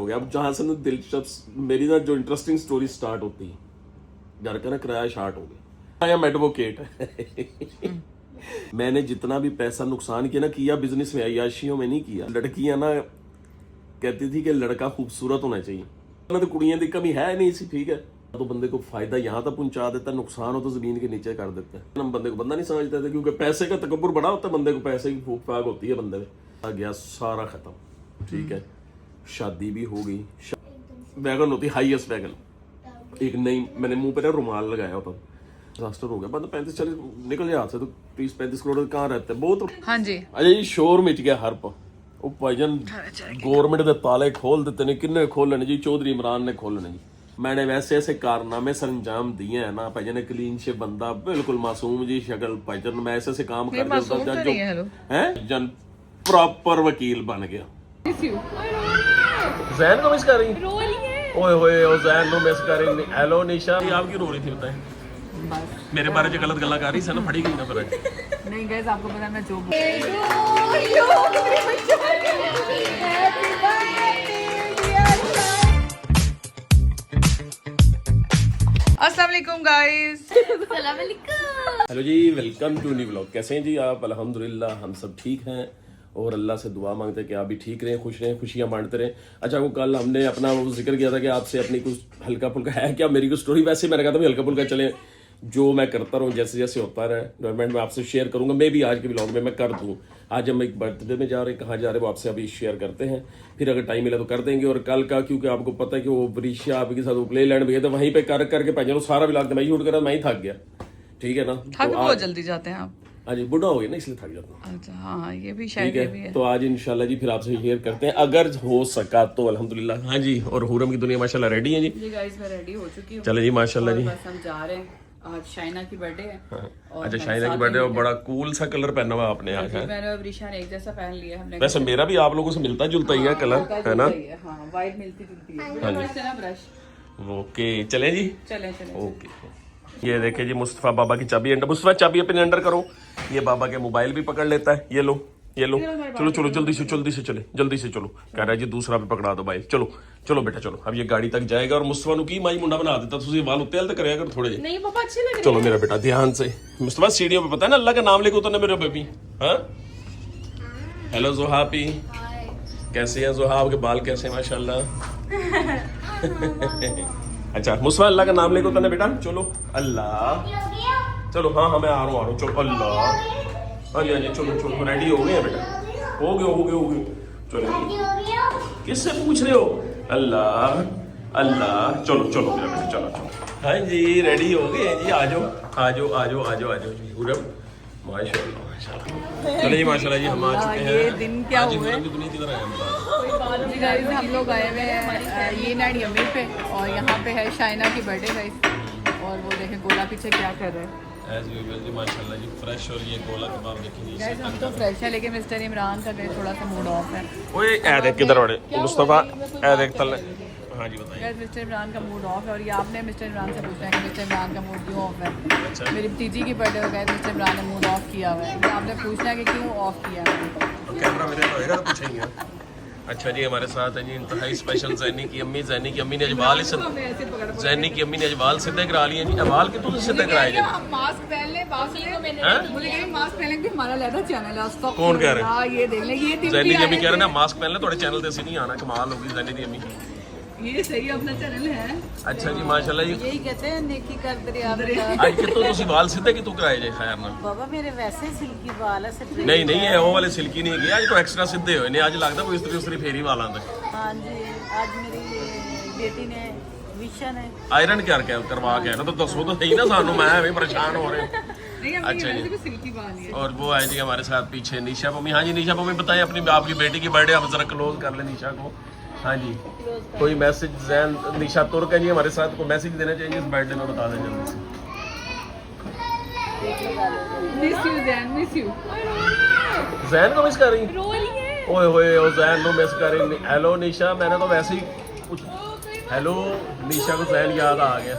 गया। अब जहाँ से ना दिलचस्प मेरी ना जो इंटरेस्टिंग स्टोरी स्टार्ट होती है, घर का ना किराया स्टार्ट हो गया। I am advocate. मैंने जितना भी पैसा नुकसान किया ना, किया बिजनेस में, अय्याशियों में नहीं किया। लड़कियां ना कहती थी कि लड़का खूबसूरत होना चाहिए, ना तो कुड़ियां की कमी है नहीं सी, ठीक है। तो बंदे को फायदा यहाँ तक पहुंचा देता है, नुकसान हो तो जमीन के नीचे कर देता है। हम बंदे को बंदा नहीं समझते थे, क्योंकि पैसे का तकब्बुर बड़ा होता है, बंदे को पैसे की फूक फाक होती है बंदे में। आ गया सारा खत्म, ठीक है। शादी भी हो गई, वैगन होती हाईएस्ट वैगन, एक नई, मैंने मुंह पे रुमाल लगाया होता, डिजास्टर हो गया। बंदा 35-40 निकल जाए हाथ से, तो 30-35 करोड़ कहाँ रहते हैं, बहुत। हाँ जी, अजय जी शोर मिच गया हर पर। ਉਹ ਭਾਈਜਨ गवर्नमेंट ਦੇ ताले खोल देते ने, किन्ने खोलने जी, चौधरी इमरान ने खोलने जी। मैंने वैसे ऐसे कारनामे सर अंजाम दिए हैं ना भाईजन, क्लीन शेव बंदा, बिल्कुल मासूम जी शक्ल भाईजन, मैं ऐसे काम कर देता जो है जन प्रॉपर वकील बन गया। जैन को मिस कर रही, ओए होए ओ जैन को मिस कर रही। हेलो निशा, आपकी रो रही थी बताएं, मेरे बारे में गलत गल्ला कर रही सन, फड़ी गई ना पर नहीं गाइस, आपको पता है मैं जो अस्सलाम वालेकुम गाइस। हेलो जी, वेलकम टू न्यू व्लॉग। कैसे हैं जी आप? अल्हम्दुलिल्लाह हम सब ठीक हैं और अल्लाह से दुआ मांगते हैं कि आप भी ठीक रहें, खुश रहें, खुशियां बांटते रहें। अच्छा, वो कल हमने अपना वो जिक्र किया था कि आपसे अपनी कुछ हल्का फुल्का है क्या मेरी कुछ स्टोरी, वैसे मैंने कहा था हल्का फुल्का चले, जो मैं करता रहूँ, जैसे जैसे होता रहे डेवलपमेंट में आपसे शेयर करूंगा। मैं भी आज के व्लॉग में मैं कर दूँ। आज हम एक बर्थडे में जा रहे हैं, कहाँ जा रहे हैं वो आपसे अभी शेयर करते हैं, फिर अगर टाइम मिला तो कर देंगे। और कल का, क्योंकि आपको पता है कि वो वृषा आपके साथ प्ले लैंड भी है, तो वहीं पे करके पहले सारा व्लॉग मैं शूट करा, मैं ही थक गया, ठीक है ना। थक बहुत जल्दी जाते हैं आप? हाँ जी, बुढ़ा हो गया ना इसलिए थक जाता हूँ। अच्छा हाँ, ये भी शायद ये भी है। तो आज इंशाल्लाह जी फिर आपसे शेयर करते हैं अगर हो सका तो, अल्हम्दुलिल्लाह। हाँ जी, और हुरम की दुनिया माशाल्लाह रेडी है जी गाइस, मैं रेडी हो चुकी हूँ। चले जी माशाल्लाह जी, बस हम जा रहे हैं, आज शाइना की बर्थडे है। और अच्छा, शाइना की बर्थडे, और बड़ा कूल सा कलर पहना हुआ आपने आज है। मैंने और ऋषा ने एक जैसा पहन लिया हमने। वैसे मेरा भी आप लोगों से मिलता जुलता ही है कलर, है ना। हाँ, वाइट मिलती जुलती है। ब्रश ओके, चले जी, चले ओके। ये देखे जी मुस्तफा बाबा की चाबी अंडर, मुस्तफा चाबी अपने अंडर करो। ये बाबा के मोबाइल भी पकड़ लेता है, ये लो ये लो। चलो चलो जल्दी से चले, जल्दी से चलो। कह रहा है जी दूसरा भी पकड़ा दो भाई, चलो चलो बेटा चलो। अब ये गाड़ी तक जाएगा और मुस्तफा नु की माई मुंडा बना देता, तुझे वाल उत्ते तक करेगा कर थोड़े जे। नहीं पापा, अच्छे लग रहे हैं। चलो मेरा बेटा ध्यान से। मुस्तफा सीढ़ियों पे पता है ना अल्लाह का नाम लेके उतरना मेरे बेबी। हाँ, हेलो जोहाबी, कैसे हैं जोहाब? के बाल कैसे हैं माशाल्लाह। अच्छा मुस्तफा, अल्लाह का नाम लेके उतरना बेटा, चलो अल्लाह, चलो। हाँ हाँ मैं आ रहा हूँ, चलो अल्लाह। हाँ जी हाँ जी, चलो चलो, रेडी हो गए बेटा, हो गए चलो। किससे पूछ रहे हो? अल्लाह अल्लाह, चलो चलो मेरा बेटा, चलो चलो। हाँ जी, रेडी हो गए जी, आ जाओ आ जाओ आ जाओ आ जाओ आ जाओ जी। हुरम माशाल्लाह माशाल्लाह, चलिए माशाल्लाह जी, हम आ चुके हैं। ये दिन क्या हुआ है जी गाइस, हम लोग आए हुए हैं ये नाइट यमी पे, और यहाँ पे है शाइना की बर्थडे गाइस। और वो देखें गोला पीछे क्या कर रहे हैं। एज यूजुअल जी माशाल्लाह जी, फ्रेश। और ये गोला कबाब देखेंगे गाइस, हम तो फ्रेश है, लेकिन मिस्टर इमरान का थोड़ा सा मूड ऑफ है। ओए ए देख किधर बड़े मुस्तफा, ए देख तले। हाँ जी बताइए। गाइस, मिस्टर इमरान का मूड ऑफ है, और ये आपने मिस्टर इमरान से पूछना है कि मिस्टर इमरान का मूड क्यों ऑफ है। अच्छा, मेरी भतीजी की बर्थडे हो गई, मिस्टर इमरान ने मूड ऑफ किया हुआ है। आपने पूछना है कि क्यों ऑफ किया है। कैमरा मेरे तो होएगा तो पूछेंगे। अच्छा जी, हमारे साथ है जी इंतहाई स्पेशल जैनी की अम्मी। जैनी की अम्मी ने अजवाल जैनी की अम्मी ने अजवाल सीधे करा लिए जी। अजवाल के तुझे सीधे कराए जी। मास्क पहन ले, मुझे कह मास्क पहन के हमारा लहदा चैनल है। कौन कह रहा है? ये देख ले, ये जैनी की अम्मी कह रहे ना मास्क पहन ले, थोड़े चैनल से नहीं आना। कमाल होगी जैनी की अम्मी की, ये सही अपना चैनल है। अच्छा जी माशाल्लाह जी। यही कहते हैं नेकी कर दरिया आज कितों तुसी वाल सीधे कि तू कराए जे खैर ना। बाबा मेरे वैसे सिल्की वाल है सिर्फ। नहीं नहीं, ये वो वाले सिल्की नहीं है, आज तो एक्स्ट्रा सीधे होए ने। आज लगदा कोई इस्त्री फेरी वाला आंदा। हाँ जी, आज मेरी बेटी ने विशा ने आयरन क्या करवा के है ना, तो दसो तो सही ना सानू, मैं भी परेशान हो रहे। अच्छा जी, सिल्की वाली है। और वो है जी हमारे साथ पीछे निशा पम्मी। हाँ जी निशा पम्मी, बताएं अपनी आपकी बेटी की बर्थडे, आप जरा क्लोज कर ले निशा को। हाँ जी, कोई मैसेज जैन निशा तुर्क है जी हमारे साथ, कोई मैसेज देना चाहिए इस बर्थडे में, बता दें जल्दी से। Miss you Jain, miss you. Jain को मिस कर रही? ओए होए ओ जैन को मिस कर रही। हेलो निशा, मैंने तो वैसे ही कुछ, हेलो निशा को जैन याद आ गया।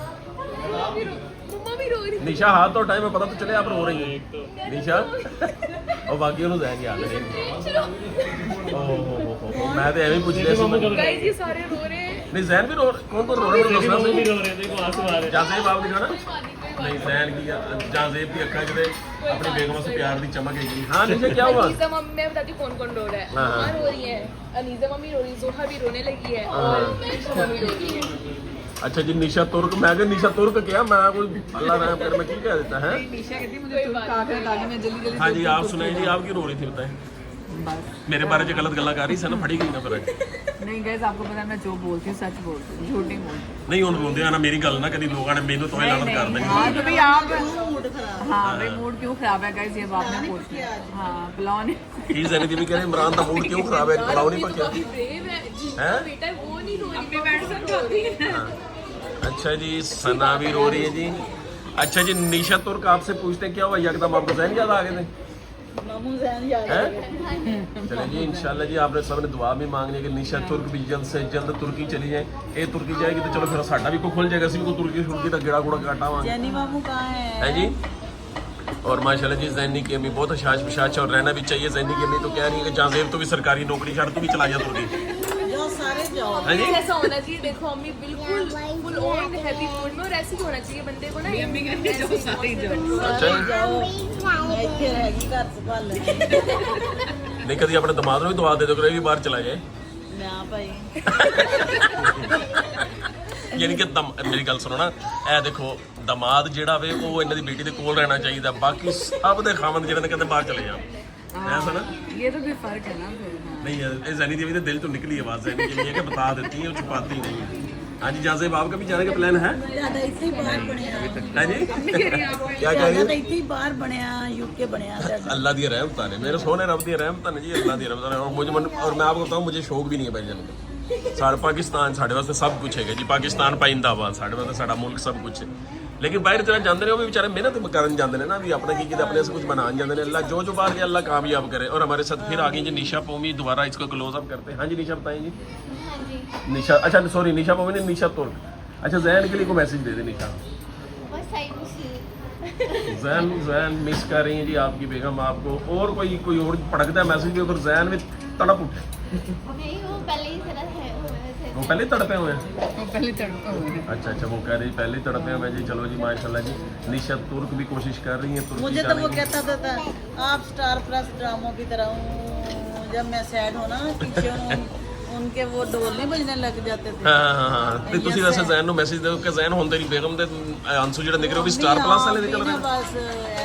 निशा हाथ तो टाइम में पता तो चले आप रो रही हैं निशा, और बाकी उन्होंने जैन याद है। ਮੈਂ ਤੇ ਐਵੇਂ ਪੁੱਛ ਲਿਆ ਸੀ गाइस ये सारे रो रहे हैं नहीं जैन भी रो कौन कौन रो रहे हैं ਦੱਸਣਾ भी सही रो रहे थे को आंसू आ रहे जाजेब आप दिखाना नहीं जैन की जाजेब की अक्खा किते अपनी बेगम से प्यार दी चमक है हां नीचे क्या हुआ अनीजा मम्मी मैं बताती हूँ कौन कौन रो रहा है हाँ, हाँ। माँ रो रही है अनीजा मम्मी रो रही है जोहा भी रोने लगी है और ईशा मम्मी रो रही है अच्छा जी निशा तुर्क मैं अगर निशा तुर्क क्या मैं कोई अल्लाह रहम कर मैं की कह देता है निशा कहती मुझे तुर्क आकर ताकि मैं जल्दी जल्दी हाँ जी आप सुनाइए जी आप क्यों रो रही थी बताएं बस मेरे बारे में गलत गल्ला कर रही सन फड़ी गई ना फिर नहीं गाइस आपको पता है मैं जो बोलती हूँ सच बोलती हूँ झूठ नहीं बोलती नहीं ਹੁਣ ਰੋਂਦੇ ਆ ਨਾ ਮੇਰੀ ਗੱਲ ਨਾ ਕਦੀ ਲੋਕਾਂ ਨੇ ਮੈਨੂੰ ਤੋਂ ਲਾਨਤ ਕਰ ਦੇਣੀ हाँ तो भाई आप मूड खराब हाँ भाई मूड क्यों खराब है गाइस ये बात नहीं पूछती हाँ बुलाओ नहीं ਕੀ ਜ਼ੈਨੀ ਦੀ ਵੀ ਕਹ ਰਹੇ इमरान ਦਾ मूड क्यों खराब है बुलाओ नहीं पर क्या काफी ब्रेव है जिनका हैं? बेटा है वो नहीं रो रही बैठ सकती अच्छा जी सना भी रो रही है जी अच्छा जी निशा तुर्क आपसे पूछते हैं क्या हुआ यकदम आपको जहन याद आ गए थे मामू जैन याद हैं? चलिए जी इंशाल्लाह जी आपने सबने दुआ भी मांगनी है कि निशा तुर्क भी जल्द से जल्द तुर्की चली जाए ये तुर्की जाएगी तो चलो फिर साडा भी को खुल जाएगा ਅਸੀਂ ਵੀ ਕੋਈ तुर्की शुर्की का गेड़ा गुड़ा काटावांगे जैनी मामू कहाँ है जी और माशाल्लाह जी जैनी की अम्मी बहुत हशाश पिशाच और रहना भी चाहिए जैनी की अम्मी तो कह रही है कि जाजेब तो भी सरकारी नौकरी छाड़ तू भी चला जा तुर्की जो सारे जाओ है जी ऐसा होना चाहिए देखो अम्मी बिल्कुल फुल ऑन हैप्पी मूड में और ऐसे ही होना चाहिए बंदे को ना अम्मी कहती है जो सारे जाओ अच्छा जी जाओ मैं इतने रहेगी घर संभाल लेंगी नहीं कभी अपने दिमाग में भी दुआ दे दो कि ये भी बाहर चला जाए ना भाई ਯਾਨੀ ਕਿ ਮੇਰੀ ਗੱਲ ਸੁਣੋ ਨਾ ਇਹ ਦੇਖੋ ਦਮਾਦ ਜਿਹੜਾ ਵੇ ਉਹ ਇਹਨਾਂ ਦੀ ਬੇਟੀ ਦੇ ਕੋਲ ਰਹਿਣਾ ਚਾਹੀਦਾ ਬਾਕੀ ਸਭ ਦੇ ਖਾਵੰਦ ਜਿਹੜੇ ਨੇ ਕਹਿੰਦੇ ਬਾਹਰ ਚਲੇ ਜਾਣ ਐਸਾ ਨਾ ये तो फिर फर्क है ना फिर नहीं है ये जैनी देवी के दिल तो निकली आवाज जैनी के लिए कि बता देती है छुपाती नहीं है हाँ जी जाजेब आपका भी जाने का प्लान है ज्यादा इतने ही बाहर बनया है जी अम्मी कह रही है आप क्या कह रही ज्यादा है इतने ही बाहर बनया यूके बनया ज्यादा अल्लाह दी रहमत ने मेरे सोने रब दी रहमत ने जी अल्लाह दी रहमत ने और मुझे और मैं आपको बताऊं मुझे शौक भी नहीं है भाई जाने का सारा पाकिस्तान साढ़े वास्ते सब कुछ है जी पाकिस्तान पाइंदाबाद साढ़े वास्ते साड़ा मुल्क सब कुछ है लेकिन बाहर ਜਿਹੜਾ ਜਾਂਦੇ ਨੇ ਉਹ ਵੀ ਵਿਚਾਰੇ ਮਿਹਨਤ ਕਰਨ ਜਾਂਦੇ ਨੇ ਨਾ ਵੀ ਆਪਣਾ ਕੀ ਕਿਤੇ ਆਪਣੇ ਸੇ ਕੁਝ बनाने ਜਾਂਦੇ ਨੇ अल्लाह जो जो बाहर गया अल्लाह कामयाब करे और हमारे साथ फिर आ गई जी निशा पोमी दोबारा इसको क्लोज अप करते हैं हाँ जी निशा बताएं जी निशा अच्छा सॉरी निशा पोमी ने निशा तुर्क अच्छा जैन के लिए को मैसेज दे दे निशा जैन मिस कर रही है जी आपकी बेगम आपको और कोई और पड़कता है मैसेज भी अगर जैन में तड़प उठे नहीं वो पहले ही चला है वो पहले ही तड़पे हुए हैं वो पहले तड़का हुआ है अच्छा अच्छा वो कह रही पहले ही तड़पे हुए हैं जी चलो जी माशाल्लाह जी निशा तुर्क भी कोशिश कर रही है तुर्की मुझे तो जाने वो की। कहता था आप स्टार प्लस ड्रामों की तरह हूँ जब मैं सैड होना पीछे उनके वो ढोल नहीं बजने लग जाते थे ਹਾਂ ਤੇ ਤੁਸੀਂ ਵੈਸੇ ਜ਼ੈਨ ਨੂੰ ਮੈਸੇਜ ਦਿਓ ਕਿ ਜ਼ੈਨ ਹੁਣ ਤੇਰੀ ਬੇਗਮ ਦੇ ਅੰਸੂ ਜਿਹੜੇ ਨਿਕਲੇ ਉਹ ਵੀ ਸਟਾਰ ਪਲੱਸ ਵਾਲੇ ਨਿਕਲ ਰਹੇ ਨੇ बस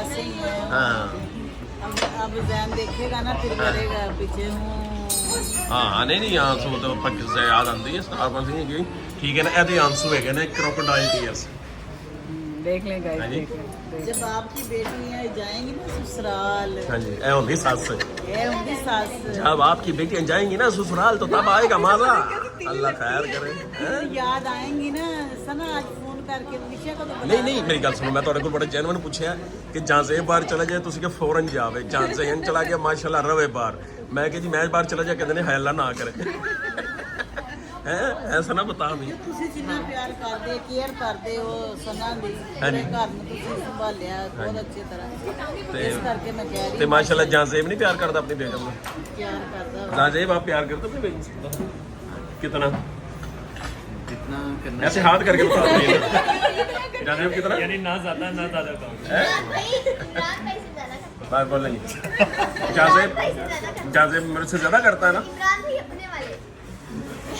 ऐसे ही है ਹਾਂ अब जैन देखेगा ना फिर करेगा पीछे हूँ ਹਾਂ ਨਹੀਂ ਨਹੀਂ ਅੰਸੂ ਤਾਂ ਪੱਕ ਯਾਦ ਆਉਂਦੀ ਹੈ ਸਟਾਰ ਪਲੱਸ ਹੀ ਹੈਗੀ ਠੀਕ ਹੈ ਨਾ ਇਹਦੇ ਅੰਸੂ ਹੈਗੇ ਨੇ ਕ੍ਰੋਕੋਡਾਈਲ ਟੀਅਰਸ देख लें गाइस हाँ जी। देख लें जब आपकी बेटियां जाएंगी ना ससुराल ਹਾਂਜੀ ਇਹ ਹੁੰਦੀ ਸੱਸ ये उनकी सास जब आपकी बेटियां जाएंगी ना ससुराल तो तब आएगा मजा अल्लाह खैर करे हैं? याद आएंगी ना सना आज फोन करके निशा को तो बता ਨਹੀਂ ਨਹੀਂ ਮੇਰੀ ਗੱਲ ਸੁਣੋ ਮੈਂ ਤੁਹਾਡੇ ਕੋਲ ਬੜਾ ਜੈਨੂਇਨ ਪੁੱਛਿਆ ਕਿ ਜਾਂਜ਼ੇਬ ਬਾਹਰ ਚਲਾ ਜਾਏ ਤੁਸੀਂ ਕਿ ਫੌਰਨ ਜਾਵੇ ਜਾਂਜ਼ੇਬ ਚਲਾ ਗਿਆ ਮਾਸ਼ਾਅੱਲਾ ਰਵੇ ਬਾਹਰ ਮੈਂ ਕਿ ਜੀ ਮੈਂ ਬਾਹਰ ਚਲਾ ਜਾ ਕਹਿੰਦੇ ਨੇ ਹਾਏ ਅੱਲਾ ਨਾ ਕਰੇ ਹੈ ਐਸਾ ਨਾ ਬਤਾ ਵੀ ਤੁਸੀਂ ਜਿੰਨਾ ਪਿਆਰ ਕਰਦੇ ਕੇਅਰ ਕਰਦੇ ਹੋ ਸਨਾ ਦੀ ਹਾਂਜੀ। ਘਰ ਨੂੰ ਤੁਸੀਂ ਸੰਭਾਲਿਆ ਬਹੁਤ ਅੱਛੀ ਤਰ੍ਹਾਂ ਇਸ ਕਰਕੇ ਮੈਂ ਕਹਿ ਰਹੀ ਤੇ ਮਾਸ਼ਾਅੱਲਾ ਜਾਂਜ਼ੇਬ ਨਹੀਂ ਪਿਆਰ ਕਰਦਾ ਆਪਣੀ ਬੇਗਮ ਨੂੰ ਪਿਆਰ ਕਰਦਾ ਜਾਂਜ਼ੇब आप प्यार करते हो अपनी बेगम से कितना जितना करना ऐसे हाथ करके बता दीजिए जानते हो कितना यानी ना ज्यादा कम बार बोलेंगे जाजेब मेरे से ज्यादा करता है ना अपने वाले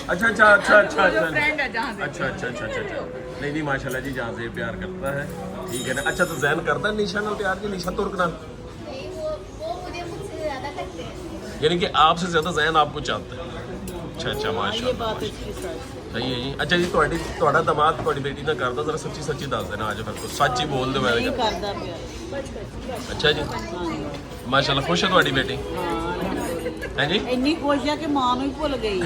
अच्छा अच्छा अच्छा अच्छा अच्छा फ्रेंड है जहाँ से अच्छा अच्छा अच्छा अच्छा अच्छा नहीं नहीं माशाल्लाह जी जाजेब प्यार करता है ठीक है ना अच्छा तो जैन करता है निशा नाल प्यार जी निशा तुर्क नाल नहीं वो मुझे मुझसे ज्यादा करते हैं यानी कि आपसे ज्यादा जैन आपको चाहता है अच्छा अच्छा ये माशाल्लाह बात इसकी सच सही है जी अच्छा जी ਤੁਹਾਡਾ ਦਮਾਦ ਤੁਹਾਡੀ ਬੇਟੀ ਨਾਲ ਕਰਦਾ ਜ਼ਰਾ ਸੱਚੀ ਸੱਚੀ ਦੱਸ ਦੇਣਾ ਅੱਜ ਫਿਰ ਸੱਚ ਹੀ ਬੋਲ ਦਿਓ नहीं ਮੈਂ करता प्यार ਅੱਛਾ ਜੀ ਮਾਸ਼ਾਅੱਲਾ ਖੁਸ਼ ਹੈ ਤੁਹਾਡੀ ਬੇਟੀ ਹੈ ਜੀ ਇੰਨੀ ਖੁਸ਼ ਆ ਕਿ ਮਾਂ ਨੂੰ ਹੀ ਭੁੱਲ ਗਈ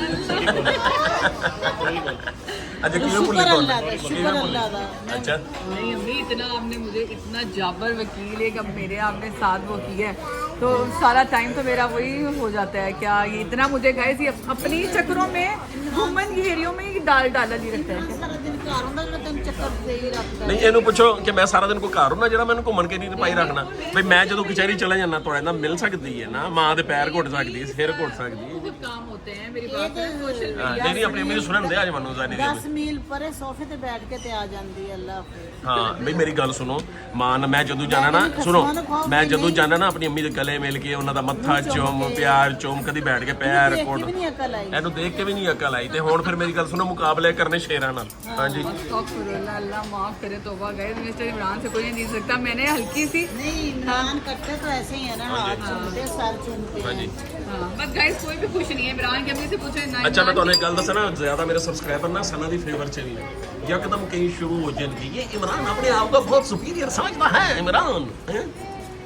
अच्छा क्यों शुक्र भूली कौन अल्लाह का, शुक्र अल्लाह का। अच्छा नहीं अम्मी इतना आपने मुझे इतना जाबर वकील है कि अब मेरे आपने साथ वो किया है तो सारा टाइम तो मेरा वही हो जाता है क्या ये इतना मुझे गाइस ये अपनी चक्करों में घूमन घेरियों में ही डाला नहीं रखता है क्या? ਸਾਰਾ ਦਿਨ ਘਰ ਹੁੰਦਾ ਜਿਹੜਾ ਤੈਨੂੰ ਚੱਕਰ ਦੇ ਹੀ ਰੱਖਦਾ ਨਹੀਂ ਇਹਨੂੰ ਪੁੱਛੋ ਕਿ ਮੈਂ ਸਾਰਾ ਦਿਨ ਕੋਈ ਘਰ ਹੁੰਦਾ ਜਿਹੜਾ ਮੈਨੂੰ ਘੁੰਮਣ ਕੇ ਨਹੀਂ ਪਾਈ ਰੱਖਣਾ ਬਈ ਮੈਂ ਜਦੋਂ ਕਚਹਿਰੀ ਚਲਾ ਜਾਂਦਾ ਤੁਹਾਡੇ ਨਾਲ ਮਿਲ ਸਕਦੀ ਹੈ ਨਾ ਮਾਂ ਦੇ ਪੈਰ ਘੁੱਟ ਸਕਦੀ ਹੈ ਸਿਰ ਘੁੱਟ ਸਕਦੀ ਹੈ वो काम होता होते हैं मेरी बात है सोशल ਹਾਂ मीडिया ਨਹੀਂ ਆਪਣੀ ਅੰਮੀ ਨੂੰ ਸੁਣਨ ਦੇ ਅੱਜ ਮੈਨੂੰ ਜਾਨੀ ਦੀ 10 ਮੀਲ ਪਰੇ ਸੋਫੇ ਤੇ ਬੈਠ ਕੇ ਤੇ ਆ ਜਾਂਦੀ ਹੈ ਅੱਲਾ ਹਾਫਿਜ਼। ਹਾਂ ਬਈ ਮੇਰੀ ਗੱਲ ਸੁਣੋ ਮਾਂ ਨਾਲ ਮੈਂ ਜਦੋਂ ਜਾਣਾ ਨਾ ਸੁਣੋ ਮੈਂ ਜਦੋਂ ਜਾਣਾ ਨਾ ਆਪਣੀ ਅੰਮੀ ਦੇ ਗਲੇ ਮਿਲ ਕੇ ਉਹਨਾਂ ਦਾ ਮੱਥਾ ਚੁੰਮ ਪਿਆਰ ਚੁੰਮ ਕਦੀ ਬੈਠ ਕੇ ਪੈਰ ਦੇਖ ਕੋਟ ਕੇ ਵੀ ਨਹੀਂ ਅਕਲ ਆਈ। ਇਹਨੂੰ ਦੇਖ ਕੇ ਵੀ ਨਹੀਂ ਅਕਲ ਆਈ ਤੇ ਹੁਣ ਫਿਰ ਮੇਰੀ ਗੱਲ ਸੁਣੋ ਮੁਕਾਬਲੇ ਕਰਨੇ ਸ਼ੇਰਾਂ ਨਾਲ ਹਾਂਜੀ अस्तगफुरुल्लाह, अल्लाह माफ करे, तौबा गाइस मिस्टर इमरान से कोई नहीं जीत सकता। मैंने हल्की सी नहीं इमरान करते तो ऐसे ही है ना, हाथ चूमते सर चूमते ਹਾਂਜੀ हाँ, बस गाइस कोई भी खुश नहीं है। इमरान की अम्मी से पूछो ना। ਅੱਛਾ ਮੈਂ ਤੁਹਾਨੂੰ ਇੱਕ ਗੱਲ ਦੱਸਾਂ ਨਾ ਜ਼ਿਆਦਾ ਮੇਰੇ ਸਬਸਕ੍ਰਾਈਬਰ ਨਾ ਸਨਾ ਦੀ ਫੇਵਰ ਚ ਵੀ ਨੇ ਯਕਦਮ ਕਈ ਸ਼ੁਰੂ ਹੋ ਜਾਣਗੇ ਇਹ ਇਮਰਾਨ ਆਪਣੇ ਆਪ को बहुत सुपीरियर समझता है इमरान हैं?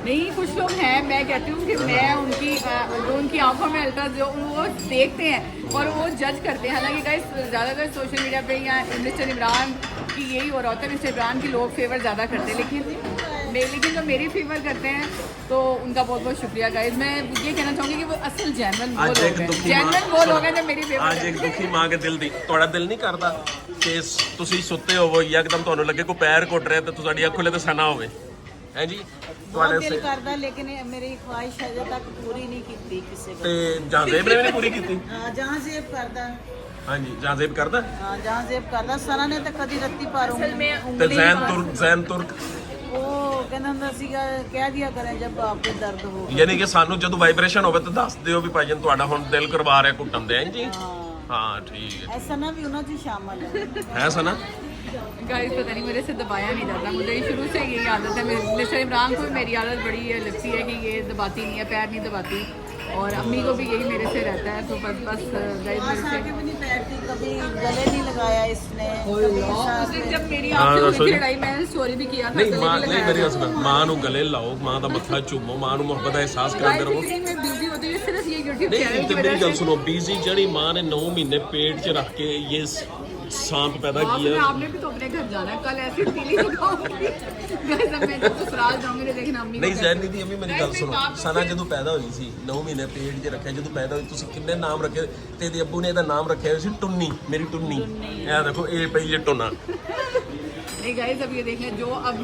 नहीं कुछ लोग हैं, मैं कहती हूँ कि मैं उनकी जो उनकी आंखों में हल्का जो वो देखते हैं और वो जज करते हैं। हालांकि गाइस ज़्यादातर सोशल मीडिया पे या मिस्टर इमरान की यही हो रहा होता है, मिस्टर इमरान की लोग फेवर ज़्यादा करते हैं, लेकिन जो मेरी फेवर करते हैं तो उनका बहुत बहुत शुक्रिया गाइस। मैं ये कहना चाहूँगी कि वो असल जेन्युइन वो ਅੱਜ लोग ਇੱਕ हैं, ਦੁਖੀ जेन्युइन वो लोग हैं जो मेरी ਅੱਜ फेवर ਇੱਕ ਦੁਖੀ ਮਾਂ ਦੇ ਦਿਲ ਦੀ ਤੁਹਾਡਾ ਦਿਲ ਨਹੀਂ ਕਰਦਾ ਕਿ ਤੁਸੀਂ ਸੁੱਤੇ ਹੋਵੋ ਯਕਦਮ ਤੁਹਾਨੂੰ ਲੱਗੇ ਕੋਈ ਪੈਰ ਘੁੱਟ ਰਿਹਾ ਤੇ ਤੁਹਾਡੀ ਅੱਖ ਖੁੱਲੇ ਤੇ ਸਨਾ ਹੋਵੇ ਹੈ ਜੀ बहुत ਤੁਹਾਡੇ दिल ਸੇ करता लेकिन ये मेरी ख्वाहिश अजे तक पूरी नहीं की किसी को। ਤੇ ਜਾਂਜ਼ੇਬ ਨੇ ਵੀ ਨਹੀਂ ਪੂਰੀ ਕੀਤੀ हाँ, जहाँ जेब करता ਹਾਂਜੀ ਜਾਂਜ਼ੇਬ ਕਰਦਾ हाँ जहाँ जेब करता सना ने तो कदी रत्ती पार असल में ਤੇ उंगली ਜ਼ੈਨ ਤੁਰਕ वो कहना ਹੁੰਦਾ ਸੀਗਾ ਕਹਿ ਦਿਆ ਕਰੇ ਜਬ आपको दर्द हो। ਯਾਨੀ ਕਿ ਸਾਨੂੰ ਜਦੋਂ ਵਾਈਬ੍ਰੇਸ਼ਨ ਹੋਵੇ ਤਾਂ ਦੱਸ ਦਿਓ ਵੀ ਭਾਈਜਨ ਤੁਹਾਡਾ ਹੁਣ ਦਿਲ ਕਰਵਾ ਰਿਹਾ ਘੁੱਟਣ ਦੇ ਜੀ हाँ ਹਾਂ ਠੀਕ ਹੈ ऐसा ना भी होना चाहिए शामिल है। ਹੈ ਸਨਾ गाइस पता नहीं मेरे से दबाया नहीं जाता, मुझे शुरू से यही आदत है। मिस्टर इमरान को भी मेरी आदत बड़ी है लगती है कि ये दबाती नहीं है, पैर नहीं दबाती, और अम्मी को भी यही मेरे से रहता है। तो बस गाइस पास मेरे आके भी नहीं बैठती, कभी गले नहीं लगाया इसने, से कभी साथ उस दिन में- जब मेरी हाँ, आपसे हुई sorry। थी लड़ाई, मैंने स्टोरी भी किया था, ਨਹੀਂ गले ਮਾਂ भी ਨਹੀਂ लगाया ਮੇਰੀ था। ਹਸਬੈਂਡ ਮਾਂ ਨੂੰ ਗਲੇ ਲਾਓ ਮਾਂ ਦਾ ਮੱਥਾ ਚੁੰਮੋ ਮਾਂ ਨੂੰ ਮੁਹੱਬਤ ਦਾ ਅਹਿਸਾਸ ਕਰਾਉਂਦੇ ਰਹੋ गाइस मैं बिजी होती है सिर्फ ये YouTube ਨਹੀਂ चैनल ਤੇ की ਮੇਰੀ वजह ਗੱਲ से। ਸੁਣੋ ਬੀਜੀ ਜਿਹੜੀ ਮਾਂ ਨੇ 9 ਮਹੀਨੇ ਪੇਟ 'ਚ ਰੱਖ ਕੇ ਇਹ सांप पैदा किया आपने भी तो अपने घर जाना है, कल ऐसी तीली दिखाऊंगी गाइस। अब मैं जब ससुराल जाऊंगी तो देखना अम्मी ਨਹੀਂ को ਜ਼ੈਨੀ ਦੀ ਅਮੀ ਮੇਰੀ ਗੱਲ नहीं, ਸੁਣੋ आप- ਸਨਾ ਜਦੋਂ ਪੈਦਾ ਹੋਈ ਸੀ 9 ਮਹੀਨੇ ਪੇਟ 'ਚ ਰੱਖਿਆ ਜਦੋਂ ਪੈਦਾ ਹੋਈ ਤੁਸੀਂ ਕਿੰਨੇ ਨਾਮ ਰੱਖੇ ਤੇ ਇਹਦੇ ਅੱਬੂ ਨੇ ਇਹਦਾ ਨਾਮ ਰੱਖਿਆ ਹੋਇਆ ਸੀ ਟੁੰਨੀ ਮੇਰੀ ਟੁੰਨੀ ਇਹ ਦੇਖੋ ਇਹ ਪਈ ਜੇ ਟੁੰਨਾ नहीं गाइस अब ये देखें जो अब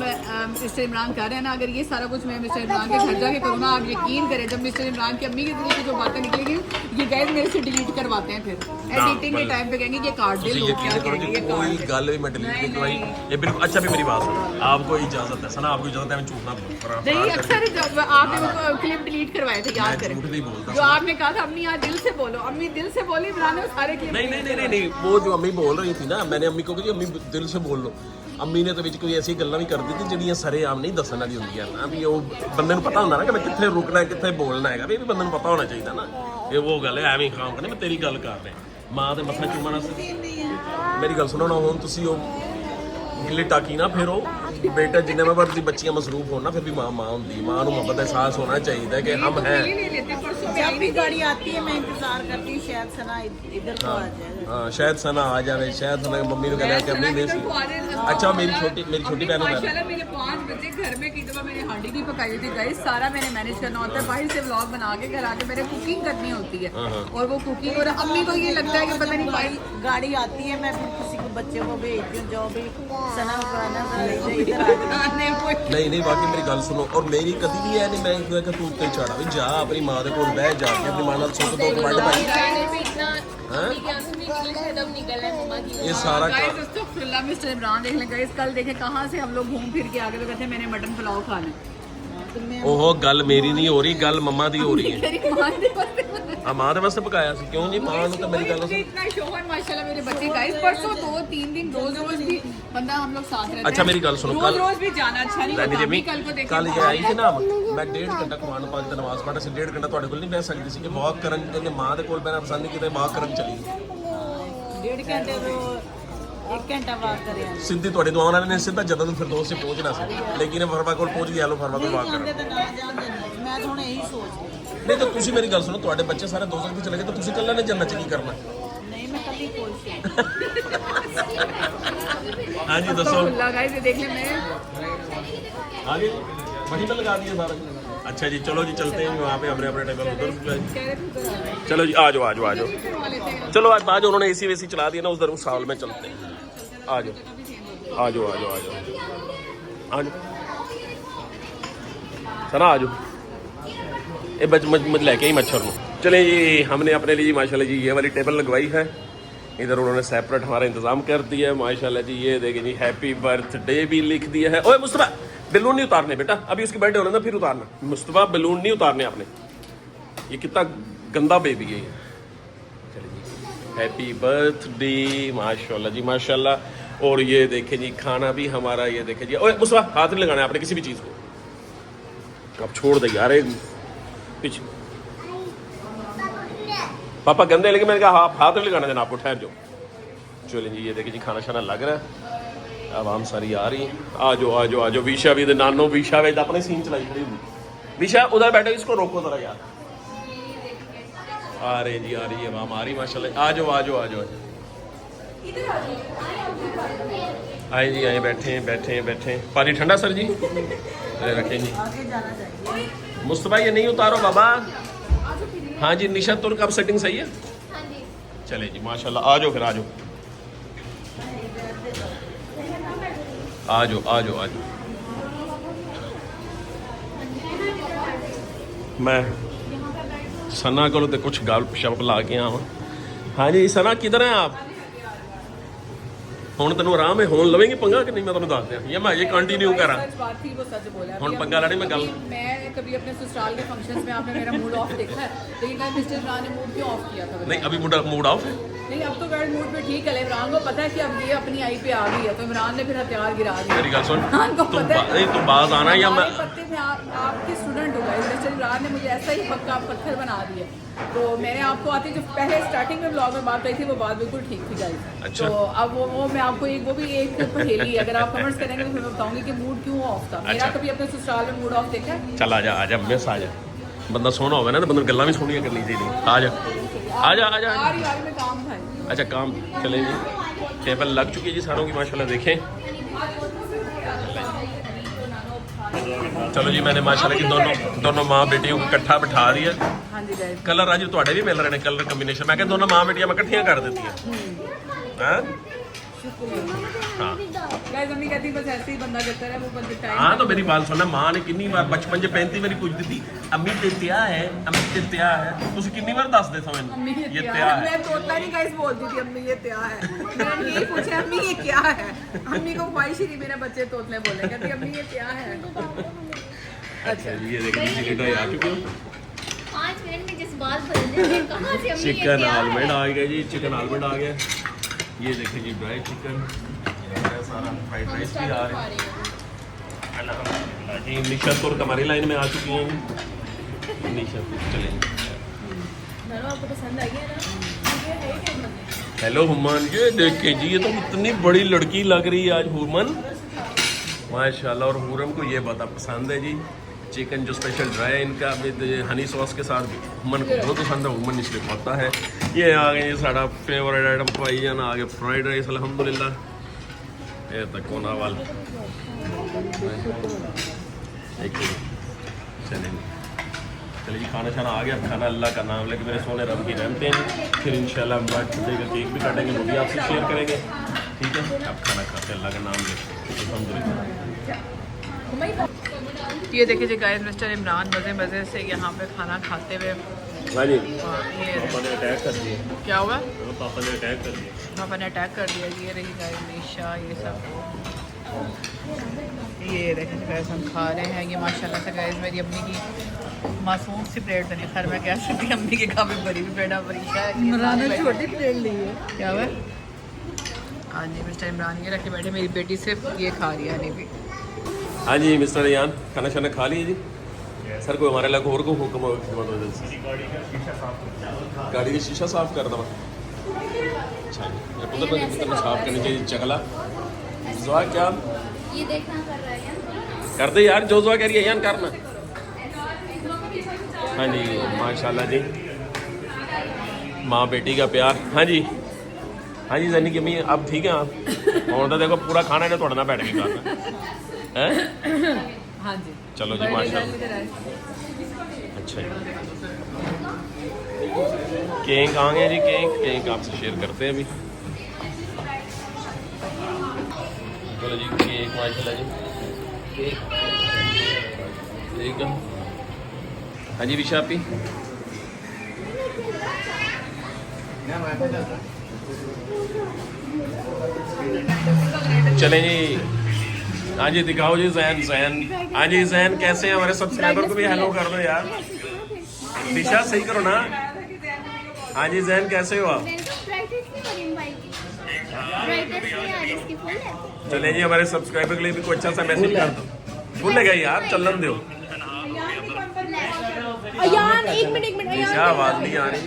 मिस्टर इमरान कर रहे हैं ना, अगर ये सारा कुछ मैं मिस्टर इमरान के घर जाके करूँ ना, आप यकीन करें जब मिस्टर इमरान की अम्मी के दिल से जो बातें निकलेंगी ये गाइस मेरे से डिलीट करवाते हैं, फिर एडिटिंग के टाइम पे कहेंगे ये काट दे, ਤੁਸੀਂ लोग यकीन क्या करो कहेंगे कि ये कोई काट ਗੱਲ भी मैं डिलीट नहीं करवाई ये बिल्कुल अच्छा भी मेरी बात सुनो आपको इजाजत है सना आपको इजाजत है मैं झूठ ना बोलूं नहीं। अक्सर जब आपने क्लिप डिलीट करवाए थे याद करें, झूठ नहीं बोलता जो आपने कहा था अम्मी यार दिल से बोलो, अम्मी दिल से बोली, इमरान ने सारे क्लिप नहीं नहीं नहीं नहीं वो जो अम्मी बोल रही थी ना मैंने अम्मी को कहा अम्मी दिल से बोल लो अम्मी ने तो ਵਿੱਚ ਕੋਈ ਐਸੀ ਗੱਲਾਂ ਵੀ ਕਰਦੀ ਸੀ ਜਿਹੜੀਆਂ ਸਾਰੇ ਆਮ ਨਹੀਂ ਦੱਸਣ ਵਾਲੀ ਹੁੰਦੀਆਂ ਨਾ ਵੀ ਉਹ ਬੰਦੇ ਨੂੰ ਪਤਾ ਹੁੰਦਾ ਨਾ ਕਿ ਮੈਂ ਕਿੱਥੇ ਰੁਕਣਾ ਕਿੱਥੇ ਬੋਲਣਾ ਹੈਗਾ ਵੀ ਇਹ ਵੀ ਬੰਦੇ ਨੂੰ ਪਤਾ ਹੋਣਾ ਚਾਹੀਦਾ ਨਾ ਇਹ ਉਹ ਗੱਲ ਹੈ ਐਵੇਂ ਖਾਮ ਕਹਿੰਦੇ ਮੈਂ ਤੇਰੀ ਗੱਲ ਕਰ ਰਿਹਾ ਮਾਂ ਦੇ ਮੱਥਾ ਚੁੰਮਣਾ ਸੀ ਮੇਰੀ ਗੱਲ ਸੁਣੋ ਨਾ ਹੁਣ ਤੁਸੀਂ ਉਹ ਗਿੱਲੀ ਟਾਕੀ ਨਾ ਫਿਰ ਉਹ ਬੇਟਾ ਜਿੰਨੇ ਵਾਰ ਤੁਸੀਂ ਬੱਚੀਆਂ ਮਸਰੂਫ ਹੋਣ ਨਾ ਫਿਰ ਵੀ ਮਾਂ ਮਾਂ ਹੁੰਦੀ ਮਾਂ ਨੂੰ ਮੁਹੱਬਤ ਦਾ ਅਹਿਸਾਸ ਹੋਣਾ ਚਾਹੀਦਾ ਕਿ ਹਮ ਹੈ नहीं लेते परसों में जब भी गाड़ी आती है मैं इंतजार करती हूँ शायद सना इधर को आ जाए। ਹਾਂ ਸ਼ਾਇਦ ਸਨਾ ਆ ਜਾਵੇ ਸ਼ਾਇਦ ਸਨਾ ਮੰਮੀ ਨੂੰ ਕਹਿੰਦਾ ਕਿ ਅਮੀ ਨਹੀਂ ਸੀ अच्छा मेरी छोटी बहन है माशाल्लाह मेरे 5 बजे घर में कई दफा मैंने हांडी नहीं पकाई हुई थी गाइस, सारा मैंने मैनेज करना होता है, बाहर से व्लॉग बना के घर आके मैंने कुकिंग करनी होती है, और वो कुकिंग और अम्मी को ये लगता है कि पता नहीं भाई गाड़ी आती है मैं फिर किसी को बच्चे को भेजती हूँ जो भी सना खाना इधर आ जाए। नहीं नहीं बाकी मेरी गल सुनो और मेरी कभी भी है नहीं मैं एक कि तू उत्ते चढ़ा भी जा अपनी मां दे कोल बह जा के अपनी मां नाल सुख दुख वंड पाई गाने पे इतना मम्मी की आंसू में इंग्लिश एकदम निकल रहा है मम्मा की। ये सारा गाइस अस्तगफुरुल्लाह मिस्टर इमरान देख लें गाइस, कल देखें कहाँ से हम लोग घूम फिर के आ गए तो कहते हैं मैंने मटन पुलाव खाना है। तो मैं ओह गल मेरी नहीं हो रही गल मम्मा दी हो रही है मेरी मां ने बस आ मां दे वास्ते पकाया सी क्यों जी मां नु तो मेरी गल मुझे इतना शौक है माशाल्लाह मेरे बच्चे गाइस, परसों 2-3 दिन रोज भी बंदा हम लोग साथ रहते हैं। अच्छा मेरी गल सुनो रोज रोज भी जाना अच्छा नहीं रानी होता। जमी अभी कल को देखें कल ये आई थी ना मैं 1.5 घंटा कुरान पाक दी नमाज पढ़ा सी 1.5 घंटा ਤੁਹਾਡੇ ਕੋਲ ਨਹੀਂ ਬਹਿ ਸਕਦੀ ਸੀ ਕਿ ਵਾਕ ਕਰਨ ਤੇ ਮਾਂ ਦੇ ਕੋਲ ਬਹਿਣਾ ਪਸੰਦ ਨਹੀਂ ਕਿਤੇ ਵਾਕ ਕਰਨ ਚਲੀ 1.5 घंटे तो 1 घंटा वाक करे ਸਿੱਧੀ ਤੁਹਾਡੇ ਦੁਆਵਾਂ ਨਾਲ ਨੇ ਸਿੱਧਾ ਜਦੋਂ ਫਿਰ ਦੋਸਤ ਸੇ ਪਹੁੰਚਣਾ ਸੀ ਲੇਕਿਨ ਫਰਵਾ ਕੋਲ ਪਹੁੰਚ ਗਿਆ ਲੋ ਫਰਵਾ ਕੋਲ ਵਾਕ ਕਰਨ तो ना जान देना मैं तो यही सोच रही ਨਹੀਂ ਤਾਂ ਤੁਸੀਂ ਮੇਰੀ ਗੱਲ ਸੁਣੋ ਤੁਹਾਡੇ ਬੱਚੇ ਸਾਰੇ ਦੋਸਤ ਵਿੱਚ ਚਲੇ ਗਏ ਤਾਂ ਤੁਸੀਂ ਇਕੱਲਾ ਨੇ ਜੰਨਤ ਚ ਕੀ ਕਰਨਾ नहीं मैं कभी खुश हूँ। ਹਾਂਜੀ ਦੱਸੋ अस्तगफुरुल्लाह गाइस ये देख ले मैं आगे वहीं पे लगा दिया सारा अच्छा जी चलो जी चलते हैं वहाँ पे अपने अपने टेबल उधर कह रहे थे उधर आ जाए। चलो जी आ जाओ आ जाओ आ जाओ करवा लेते हैं। चलो आज आज उन्होंने एसी वेसी चला दिया ना उधर उस हाल में चलते हैं आ जाओ आ जाओ आ जाओ आ जाओ आ जाओ सना आ जाओ ये बच लैके ही मच्छर ਨੂੰ चलिए जी, हमने अपने लिए माशाल्लाह जी ये वाली टेबल लगवाई है। इधर उन्होंने सेपरेट हमारा इंतजाम कर दिया है माशाल्लाह जी। ये देखिए जी, हैप्पी बर्थडे भी लिख दिया है। ओए मुस्तफा, बैलून नहीं उतारने बेटा, अभी उसकी बर्थडे होना ना फिर उतारना। मुस्तफा, बैलून नहीं उतारने आपने। ये कितना गंदा बेबी है ये। चलिए जी, हैप्पी बर्थडे माशाल्लाह जी माशाल्लाह। और ये देखें जी, खाना भी हमारा। ये देखें जी, ओए मुस्तफा, हाथ नहीं लगाना है आपने किसी भी चीज़ को। अब छोड़ दे यार, पीछे पापा गंदे, लेकिन मैंने कहा हाथ नहीं लगाना देना आपको, ठहर जाओ। चलिए जी, ये देखिए जी, खाना शाना लग रहा है। अब हम सारी आ रही हैं। आ जाओ आ जाओ आ जाओ। विशा भी नानो, विशा वे अपने सीन चलाई खड़ी हुई। विशा उधर बैठो, इसको रोको जरा यार। आ रही जी, आ रही है, हम आ रही माशाल्लाह। आ जाओ आ जाओ आ जाओ। आए जी, आए, बैठे हैं बैठे हैं बैठे हैं। पानी ठंडा सर जी? अरे रखें जी। मुस्तफा, ये नहीं उतारो बाबा। हाँ जी निशा, तुर्क अब सेटिंग सही है? हाँ जी। चले जी माशाल्लाह। आ जाओ फिर, आ जाओ आ जाओ आ जाओ आ जाओ। मैं सना को तो कुछ गल्प शप ला के आवा। हाँ जी सना, किधर हैं आप? ਹੁਣ ਤੈਨੂੰ ਆਰਾਮ ਹੈ, ਹੁਣ ਲਵੇਂਗੇ ਪੰਗਾ कि नहीं? मैं ਤੁਹਾਨੂੰ ਦੱਸ ਦਿਆਂ, ये मैं ये कंटिन्यू करा। सच बात थी, वो सच बोला। ਹੁਣ पंगा लड़ी में गल। मैं कभी अपने ससुराल के फंक्शंस में आपने मेरा मूड ऑफ देखा है, लेकिन कभी मिस्टर इमरान ने मूड क्यों ऑफ किया था? नहीं अभी मूड ऑफ है। नहीं, अब तो गाइड मूड पे ठीक है। इमरान को पता है कि अब ये अपनी आई पे आ गई है, तो इमरान ने फिर हथियार गिरा दिया। मेरी गल सुन, इमरान को तुम पता है नहीं तुम बाज आना या मैं पत्ते में आपके स्टूडेंट हो गए। मिस्टर इमरान ने मुझे ऐसा ही पक्का पत्थर बना दिया। तो मैंने आपको आती जो पहले स्टार्टिंग में ब्लॉग में बात कही थी, वो बात बिल्कुल ठीक थी गाइस। अच्छा। तो अब वो मैं आपको वो भी एक पहेली, अगर आप कमेंट्स करेंगे तो फिर मैं बताऊंगी कि मूड क्यों ऑफ था। मेरा अच्छा। कभी अपने ससुराल में मूड ऑफ देखा है? चल आ जा मिस आ जा। बंदा सोना होगा ना तो बंदा गल्ला भी सोनिया करनी चाहिए। आ जा आ जा आ जा। आ रही में काम था। अच्छा काम, चले जी। टेबल लग चुकी है जी सारों की माशाल्लाह। देखें, चलो जी, मैंने माशाल्लाह की दोनों माँ बेटियों को इकट्ठा बिठा दिया। हाँ जी गाइस। कलर आज ਤੁਹਾਡੇ भी मिल रहे हैं, कलर कॉम्बिनेशन। मैं दोनों माँ बेटियां मैं इकट्ठियां कर देती हैं। हाँ हाँ गाइस, अम्मी कहती बस ऐसे ही बंदा करता रहे, वो बंदे टाइम। हाँ, तो मेरी बात सुनना, माँ ने कितनी बार बचपन च 35 वारी पूछ दी अम्मी ते त्या है, अम्मी ते त्या है। तुम कितनी बार दस दे अम्मी मैंने ये ये क्या त्या है? है। मैं तोतला नहीं गाइस बोलती थी अम्मी ये क्या है। मैंने यही पूछा अम्मी ये क्या है। अम्मी को ख्वाहिश ही नहीं मेरे बच्चे तोतले बोले, कहती अम्मी ये क्या है। अच्छा जी, ये देखिए चिकन आ चुके हो। 5 मिनट में जिस बात बदल जाए, कहाँ से अम्मी ये चिकन क्या है? आलमंड आ गया जी, चिकन आलमंड आ गया। ये देखिए जी, ड्राई चिकन, सारा फ्राइड राइस भी आ रहा है। अल्हम्दुलिल्लाह जी। निशा तुर्क हमारी लाइन में आ चुकी हैं। निशा तुर्क चले। नानो, आपको पसंद आई है ना? ये है क्या मतलब? हेलो हुमन, ये देखे जी, ये तो इतनी बड़ी लड़की लग रही है आज हुमन माशाल्लाह। और हुरम को ये बहुत पसंद है जी, चिकन जो स्पेशल ड्राई है इनका विद हनी सॉस के साथ। हुमन को बहुत पसंद है, हुमन इसलिए खाता है। ये आ गए ये साड़ा फेवरेट आइटम भाईजान आ गए, फ्राइड राइस अल्हम्दुलिल्लाह। ये तक कोना वाल चलिए जी, खाना शाना आ गया। खाना अल्लाह का नाम लेके, मेरे सोने रब की रहमतें हैं। फिर इंशाल्लाह हम बर्थडे का केक भी काटेंगे, वो भी आपसे शेयर करेंगे। ठीक है, अब खाना खाते अल्लाह का नाम लेके अल्हम्दुलिल्लाह। ये देखिए जी गाइस, मिस्टर इमरान मज़े मज़े से यहाँ पे खाना खाते हुए। हाँ जी, ये पापा ने अटैक कर दिया। क्या हुआ? पापा ने अटैक कर दिया। पापा ने अटैक कर दिया। ये रही गाइस निशा, ये सब। ये देखें गाइस, हम खा रहे हैं। ये माशाल्लाह से गाइस मेरी अम्मी की मासूम सी प्लेट बनी। खैर मैं कह सकती अम्मी की काफ़ी बड़ी भी प्लेट है। इमरान ने छोटी प्लेट ली है। क्या हुआ? हाँ जी, मिस्टर इमरान ये रख के बैठे, मेरी बेटी सिर्फ ये खा रही है। भी हाँ जी मिस्टर रियान, खाना शाना खा लिए जी? सर कोई हमारे लाख और को हुक्म हो गाड़ी का शीशा साफ कर दवा। अच्छा जी, ये पुत्र को कितना साफ करनी चाहिए चकला जुआ क्या ये देखना कर रहा है कर दे यार, जो जुआ कह रही है यान करना। हाँ जी माशाल्लाह जी, माँ बेटी का प्यार। हाँ जी हाँ जी जैनी की अम्मी, अब ठीक है आप? और तो देखो पूरा खाना है थोड़ा ना बैठ के खाना है। हाँ जी, चलो जी माशाल्लाह। अच्छा जी, केक आ गया जी। केक आपसे शेयर करते हैं अभी। चलो जी, केक माशाल्लाह जी, केक। हाँ जी विशा आपी चलें जी। हाँ जी दिखाओ जी जैन जैन। हाँ जी जैन कैसे हैं? हमारे सब्सक्राइबर को भी हेलो कर दो यार। दिशा सही करो ना। हाँ जी जैन कैसे हो आप? चलें जी हमारे सब्सक्राइबर के लिए भी कोई अच्छा सा मैसेज कर दो। भूलेगा यार चलन दो। अयान एक मिनट दिशा आवाज नहीं आ रही।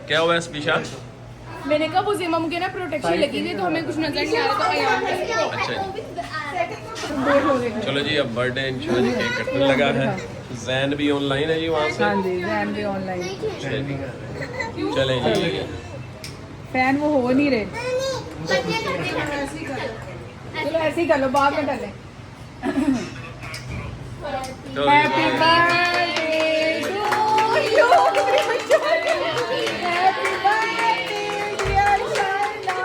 क्या हुआ है स्पीशा? मैंने कहा वो जिम्मा मुझे ना प्रोटेक्शन लगी हुई तो हमें कुछ नजर नहीं आ रहा तो अयान अच्छा चलो जी अब बर्थडे इंशाल्लाह जी केक कटने लगा है। जैन भी ऑनलाइन है जी वहाँ से। हाँ जी जैन भी ऑनलाइन। चलें जी। फैन वो हो नहीं रहे। चलो ऐसे ही कर लो बाद में कर लें। चलो हैप्पी जी। Birthday to you. Happy birthday dear Shaina.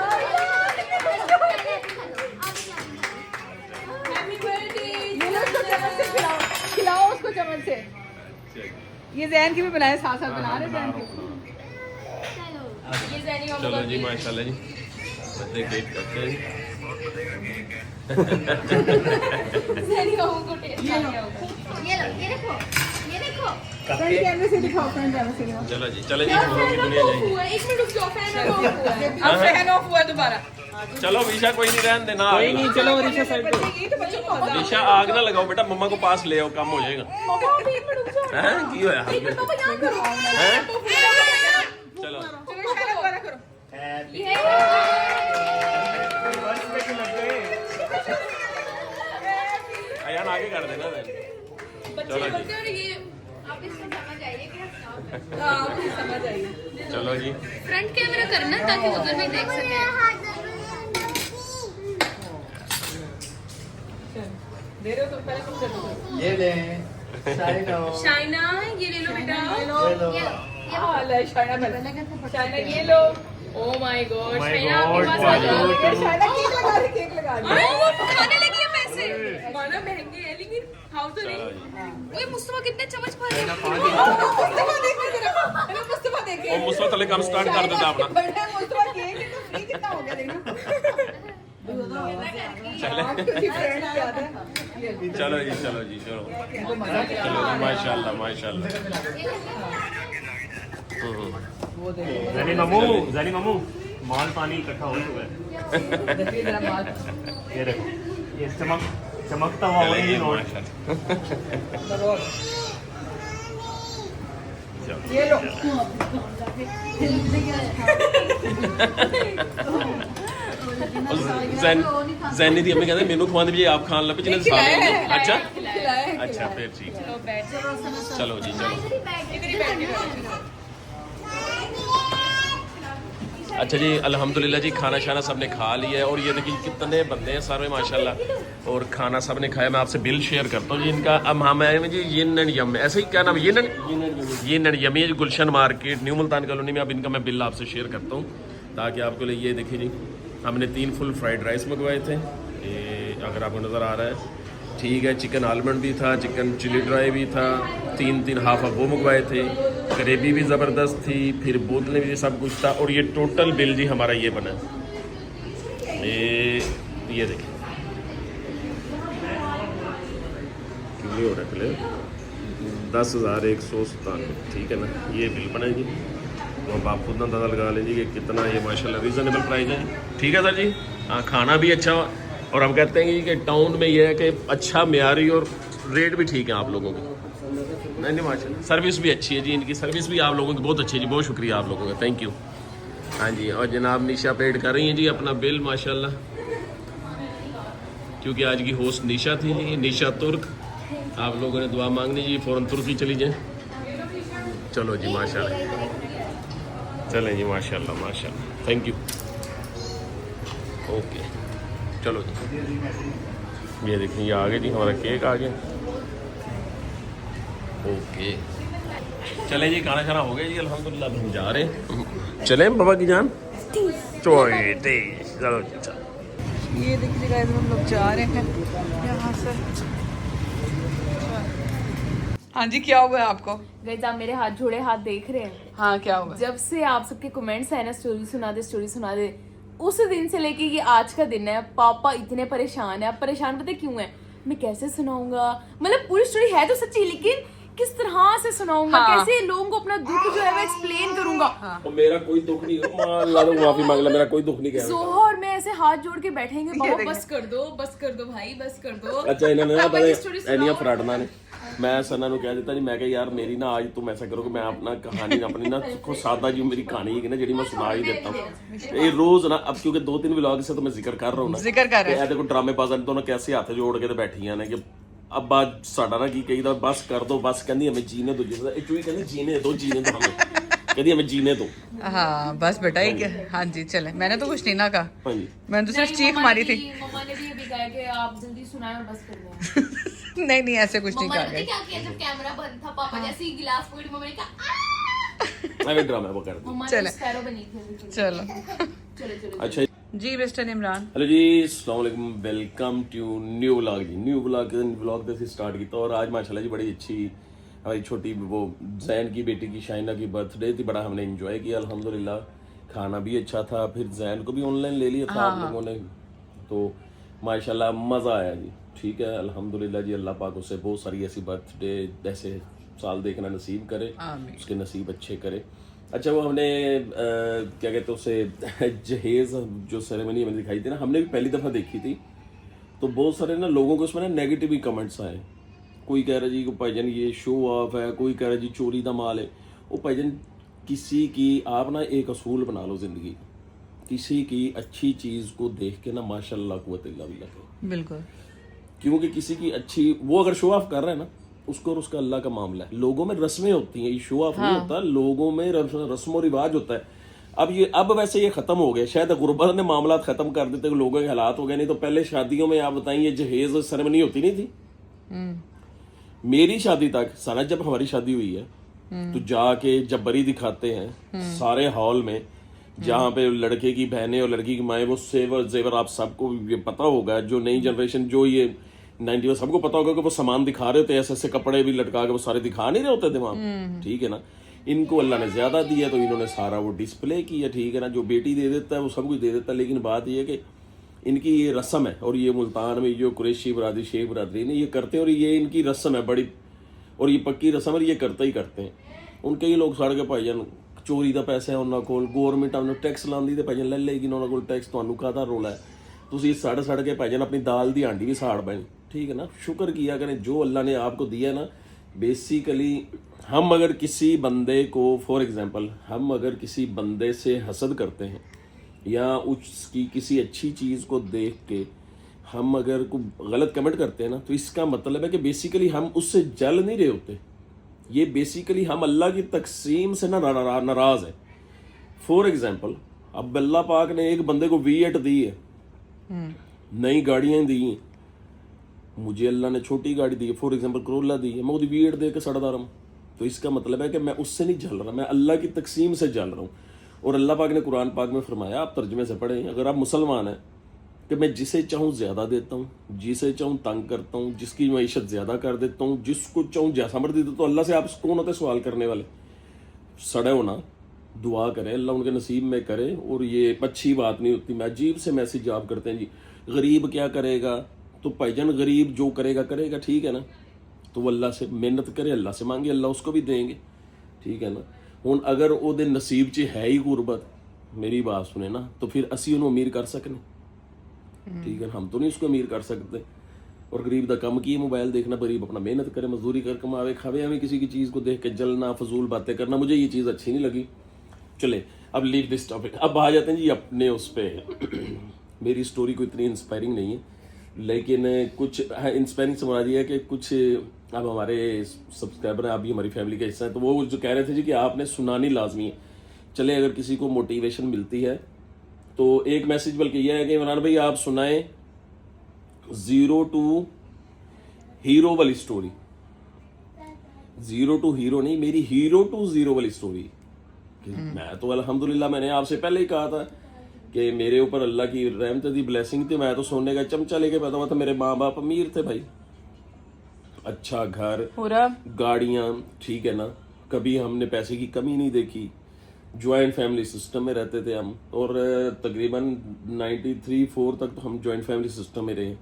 ये लो उसको चम्मच से खिलाओ। खिलाओ उसको चम्मच से। ये जैन की भी बनाए साथ साथ बना रहे जैन की। ये जैनी मामा चलो जी माशाल्लाह जी बर्थडे केक करते हैं। जैनी मामा को टेस्ट आ गया होगा। फ्रंट कैमरे से दिखाओ फ्रंट कैमरे से दिखाओ। चलो जी चलो जी फूलों की दुनिया जाएगी। एक मिनट रुक जाओ फैन ऑफ हुआ है। अब फैन ऑफ हुआ दोबारा। चलो विशा कोई नहीं रहने देना। कोई नहीं चलो यही तो बच्चों को मजा। विशा आग ना लगाओ बेटा मम्मा को पास ले आओ काम हो जाएगा। मामा आप एक मिनट रुक जाओ। हैं की होया? एक मिनट पापा यहाँ करो। हैं? चलो चलो शायद दोबारा करो। ये अयान आगे कर देना then। बच्चे चलो जी। बोलते हैं और ये आप इसको समझ आइए कि हाँ मुझे समझ आई। चलो जी फ्रंट कैमरा करना ताकि उधर भी देख सके। दे रहे हो तो पहले तुम दे दो। ये ले शाइना ये ले लो बेटा। हाँ ले शाइना पहले। शाइना ये लो। Oh my god My Shaina आपके God, पास my आ जाओ। God। शाइना केक लगा रही केक लगा रही। वो खाने लगी है पैसे। माना महंगे है लेकिन खाओ तो नहीं। ओए मुस्तफा कितने चम्मच खा रहे हैं। मुस्तफा देखे जरा। अरे मुस्तफा देखे। वो मुस्तफा तले काम स्टार्ट कर देता अपना। बर्थडे मुस्तफा केक तो फ्री कितना हो गया देखना। आपको जी फ्रेंड याद है। चलो जी चलो जी चलो चलो जी माशाल्लाह माशाल्लाह। जैनी मामू माल पानी इकट्ठा हो चुका है। देखिए जरा माल। ये देखो ये चमकता हुआ चलो जी ऑरेंज नोट। माशाल्लाह। ये लो। जैनी दी अम्मी कहते मेनू खवांदे भी आप खान लगे जिन्हें खिलाए हैं। अच्छा खिलाए। अच्छा फिर ठीक है। चलो बैठ जाओ। चलो जी चलो। इधर ही बैठ जाओ। अच्छा जी अल्हम्दुलिल्लाह जी खाना शाना सब ने खा लिया है और ये देखिए कितने बंदे हैं सारे माशाल्लाह और खाना सब ने खाया। मैं आपसे बिल शेयर करता हूँ जी इनका। अब हम आए हैं जी यिन एंड यम ऐसे ही क्या नाम है यिन एंड यमी है जी गुलशन मार्केट न्यू मुल्तान कॉलोनी में। अब इनका मैं बिल आपसे शेयर करता हूँ ताकि आपके लिए ये देखिए जी हमने 3 फुल फ्राइड राइस मंगवाए थे। ये अगर आपको नज़र आ रहा है ठीक है। चिकन आलमंड भी था, चिकन चिली ड्राई भी था, 3 हाफ वो मंगवाए थे। ग्रेवी भी ज़बरदस्त थी, फिर बोतलें भी सब कुछ था और ये टोटल बिल जी हमारा ये बना। ये देखिए क्यों हो रहा है पहले 10,197 ठीक है ना। ये बिल बना जी। तो अब आप खुद अंदाज़ा लगा लीजिए कि कितना ये माशाल्लाह रीज़नेबल प्राइस है। ठीक है सर जी। हाँ खाना भी अच्छा और हम कहते हैं कि टाउन में ये है कि अच्छा म्यारी और रेट भी ठीक है आप लोगों के। नहीं माशाल्लाह सर्विस भी अच्छी है जी। इनकी सर्विस भी आप लोगों की बहुत अच्छी है जी। बहुत शुक्रिया आप लोगों का थैंक यू। हाँ जी और जनाब निशा पेड कर रही हैं जी अपना बिल माशाल्लाह क्योंकि आज की होस्ट निशा थी जी। निशा तुर्क आप लोगों ने दुआ मांगनी जी फ़ौरन तुर्की चली जाए। चलो जी माशाल्लाह चलें जी माशाल्लाह माशाल्लाह थैंक यू। ओके चलो जी ये देखिए ये आ गए जी हमारा केक आ गया। ओके चलें जी खाना खाना हो गया जी अल्हम्दुलिल्लाह। हम जा रहे हैं चलें बाबा की जान चलो जी चलो। ये देखिए गाइस हम लोग जा रहे हैं यहाँ से। हाँ जी, क्या हुआ है आपको? गाइस आप मेरे हाथ जोड़े हाथ देख रहे हैं? हाँ, क्या हुआ? जब से आप सबके कमेंट्स आए ना स्टोरी सुना दे उस दिन से लेके ये आज का दिन है, पापा इतने परेशान है। अब परेशान पता है क्यों है? मैं कैसे सुनाऊंगा, मतलब पूरी स्टोरी है तो सच्ची, लेकिन किस तरह से सुनाऊंगा, हाँ। कैसे लोगों को अपना दुख जो है वो एक्सप्लेन करूंगा। और मेरा कोई दुख नहीं है, मान ला दो, माफी मांग ला, मेरा कोई दुख नहीं कह जोहा और मैं ऐसे हाथ जोड़ के बैठेंगे, बाबा बस कर दो भाई, बस कर दो। अच्छा इन्होंने ना पापा की story पता एनिया सुनाओ। फराडना ने मैं सना ਨੂੰ ਕਹਿ ਦਿੱਤਾ ਜੀ ਮੈਂ ਕਿਹਾ ਯਾਰ ਮੇਰੀ ਨਾ ਅੱਜ तुम ऐसा करो कि मैं अपना कहानी अपनी ना को सादा जी मेरी कहानी है ना ਜਿਹੜੀ मैं सुना ही देता हूं ये रोज ना अब क्योंकि 2-3 व्लॉग से तो मैं जिक्र कर रहा हूं ना जिक्र कर रहे ਇਹ ਦੇਖੋ ਡਰਾਮੇਬਾਜ਼ਾਂ ਨੇ तो कैसे हथ जोड़ के ਤੇ ਬੈਠੀਆਂ ਨੇ ਕਿ ਅੱਬਾ ਸਾਡਾ ਨਾ ਕੀ ਕਹੀਦਾ ਬਸ ਕਰ ਦੋ ਬਸ ਕਹਿੰਦੀ ਹਮੇ ਜੀਨੇ ਦੋ ਜਿਵੇਂ ਇਹ ਚੂਈ ਕਹਿੰਦੀ ਜੀਨੇ ਦੋ ਹमें कहती हमें जीने दो। हाँ बस बेटा ही क्या, हाँ जी चले, मैंने तो कुछ नहीं ना कहा, हाँ जी मैंने तो सिर्फ चीख मारी थी। मम्मा ने भी अभी कहा कि आप जल्दी सुनाएं और बस कर दें। नहीं नहीं ऐसे कुछ नहीं मम्मा कहा ने गया। क्या किया जब कैमरा बंद था, पापा जैसे ही गिलास पकड़ी, मम्मा ने कहा अरे ड्रामा वो कर दो। मम्मा चले। ने स्पैरो बनी थी। चलो चलो अच्छा जी मिस्टर इमरान, हेलो जी, अस्सलाम वालेकुम, वेलकम टू न्यू व्लॉग जी। न्यू व्लॉग से स्टार्ट किया और आज माशाल्लाह जी बड़ी अच्छी हमारी छोटी वो जैन की बेटी की शाइना की बर्थडे थी, बड़ा हमने एंजॉय किया अल्हम्दुलिल्लाह। खाना भी अच्छा था, फिर जैन को भी ऑनलाइन ले लिया था आप लोगों ने, तो माशाल्लाह मज़ा आया जी। ठीक है अल्हम्दुलिल्लाह जी, अल्लाह पाक उसे बहुत सारी ऐसी बर्थडे ऐसे साल देखना नसीब करे, आमीन। उसके नसीब अच्छे करे। अच्छा वो हमने क्या कहते हैं उसे जहेज जो सेरेमनी हमें दिखाई थी ना, हमने भी पहली दफ़ा देखी थी, तो बहुत सारे ना लोगों को उसमें ना नेगेटिव ही कमेंट्स आए। कोई कह रहा जी को भाईजान ये शो ऑफ है, कोई कह रहा जी चोरी का माल है। वो भाईजान किसी की आप ना एक असूल बना लो ज़िंदगी, किसी की अच्छी चीज़ को देख के ना माशाल्लाह कुव्वत इल्ला बिल्लाह करो, बिल्कुल, क्योंकि किसी की अच्छी वो अगर शो ऑफ कर रहा है ना उसको और उसका अल्लाह का मामला है। लोगों में रस्में होती हैं, ये शो ऑफ नहीं होता, लोगों में रस्म और रिवाज होता है। अब वैसे ये खत्म हो गया, शायद गुरबत ने मामला खत्म कर देते, लोगों के हालात हो गए। नहीं तो पहले शादियों में आप बताइए जहेज सेरेमनी होती नहीं थी। मेरी शादी तक सारा जब हमारी शादी हुई है तो जाके जब बरी दिखाते हैं सारे हॉल में, जहाँ पे लड़के की बहनें और लड़की की माएँ वो जेवर आप सबको ये पता होगा, जो नई जनरेशन जो ये 90 सबको पता होगा कि वो सामान दिखा रहे होते, ऐसे ऐसे कपड़े भी लटका के वो सारे दिखा नहीं रहे होते थे वहाँ। ठीक है ना, इनको अल्लाह ने ज्यादा दिया तो इन्होंने सारा वो डिस्प्ले किया। ठीक है ना, जो बेटी दे देता है वो सब कुछ दे देता है, लेकिन बात ये है कि इनकी ये रस्म है और ये मुल्तान में जो कुरैशी बरादरी शेख बरादरी ने ये करते हैं और ये इनकी रस्म है बड़ी, और ये पक्की रस्म और ये करते ही करते हैं। उनके ही लोग सड़ के भाईजान चोरी का पैसा है उन्होंने कोल, गौरमेंट उन्होंने टैक्स लाती तो भाईजान ले लेगी उन्होंने कोल टैक्स, तो काहदा रोला है तुम सड़ के भाईजान अपनी दाल की हांडी भी साड़ पैनी। ठीक है ना, शुक्र किया करें जो अल्लाह ने आपको दिया ना। बेसिकली हम अगर किसी बंदे को फॉर एग्जांपल हम अगर किसी बंदे से हसद करते हैं या उसकी किसी अच्छी चीज़ को देख के हम अगर कोई गलत कमेंट करते हैं ना, तो इसका मतलब है कि बेसिकली हम उससे जल नहीं रहे होते, ये बेसिकली हम अल्लाह की तकसीम से ना नाराज़ है। फॉर एग्जांपल अब अल्लाह पाक ने एक बंदे को V8 दी है, नई गाड़ियाँ दी हैं, मुझे अल्लाह ने छोटी गाड़ी दी है, फॉर एग्जांपल करोला दी है, मैं वो V8 दे के सड़दा रहा हूँ, तो इसका मतलब है कि मैं उससे नहीं जल रहा, मैं अल्लाह की तकसीम से जल रहा हूँ। और अल्लाह पाक ने कुरान पाक में फरमाया, आप तर्जुमे से पढ़ें अगर आप मुसलमान हैं, कि मैं जिसे चाहूँ ज़्यादा देता हूँ, जिसे चाहूँ तंग करता हूँ, जिसकी मैशत ज़्यादा कर देता हूँ, जिसको चाहूँ जैसा मर्जी देता हूँ। अल्लाह से आप कौन होते सवाल करने वाले? सड़े होना, दुआ करें अल्लाह उनके नसीब में करे। और ये अच्छी बात नहीं होती। मैं अजीब से मैसेज आप करते हैं जी, गरीब क्या करेगा, तो भाईजान गरीब जो करेगा करेगा, ठीक है ना, तो वो अल्लाह से मेहनत करे, अल्लाह से मांगे, अल्लाह उसको भी देंगे। ठीक है ना, हुण अगर वो नसीब च है ही गुरबत, मेरी बात सुने ना, तो फिर असी उन्होंने अमीर कर सकने। ठीक है, हम तो नहीं उसको अमीर कर सकते। और गरीब का कम की है मोबाइल देखना, गरीब अपना मेहनत करे, मजदूरी कर कमावे खावे, हमें किसी की चीज़ को देख के जलना, फजूल बातें करना, मुझे ये चीज़ अच्छी नहीं लगी। चले अब लीव दिस टॉपिक, अब आ जाते हैं जी अपने उस पर। मेरी स्टोरी को इतनी इंस्पायरिंग नहीं है, लेकिन कुछ इंस्पायरिंग समझा दिया कि कुछ अब हमारे सब्सक्राइबर हैं, आप भी हमारी फैमिली का हिस्सा है, तो वो जो कह रहे थे जी कि आपने सुनानी लाजमी है। चले अगर किसी को मोटिवेशन मिलती है तो एक मैसेज बल्कि यह है कि इमरान भाई आप सुनाएं 0 to हीरो वाली स्टोरी, 0 to हीरो नहीं, मेरी हीरो टू जीरो वाली स्टोरी। मैं तो अल्हम्दुलिल्लाह मैंने आपसे पहले ही कहा था कि मेरे ऊपर अल्लाह की रहमत थी, ब्लेसिंग थी। मैं तो सोने का चमचा लेके पैदा हुआ था, मेरे माँ बाप अमीर थे भाई, अच्छा घर, पूरा गाड़ियां, ठीक है ना, कभी हमने पैसे की कमी नहीं देखी। ज्वाइंट फैमिली सिस्टम में रहते थे हम, और तकरीबन 93-4 तक तो हम ज्वाइंट फैमिली सिस्टम में रहे।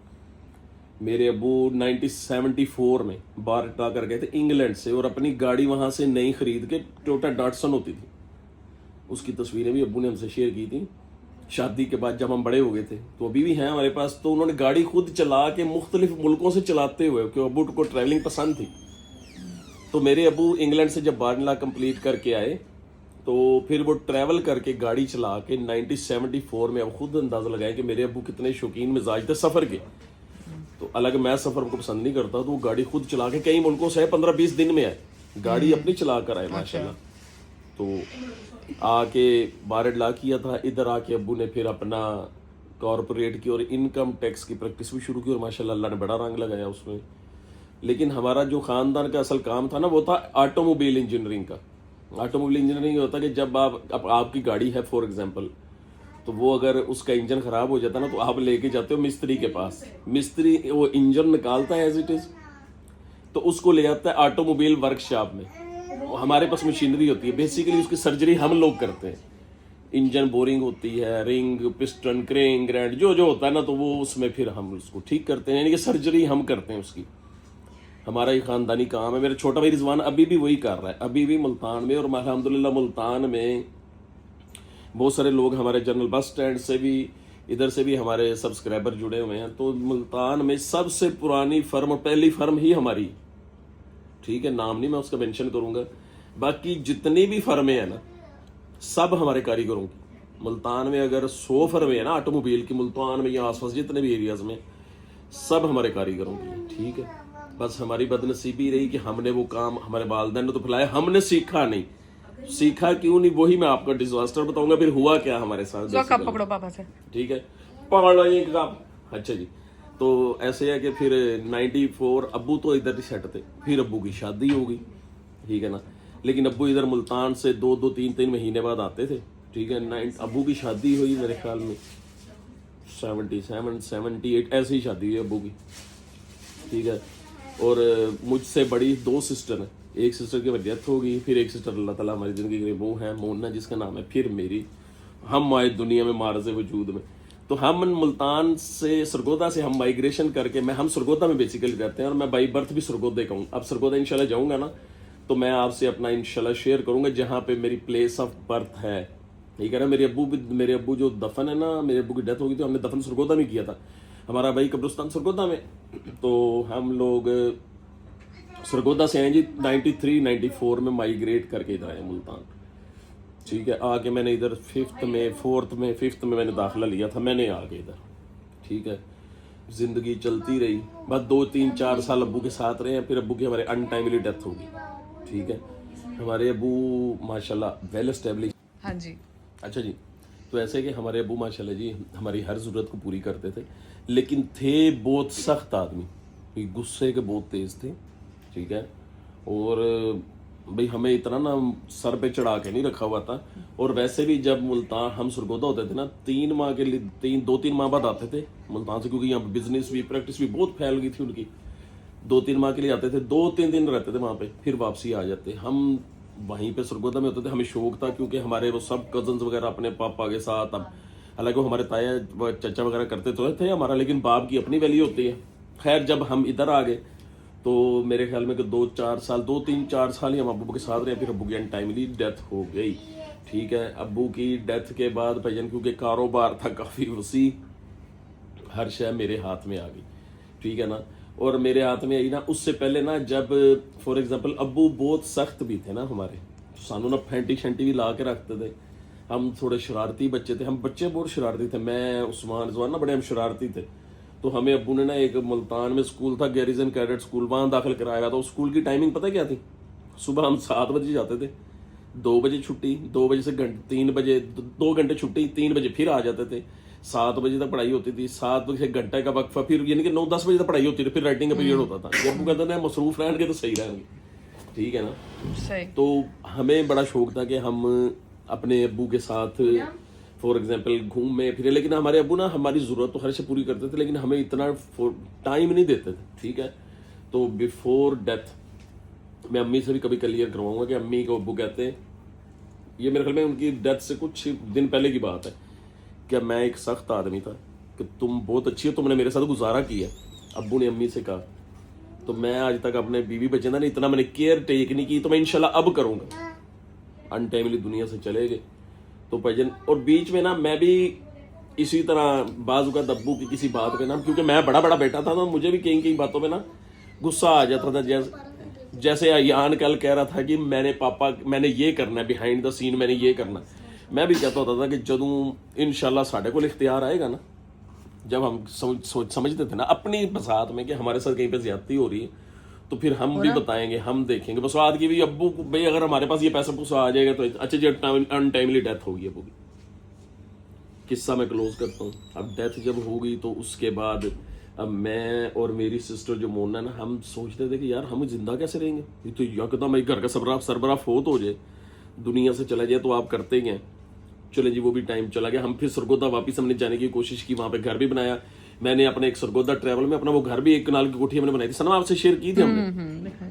मेरे अबू 1974 में बाहर हटा कर गए थे इंग्लैंड से, और अपनी गाड़ी वहां से नई खरीद के, टोयोटा डॉटसन होती थी, उसकी तस्वीरें भी अब्बू ने हमसे शेयर की थी। शादी के बाद जब हम बड़े हो गए थे, तो अभी भी हैं हमारे पास, तो उन्होंने गाड़ी खुद चला के मुख्तलिफ मुल्कों से चलाते हुए, क्योंकि अब्बू को ट्रैवलिंग पसंद थी। तो मेरे अब्बू इंग्लैंड से जब 12 कंप्लीट करके आए, तो फिर वो ट्रैवल करके गाड़ी चला के 1974 में, अब खुद अंदाजा लगाएं कि मेरे अब्बू कितने शौकीन मिजाज थे सफ़र के। तो अलग मैं सफ़र को पसंद नहीं करता, तो वो गाड़ी खुद चला के कई मुल्कों से 15-20 दिन में आए, गाड़ी अपनी चला कर आए माशाल्लाह। तो आके बारड ला किया था, इधर आके अब्बू ने फिर अपना कॉरपोरेट की और इनकम टैक्स की प्रैक्टिस भी शुरू की, और माशाल्लाह अल्लाह ने बड़ा रंग लगाया उसमें। लेकिन हमारा जो ख़ानदान का असल काम था ना, वो था ऑटोमोबाइल इंजीनियरिंग का। ऑटोमोबाइल इंजीनियरिंग होता है कि जब आपकी गाड़ी है फॉर एग्जांपल, तो वो अगर उसका इंजन ख़राब हो जाता है ना, तो आप लेके जाते हो मिस्त्री के पास, मिस्त्री वो इंजन निकालता है एज इट इज़, तो उसको ले आता है ऑटोमोबाइल वर्कशॉप में। हमारे पास मशीनरी होती है, बेसिकली उसकी सर्जरी हम लोग करते हैं। इंजन बोरिंग होती है, रिंग, पिस्टन, क्रेन, ग्रैंड जो जो होता है ना, तो वो उसमें फिर हम उसको ठीक करते हैं, यानी कि सर्जरी हम करते हैं उसकी। हमारा ये खानदानी काम है। मेरा छोटा भाई रिजवान अभी भी वही कर रहा है, अभी भी मुल्तान में। और अल्हम्दुलिल्लाह मुल्तान में बहुत सारे लोग हमारे जनरल बस स्टैंड से भी, इधर से भी हमारे सब्सक्राइबर जुड़े हुए हैं। तो मुल्तान में सबसे पुरानी फर्म और पहली फर्म ही हमारी, ठीक है, नाम नहीं मैं उसका मेंशन करूंगा, बाकी जितनी भी फर्में हैं ना, सब हमारे कारीगरों की। मुल्तान में अगर 100 फर्में हैं ना ऑटोमोबाइल की, मुल्तान में या आसपास जितने भी एरियाज में, सब हमारे कारीगरों की है, ठीक है। बस हमारी बदनसीबी रही कि हमने वो काम, हमारे वालिदैन ने तो फैलाया, हमने सीखा नहीं। सीखा क्यों नहीं, वही मैं आपका डिजास्टर बताऊंगा। फिर हुआ क्या हमारे साथ, पकड़ो पापा से, ठीक है, पकड़ लो एक कप। अच्छा जी, तो ऐसे है कि फिर 94 अब्बू तो इधर ही सेट थे, फिर अब्बू की शादी हो गई, ठीक है ना। लेकिन अब्बू इधर मुल्तान से 2-2, 3-3 महीने बाद आते थे, ठीक है। अब्बू की शादी हुई मेरे ख्याल में 77, 78 ऐसे ही शादी हुई अब्बू की, ठीक है। और मुझसे बड़ी 2 सिस्टर हैं, एक सिस्टर की डेथ हो गई, फिर एक सिस्टर अल्लाह ताला हमारी ज़िंदगी के वो है मोना जिसका नाम है, फिर मेरी, हम आए दुनिया में मारज़ वजूद में। तो हम मुल्तान से, सरगोदा से हम माइग्रेशन करके, हम सरगोदा में बेसिकली रहते हैं, और मैं बाई बर्थ भी सरगोदे का हूँ। अब सरगोदा इंशाल्लाह जाऊँगा ना, तो मैं आपसे अपना इंशाल्लाह शेयर करूँगा जहाँ पे मेरी प्लेस ऑफ बर्थ है, ठीक है ना। मेरे अब्बू जो दफन है ना, मेरे अब्बू की डेथ हो गई, तो हमने दफन सरगोदा में किया था, हमारा भाई कब्रिस्तान सरगोदा में। तो हम लोग सरगोदा से आए जी 93-94 में माइग्रेट करके इधर आए मुल्तान, ठीक है। आके मैंने इधर 5th में मैंने दाखिला लिया था, मैंने आके इधर, ठीक है। जिंदगी चलती रही, बस 2-3-4 साल अब्बू के साथ रहे हैं, फिर अब्बू की हमारे अनटाइमली डेथ हो गई, ठीक है। हमारे अब्बू माशाल्लाह वेल एस्टेब्लिश। हाँ जी, अच्छा जी, तो ऐसे कि हमारे अब्बू माशाल्लाह जी हमारी हर ज़रूरत को पूरी करते थे, लेकिन थे बहुत सख्त आदमी, गुस्से के बहुत तेज़ थे, ठीक है। और भाई हमें इतना ना सर पे चढ़ा के नहीं रखा हुआ था। और वैसे भी जब मुल्तान हम सरगोदा होते थे ना, 3 माह के लिए 2-3 माह बाद आते थे मुल्तान से, क्योंकि यहाँ बिजनेस भी, प्रैक्टिस भी बहुत फैल गई थी उनकी। 2-3 माह के लिए आते थे, 2-3 दिन रहते थे वहाँ पे, फिर वापसी आ जाते। हम वहीं पे सरगोदा में होते थे, हमें शौक था, क्योंकि हमारे वो सब कजन्स वगैरह अपने पापा के साथ, अब हालांकि वो हमारे ताया चचा वगैरह करते तो थे हमारा, लेकिन बाप की अपनी वैल्यू होती है। खैर जब हम इधर आ गए, तो मेरे ख्याल में कि 2-3-4 साल ही हम अब्बू के साथ रहे, फिर अब्बू की अनटाइमली डेथ हो गई, ठीक है। अब्बू की डेथ के बाद भाईजान, क्योंकि कारोबार था काफ़ी वसी, हर शय मेरे हाथ में आ गई, ठीक है ना। और मेरे हाथ में आई ना, उससे पहले ना, जब फॉर एग्जांपल अब्बू बहुत सख्त भी थे ना हमारे, सानू ना फैंटी शैंटी भी ला के रखते थे। हम थोड़े शरारती बच्चे थे, हम बच्चे बहुत शरारती थे, मैं उस्मान रिजवान ना बड़े हम शरारती थे। तो हमें अब्बू ने ना, एक मुल्तान में स्कूल था गैरिजन कैडेट स्कूल, वहाँ दाखिल कराया था। उस स्कूल की टाइमिंग पता क्या थी, सुबह हम 7 बजे जाते थे, 2 बजे छुट्टी, 2 बजे से 3 बजे 2 घंटे छुट्टी, 3 बजे फिर आ जाते थे। 7 बजे तक पढ़ाई होती थी, 7 बजे से घंटे का वक्फा, फिर यानी कि 9-10 बजे तक पढ़ाई होती थी, फिर राइटिंग का पीरियड होता था। अब्बू कहते थे मसरूफ रहेंगे तो सही रहेंगे, ठीक है ना। सही। तो हमें बड़ा शौक था कि हम अपने अब्बू के साथ फॉर एग्जांपल घूमे फिरे, लेकिन हमारे अब्बू ना हमारी ज़रूरत तो हर से पूरी करते थे, लेकिन हमें इतना टाइम नहीं देते थे, ठीक है। तो बिफोर डेथ मैं अम्मी से भी कभी क्लियर करवाऊंगा कि अम्मी को अब्बू कहते हैं, ये मेरे ख्याल में उनकी डेथ से कुछ दिन पहले की बात है, कि मैं एक सख्त आदमी था कि तुम बहुत अच्छी हो, तुमने मेरे साथ गुजारा किया। अब्बू ने अम्मी से कहा, तो मैं आज तक अपने बीवी बच्चे ना इतना मैंने केयर टेक नहीं की, तो मैं इंशाल्लाह अब करूंगा। अनटाइमली दुनिया से चले गए तो भजन, और बीच में ना मैं भी इसी तरह बाजू का अब्बू की किसी बात पे ना, क्योंकि मैं बड़ा बेटा था तो मुझे भी कई बातों पे ना गुस्सा आ जाता था। जैसे अयान कल कह रहा था कि मैंने ये करना है, बिहाइंड द सीन मैंने ये करना। मैं भी कहता होता था कि जदों इंशाल्लाह साढ़े को इख्तियार आएगा ना, जब हम समझते थे ना अपनी बसात में कि हमारे साथ कहीं पे ज्यादती हो रही है, तो फिर हम भी बताएंगे, हम देखेंगे। बस आज की भी अब्बू भाई अगर हमारे पास ये पैसा पूसा आ जाएगा तो अच्छा जी अनटाइमली डेथ होगी अब्बू की। किस्सा मैं क्लोज करता हूँ। अब डेथ जब हो गई तो उसके बाद अब मैं और मेरी सिस्टर जो मोना ना, हम सोचते थे कि यार हम जिंदा कैसे रहेंगे, ये तो यकदम एक घर का सरबराह फोत हो जाए, दुनिया से चला जाए, तो आप करते ही हैं। चले जी वो भी टाइम चला गया। हम फिर सरगोदा वापस हमने जाने की कोशिश की, वहां पे घर भी बनाया मैंने अपने एक सरगोदा ट्रैवल में अपना वो घर भी 1 कनाल की कोठी हमने बनाई थी, सना आपसे शेयर की थी हमने।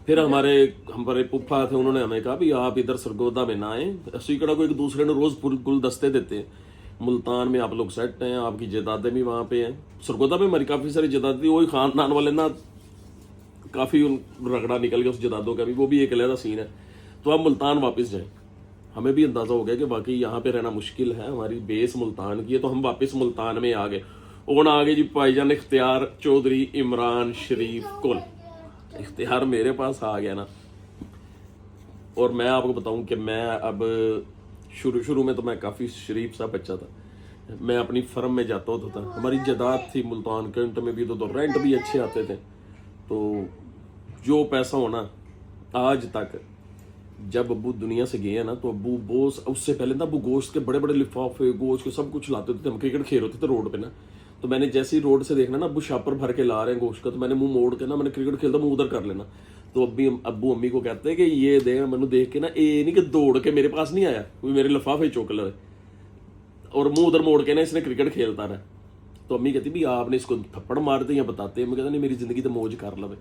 फिर हमारे पुप्पा थे, उन्होंने हमें कहा भी आप इधर सरगोदा में ना आए, सीकड़ा को एक दूसरे ने रोज गुलदस्ते देते हैं, मुल्तान में आप लोग सेट हैं, आपकी जदादें भी वहां पे हैं। सरगोदा में हमारी काफी सारी जदाद थी, वही खानदान वाले ना काफी रगड़ा निकल गया उस जदादों का भी, वो भी एक अलग सीन है। तो आप मुल्तान वापस जाएं। हमें भी अंदाजा हो गया कि वाकई यहाँ पे रहना मुश्किल है, हमारी बेस मुल्तान की है, तो हम वापस मुल्तान में आ गए। और आगे जी भाईजान इख्तियार चौधरी इमरान शरीफ कुल इख्तियार मेरे पास आ गया ना। और मैं आपको बताऊं कि मैं अब शुरू में तो मैं काफ़ी शरीफ सा बच्चा था, मैं अपनी फर्म में जाता होता था, हमारी जदाद थी मुल्तान कैंट में भी, तो रेंट भी अच्छे आते थे। तो जो पैसा होना आज तक, जब अब्बू दुनिया से गए ना, तो अब्बू बोस उससे पहले ना अब्बू गोश्त के बड़े लिफाफे गोश्त के सब कुछ लाते थे। हम क्रिकेट खेल होते थे रोड पे ना, तो मैंने जैसे ही रोड से देखना ना अब्बू शापर भर के ला रहे हैं गोश्त का, तो मैंने मुंह मोड़ के ना, मैंने क्रिकेट खेलता मुंह उधर कर लेना। तो अब्बू अम्मी को कहते हैं कि ये दे, मैंने देख के ना ये नहीं कि दौड़ के मेरे पास नहीं आया, कोई मेरे लिफाफे चुक ले, और मुंह उधर मोड़ के ना इसने क्रिकेट खेलता रहा। तो अम्मी कहती भी आपने इसको थप्पड़ मारते या बताते, मैं कहता नहीं मेरी जिंदगी तो मौज कर लवे,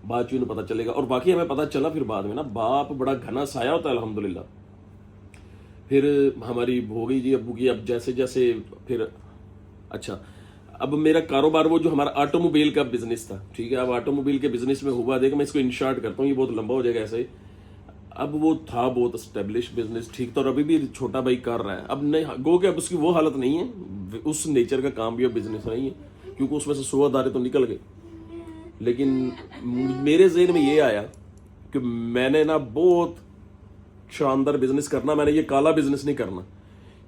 बाद चीज पता चलेगा। और बाकी हमें पता चला फिर बाद में ना, बाप बड़ा घना साया होता है अल्हम्दुलिल्लाह। फिर हमारी हो गई जी अब्बू की, अब जैसे फिर अच्छा, अब मेरा कारोबार वो जो हमारा ऑटोमोबाइल का बिजनेस था, ठीक है, अब ऑटोमोबाइल के बिजनेस में हुआ, देख मैं इसको इन शॉर्ट करता हूँ, ये बहुत लंबा हो जाएगा ऐसे ही। अब वो था बहुत एस्टेब्लिश बिजनेस, ठीक था, और अभी भी छोटा भाई कर रहा है। अब नहीं गो के अब उसकी वो हालत नहीं है, उस नेचर का काम भी अब बिजनेस नहीं है, क्योंकि उसमें से 100 अदारे तो निकल गए। लेकिन मेरे ज़हन में ये आया कि मैंने ना बहुत शानदार बिजनेस करना, मैंने ये काला बिजनेस नहीं करना,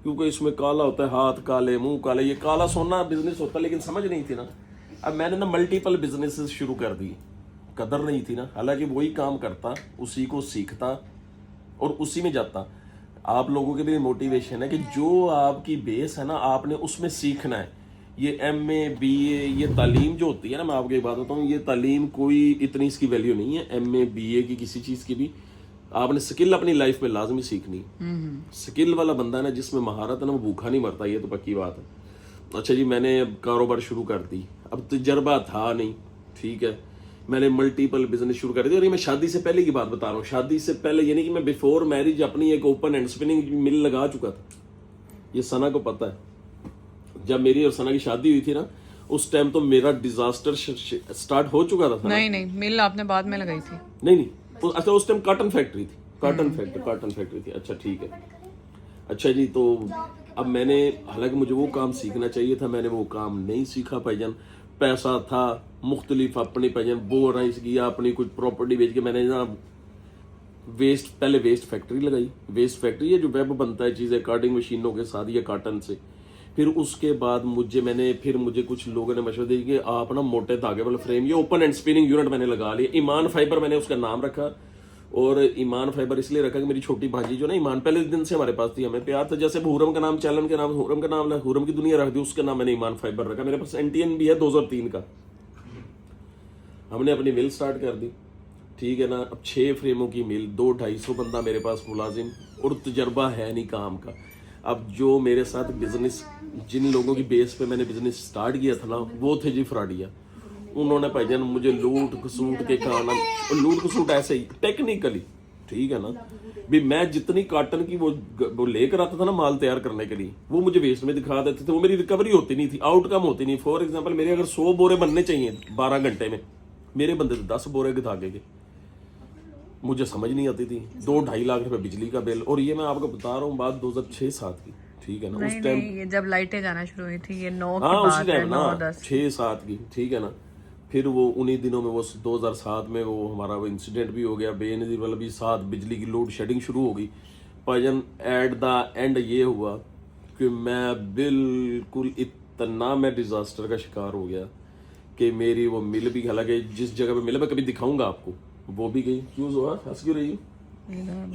क्योंकि इसमें काला होता है, हाथ काले मुंह काले, ये काला सोना बिजनेस होता है। लेकिन समझ नहीं थी ना, अब मैंने ना मल्टीपल बिजनेसेस शुरू कर दी, कदर नहीं थी ना, हालांकि वही काम करता, उसी को सीखता और उसी में जाता। आप लोगों के लिए मोटिवेशन है कि जो आपकी बेस है ना, आपने उसमें सीखना है। ये MA BA ये तालीम जो होती है ना, मैं आपको एक बात बताऊँ, ये तालीम कोई इतनी इसकी वैल्यू नहीं है MA BA की, किसी चीज़ की भी। आपने स्किल अपनी लाइफ में लाजमी सीखनी है। स्किल वाला बंदा है ना, जिसमें महारत है ना, वो भूखा नहीं मरता, ये तो पक्की बात है। अच्छा जी, मैंने अब कारोबार शुरू कर दी, अब तजर्बा था नहीं, ठीक है, मैंने मल्टीपल बिजनेस शुरू कर दिया। और ये मैं शादी से पहले की बात बता रहा हूँ, शादी से पहले यानी कि मैं बिफोर मैरिज अपनी एक ओपन एंड स्पिनिंग मिल लगा चुका था। ये सना को पता है, जब मेरी और सना की शादी हुई थी ना, उस टाइम तो मेरा डिजास्टर स्टार्ट हो चुका था। नहीं मिल आपने बाद में लगाई थी। नहीं अच्छा, उस टाइम कॉटन फैक्ट्री थी, कॉटन फैक्ट्री थी। अच्छा ठीक है, अच्छा जी, तो अब मैंने, हालांकि मुझे वो काम सीखना चाहिए था, मैंने वो काम नहीं सीखा भाईजान। पैसा था मुख्तलिफ अपनी भाईजान वो राइस किया, अपनी कुछ प्रॉपर्टी बेच के मैंने ना पहले वेस्ट फैक्ट्री लगाई। वेस्ट फैक्ट्री है जो वेब बनता है चीज़ें कार्डिंग मशीनों के साथ या कॉटन से। फिर उसके बाद मुझे कुछ लोगों ने मशवरा दिया कि आप ना मोटे धागे वाला फ्रेम, ये ओपन एंड स्पिनिंग यूनिट मैंने लगा लिया। ईमान फाइबर मैंने उसका नाम रखा, और ईमान फाइबर इसलिए रखा कि मेरी छोटी भांजी जो ना ईमान पहले दिन से हमारे पास थी, हमें प्यार था। जैसे हुरम का नाम चैलन के नाम हुरम का नाम हुरम की दुनिया रख दी, उसका नाम मैंने ईमान फाइबर रखा। मेरे पास NTN भी है 2003 का। हमने अपनी मिल स्टार्ट कर दी, ठीक है ना। अब 6 फ्रेमों की मिल, 200-250 बंदा मेरे पास मुलाजिम, और तजर्बा है नहीं काम का। अब जो मेरे साथ बिजनेस, जिन लोगों की बेस पे मैंने बिजनेस स्टार्ट किया था ना, वो थे जी फ्राडिया। उन्होंने भाईजान मुझे लूट खसूट के खाना, लूट खसूट ऐसे ही टेक्निकली, ठीक है ना, भी मैं जितनी कॉटन की वो लेकर आता था ना माल तैयार करने के लिए, वो मुझे वेस्ट में दिखा देते थे, वो मेरी रिकवरी होती नहीं थी, आउटकम होती नहीं। फॉर एग्जांपल मेरे अगर 100 बोरे बनने चाहिए 12 घंटे में, मेरे बंदे थे 10 बोरे के धागे के। मुझे समझ नहीं आती थी। 2-2.5 लाख रुपए बिजली का बिल, और ये मैं आपको बता रहा हूँ बात 2006-7 की, ठीक है ना। उस टाइम नहीं, ये जब लाइटें जाना शुरू हुई थी, ये 9 हाँ की उसी बात है, टाइम ना 9-10। 6-7 की, ठीक है ना। फिर वो उन्हीं दिनों में वो 2007 में वो हमारा वो इंसिडेंट भी हो गया, बेनजीर वाला भी, साथ बिजली की लोड शेडिंग शुरू हो गई। भाईजान एट द एंड ये हुआ कि मैं बिल्कुल इतना मैं डिजास्टर का शिकार हो गया कि मेरी वो मिल भी, हालांकि जिस जगह पे मिल मैं कभी दिखाऊंगा आपको, वो भी गई। क्यों हुआ, हंस क्यों रही हो?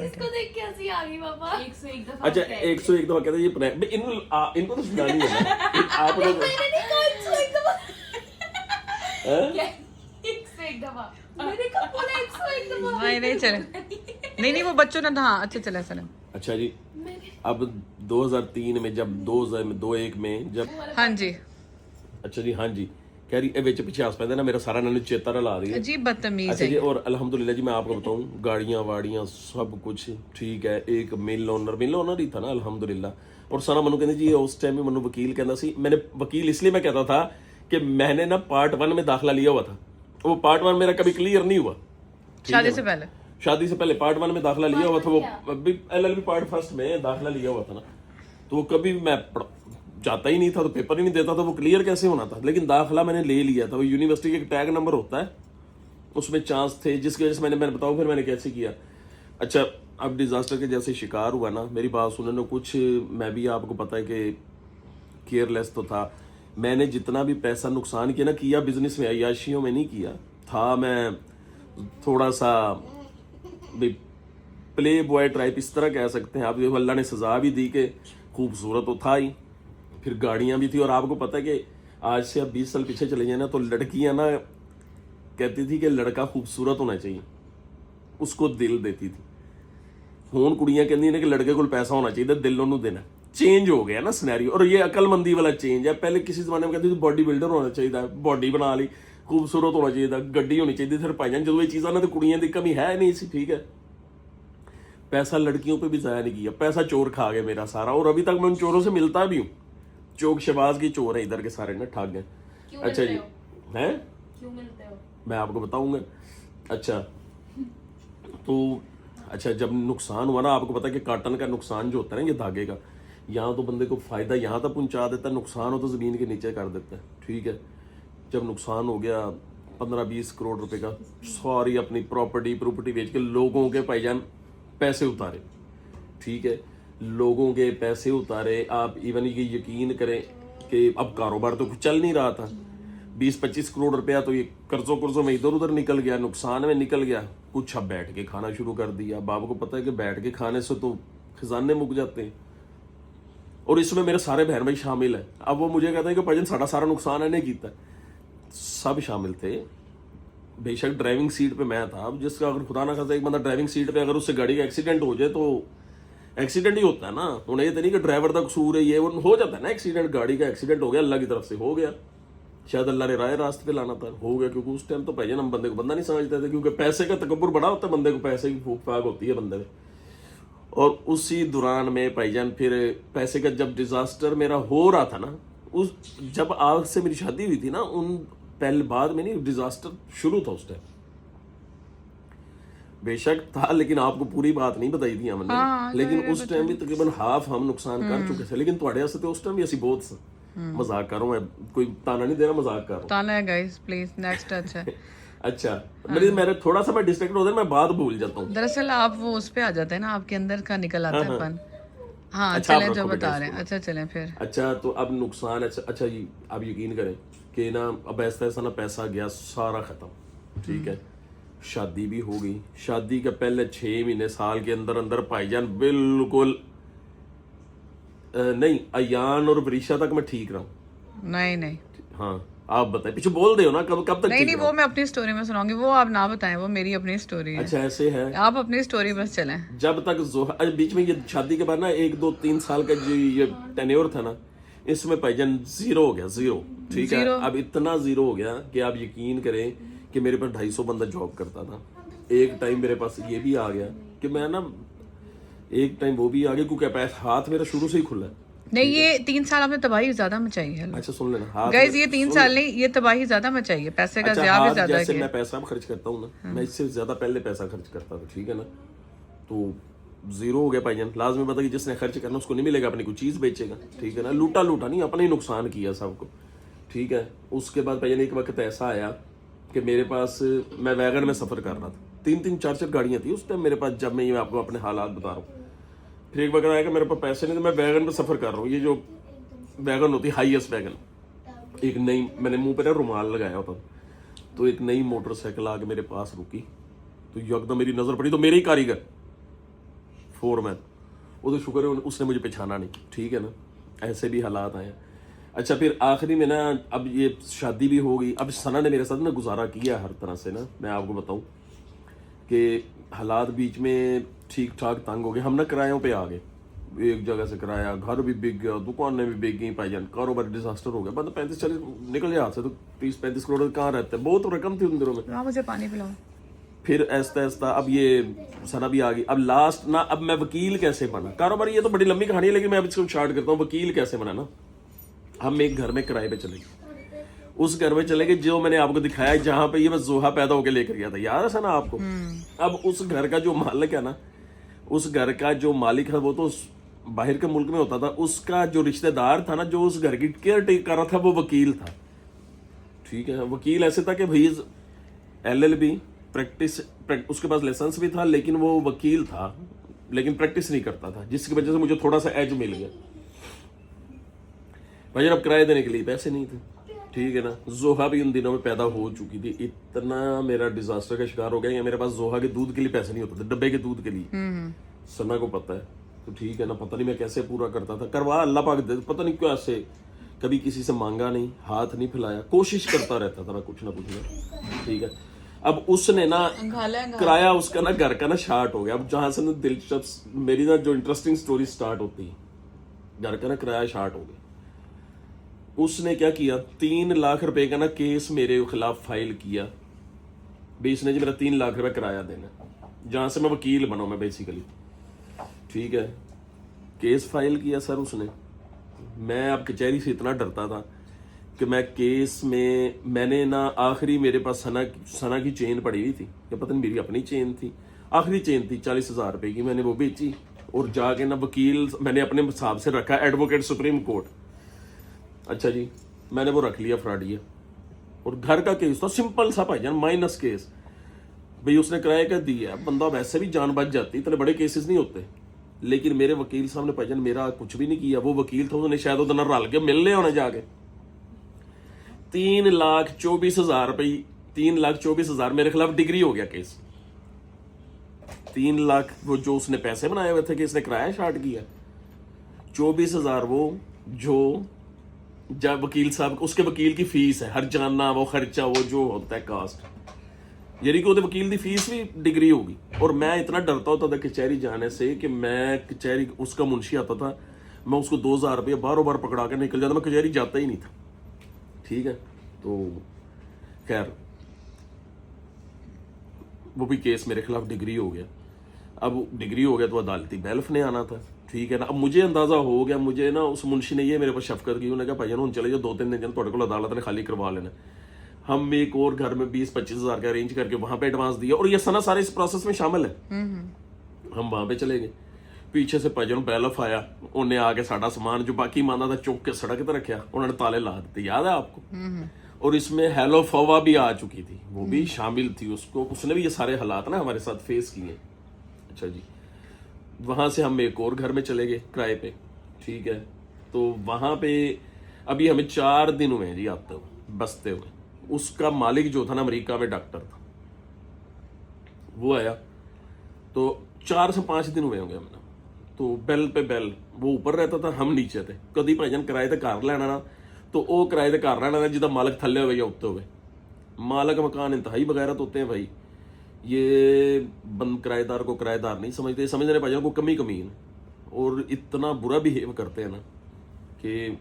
इसको देख के हंसी आ गई पापा। 101 दफा अच्छा 101 दफा कहते हैं ये प्रैंक, इनको तो सुनानी है ना आप लोग। मैंने नहीं कहा 101 दफा। हैं? क्या 101 दफा? मैंने कहा बोला 101 दफा। नहीं चले, नहीं वो बच्चों ने, हाँ अच्छा चले चले। अच्छा जी, अब 2003 में जब 2001 में जब, हाँ जी, अच्छा जी हाँ जी, कह रही विच पिछे आस पैंदा ना मेरा सारा नानू चेता रला रही है। अजीब बदतमीज अच्छा है। जी, और अल्हम्दुलिल्लाह जी मैं आपको बताऊं, गाड़ियां वाड़ियां सब कुछ ठीक है। एक मिल ओनर ही था ना अल्हम्दुलिल्लाह। और सारा मनु कहते जी उस टाइम में मनु वकील कहना सी, मैंने वकील इसलिए मैं कहता था कि मैंने ना पार्ट 1 में दाखिला लिया हुआ था, वो पार्ट 1 मेरा कभी क्लियर नहीं हुआ। शादी से पहले, शादी से पहले पार्ट 1 में दाखिला लिया हुआ था, वो LLB पार्ट 1 में दाखिला लिया हुआ था ना, तो वो कभी मैं जाता ही नहीं था, तो पेपर ही नहीं देता था, वो क्लियर कैसे होना था। लेकिन दाखिला मैंने ले लिया था, वो यूनिवर्सिटी के एक टैग नंबर होता है, उसमें चांस थे, जिसकी वजह से मैंने बताऊँ फिर मैंने कैसे किया। अच्छा, अब डिजास्टर के जैसे शिकार हुआ ना, मेरी बात सुनने कुछ, मैं भी आपको पता है कि केयरलेस तो था। मैंने जितना भी पैसा नुकसान किया ना, किया बिजनेस में, अय्याशियों में नहीं किया था। मैं थोड़ा सा प्ले बॉय टाइप इस तरह कह सकते हैं आप। अल्लाह ने सजा भी दी कि खूबसूरत तो था ही, फिर गाड़ियां भी थी। और आपको पता है कि आज से अब 20 साल पीछे चले जाए ना, तो लड़कियां ना कहती थी कि लड़का खूबसूरत होना चाहिए, उसको दिल देती थी। हुण कुड़ियां कहती ने कि लड़के को पैसा होना चाहिए, दिल उन्होंने देना। चेंज हो गया ना सिनेरियो, और ये अकलमंदी वाला चेंज है। पहले किसी जमाने में कहते थे बॉडी बिल्डर होना चाहिए, बॉडी बना ली, खूबसूरत होना चाहिए, गड्डी होनी चाहिए। फिर भाईजान जो ये चीज़ां ना, तो कुड़ियां की कमी है नहीं सी, ठीक है। पैसा लड़कियों पे भी जाया नहीं किया, पैसा चोर खा गया मेरा सारा, और अभी तक मैं उन चोरों से मिलता भी हूँ। चौक शबाज की चोर है इधर के सारे ना, ठग गए। अच्छा जी, हैं क्यों मिलते हो? मैं आपको बताऊंगा। अच्छा तो अच्छा, जब नुकसान हुआ ना, आपको पता है कि कॉटन का नुकसान जो होता है ना, ये धागे का, यहाँ तो बंदे को फायदा यहाँ तक पहुंचा देता है, नुकसान हो तो जमीन के नीचे कर देता है, ठीक है। जब नुकसान हो गया 15-20 करोड़ रुपए का, सारी अपनी प्रॉपर्टी बेच के लोगों के भाईजान पैसे उतारे, ठीक है, लोगों के पैसे उतारे। आप इवन ये यकीन करें कि अब कारोबार तो कुछ चल नहीं रहा था, 20-25 करोड़ रुपया तो ये कर्जों में इधर उधर निकल गया, नुकसान में निकल गया। कुछ अब बैठ के खाना शुरू कर दिया। अब आपको पता है कि बैठ के खाने से तो खजाने मुक जाते हैं, और इसमें मेरे सारे बहन भाई शामिल है। अब वो मुझे कहते हैं कि भाईजान साड़ा सारा नुकसान है नहीं किया, सब शामिल थे। बेशक ड्राइविंग सीट पे मैं था, अब जिसका अगर खुदा ना खासा एक बंदा ड्राइविंग सीट पे अगर उससे गाड़ी का एक्सीडेंट हो जाए तो एक्सीडेंट ही होता है ना। उन्हें ये तो नहीं कि ड्राइवर का कसूर है, ये वो हो जाता है ना एक्सीडेंट। गाड़ी का एक्सीडेंट हो गया, अल्लाह की तरफ से हो गया, शायद अल्लाह ने राय रास्ते पे लाना था, हो गया। क्योंकि उस टाइम तो भाईजान हम बंदे को बंदा नहीं समझते थे, क्योंकि पैसे का तकब्बुर बड़ा होता है, बंदे को पैसे की फूक फाक होती है बंदे में। और उसी दौरान में भाईजान फिर पैसे का जब डिजास्टर मेरा हो रहा था ना, उस जब आग से मेरी शादी हुई थी ना, उन पहले बाद में नहीं डिजास्टर शुरू था उस टाइम। बेशक था, लेकिन आपको पूरी बात नहीं बताई थी हमने। लेकिन उस टाइम भी तकरीबन हाफ हम नुकसान कर चुके थे। लेकिन तुम्हारे वास्ते तो उस टाइम भी ऐसी बहुत मजाक कर रहा हूं मैं, कोई ताना नहीं दे रहा, मजाक कर रहा हूं। ताना है गाइस, प्लीज नेक्स्ट। अच्छा अच्छा, मेरे थोड़ा सा मैं डिस्ट्रैक्ट होता है, मैं बात भूल जाता हूँ। दरअसल आप वो उस पे आ जाते हैं ना, आपके अंदर का निकल आता है अपन। हाँ अच्छा, चलें, आप जो रखो बता बेटा रहे हैं। अच्छा चलें फिर। अच्छा, तो अब नुकसान। अच्छा जी, आप यकीन करें कि ना अब ऐसा ऐसा ना पैसा गया सारा खत्म, ठीक है। शादी भी हो गई। शादी के पहले 6 महीने साल के अंदर अंदर भाईजान बिल्कुल नहीं, अयान और वरीशा तक मैं ठीक रहा हूँ। नहीं हाँ, आप बताएं, पीछे बोल दे हो ना, कब तक नहीं ठीक नहीं, रहा वो मैं अपनी स्टोरी में सुनाऊंगी, वो आप ना बताएं, वो मेरी अपनी स्टोरी हूं? है। अच्छा ऐसे है, आप अपनी स्टोरी बस चलें। जब तक बीच में ये शादी के बाद ना 1-2-3 साल का जो ये टेन्योर था ना, इसमें भाईजान जीरो हो गया, जीरो। ठीक है, जीरो। अब इतना जीरो हो गया कि आप यकीन करें कि मेरे पास 250 बंदा जॉब करता था। एक टाइम मेरे पास ये भी आ गया कि मैं ना, एक टाइम वो भी आ गया क्योंकि पैसा हाथ मेरा शुरू से ही खुला है। नहीं, ये 3 साल आपने तबाही ज्यादा मचाई है अच्छा सुन लेना, हाथ गाइस, ये 3 साल नहीं, ये तबाही ज्यादा मचाई है, पैसे का अच्छा, ज़्यादा भी हाथ ज्यादा जैसे किया। मैं पैसा खर्च करता हूँ ना, मैं इससे ज्यादा पहले पैसा खर्च करता था। ठीक है ना, तो जीरो हो गया भाईजान। लाजमी बता कि जिसने खर्च करना उसको नहीं मिलेगा, अपनी कोई चीज बेचेगा। ठीक है ना, लूटा लूटा नहीं, अपने ही नुकसान किया सबको। ठीक है, उसके बाद भाईजान एक वक्त ऐसा आया कि मेरे पास, मैं वैगन में सफर कर रहा था, 3-3 4-4 गाड़ियां थी उस टाइम मेरे पास, जब मैं ये आपको अपने हालात बता रहा हूँ। फिर एक वक्त आया कि मेरे पास पैसे नहीं थे, मैं वैगन में सफर कर रहा हूँ। ये जो वैगन होती है, हाईएस्ट वैगन, एक नई, मैंने मुंह पे ना रुमाल लगाया होता, तो एक नई मोटरसाइकिल आके मेरे पास रुकी, तो यकदम मेरी नजर पड़ी, तो मेरे ही कारीगर फोरमैन, वो तो शुक्र है उसने मुझे पहचाना नहीं। ठीक है ना, ऐसे भी हालात आए। अच्छा, फिर आखिरी में ना, अब ये शादी भी हो गई। अब सना ने मेरे साथ ना गुजारा किया हर तरह से ना, मैं आपको बताऊं कि हालात बीच में ठीक ठाक तंग हो गए। हम ना किरायों पे आ गए, एक जगह से किराया, घर भी बिक गया, दुकानें भी बिक गई भाईजान, कारोबार डिजास्टर हो गया। बंदा 35-40 निकल गया हाथ से, तो 30-35 करोड़ कहाँ रहते हैं, बहुत रकम थी उन दिनों में। मुझे पानी पिलाओ। फिर ऐसा ऐसा अब ये सना भी आ गई। अब लास्ट ना, अब मैं वकील कैसे बना, कारोबार ये तो बड़ी लंबी कहानी है, लेकिन मैं अब इसको स्टार्ट करता हूँ। वकील कैसे बना ना, हम एक घर में किराए पे चले गए। उस घर में चले गए जो मैंने आपको दिखाया, जहां पे ये मैं जोहा पैदा होकर लेकर गया था, याद है सना आपको। अब उस घर का जो मालिक है ना, उस घर का जो मालिक है वो तो बाहर के मुल्क में होता था। उसका जो रिश्तेदार था ना, जो उस घर की केयर टेक कर रहा था, वो वकील था। ठीक है, वकील ऐसे था कि भाई LLB प्रैक्टिस, उसके पास लाइसेंस भी था, लेकिन वो वकील था, लेकिन प्रैक्टिस नहीं करता था, जिसकी वजह से मुझे थोड़ा सा एज मिल गया। भाई अब किराए देने के लिए पैसे नहीं थे। ठीक है ना, जोहा भी उन दिनों में पैदा हो चुकी थी। इतना मेरा डिजास्टर का शिकार हो गया कि मेरे पास जोहा के दूध के लिए पैसे नहीं होते थे, डब्बे के दूध के लिए। सना को पता है, तो ठीक है ना, पता नहीं मैं कैसे पूरा करता था। करवा अल्लाह पाक दे, पता नहीं क्यों ऐसे, कभी किसी से मांगा नहीं, हाथ नहीं फैलाया, कोशिश करता रहता था मैं कुछ ना कुछ ना। ठीक है, अब उसने ना किराया, उसका ना घर का ना शार्ट हो गया। अब जहां से ना दिलचस्प मेरी ना जो इंटरेस्टिंग स्टोरी स्टार्ट होती है, घर का ना किराया शार्ट हो गया। उसने क्या किया, 3 लाख रुपए का ना केस मेरे खिलाफ फाइल किया। भाई इसने जी मेरा 3 लाख रुपए किराया देना, जहां से मैं वकील बना मैं बेसिकली। ठीक है, केस फाइल किया सर उसने। मैं अब कचहरी से इतना डरता था कि मैं केस में, मैंने ना आखिरी मेरे पास सना की चेन पड़ी हुई थी, कि पता नहीं मेरी अपनी चेन थी, आखिरी चेन थी 40,000 रुपए की, मैंने वो बेची और जाके ना वकील मैंने अपने हिसाब से रखा, एडवोकेट सुप्रीम कोर्ट। अच्छा जी, मैंने वो रख लिया फ्रॉडिया, और घर का केस था सिंपल सा भाईजान, माइनस केस। भाई उसने किराया क्या दिया, बंदा वैसे भी जान बच जाती, इतने बड़े केसेस नहीं होते। लेकिन मेरे वकील साहब ने भाईजान मेरा कुछ भी नहीं किया। वो वकील था, उसने शायद उधर रल के मिलने होने जाके 3,24,000 रुपये, 3,24,000 मेरे खिलाफ डिग्री हो गया केस। 3 लाख वो जो उसने पैसे बनाए हुए थे कि इसने किराया शार्ट किया, 24,000 वो जो जब वकील साहब, उसके वकील की फीस है, हर जाना वो खर्चा, वो जो होता है कास्ट, यानी कि वकील की फीस भी डिग्री होगी। और मैं इतना डरता होता था कचहरी जाने से कि मैं कचहरी, उसका मुंशी आता था, मैं उसको 2,000 रुपये बारों बार पकड़ा के निकल जाता, मैं कचहरी जाता ही नहीं था। ठीक है, तो खैर वो भी केस मेरे खिलाफ डिग्री हो गया। अब डिग्री हो गया तो अदालती बैल्फ ने आना था। ठीक है ना, अब मुझे अंदाजा हो गया, मुझे ना उस मुंशी ने ये मेरे पर शफकत की, उन्होंने कहा भाई जान चले जाओ, 2-3 दिन थोड़े को अदालत ने खाली करवा लेना। हम एक और घर में 20-25 हज़ार का अरेंज करके वहां पे एडवांस दिया, और ये सना सारे इस प्रोसेस में शामिल है। हम वहां पे चले गए, पीछे से भाई जान बैल्फ आया, उन्हें आके साड़ा सामान जो बाकी माना था चुक के सड़क पर रखा, उन्होंने ताले ला देते, याद है आपको। और इसमें हेलो फवा भी आ चुकी थी, वो भी शामिल थी, उसको, उसने भी ये सारे हालात ना हमारे साथ फेस किए। अच्छा जी, वहां से हम एक और घर में चले गए किराए पे। ठीक है, तो वहां पे अभी हमें 4 दिन हुए जी आते हुए, बसते हुए। उसका मालिक जो था ना, अमेरिका में डॉक्टर था, वो आया, तो 4 से 5 दिन हुए होंगे हमें। तो बेल पे बेल, वो ऊपर रहता था, हम नीचे थे। कभी भाईजान किराए ते घर लेना ना, तो वो किराए ते घर लेना जिदा मालिक थले हुए या उत्ते हुए। मालिक मकान इंतहाई बगैरत होते हैं भाई, ये बंद किराएदार को किराएदार नहीं समझते, समझने भाईजान को कमी कमीन, और इतना बुरा बिहेव करते हैं ना कि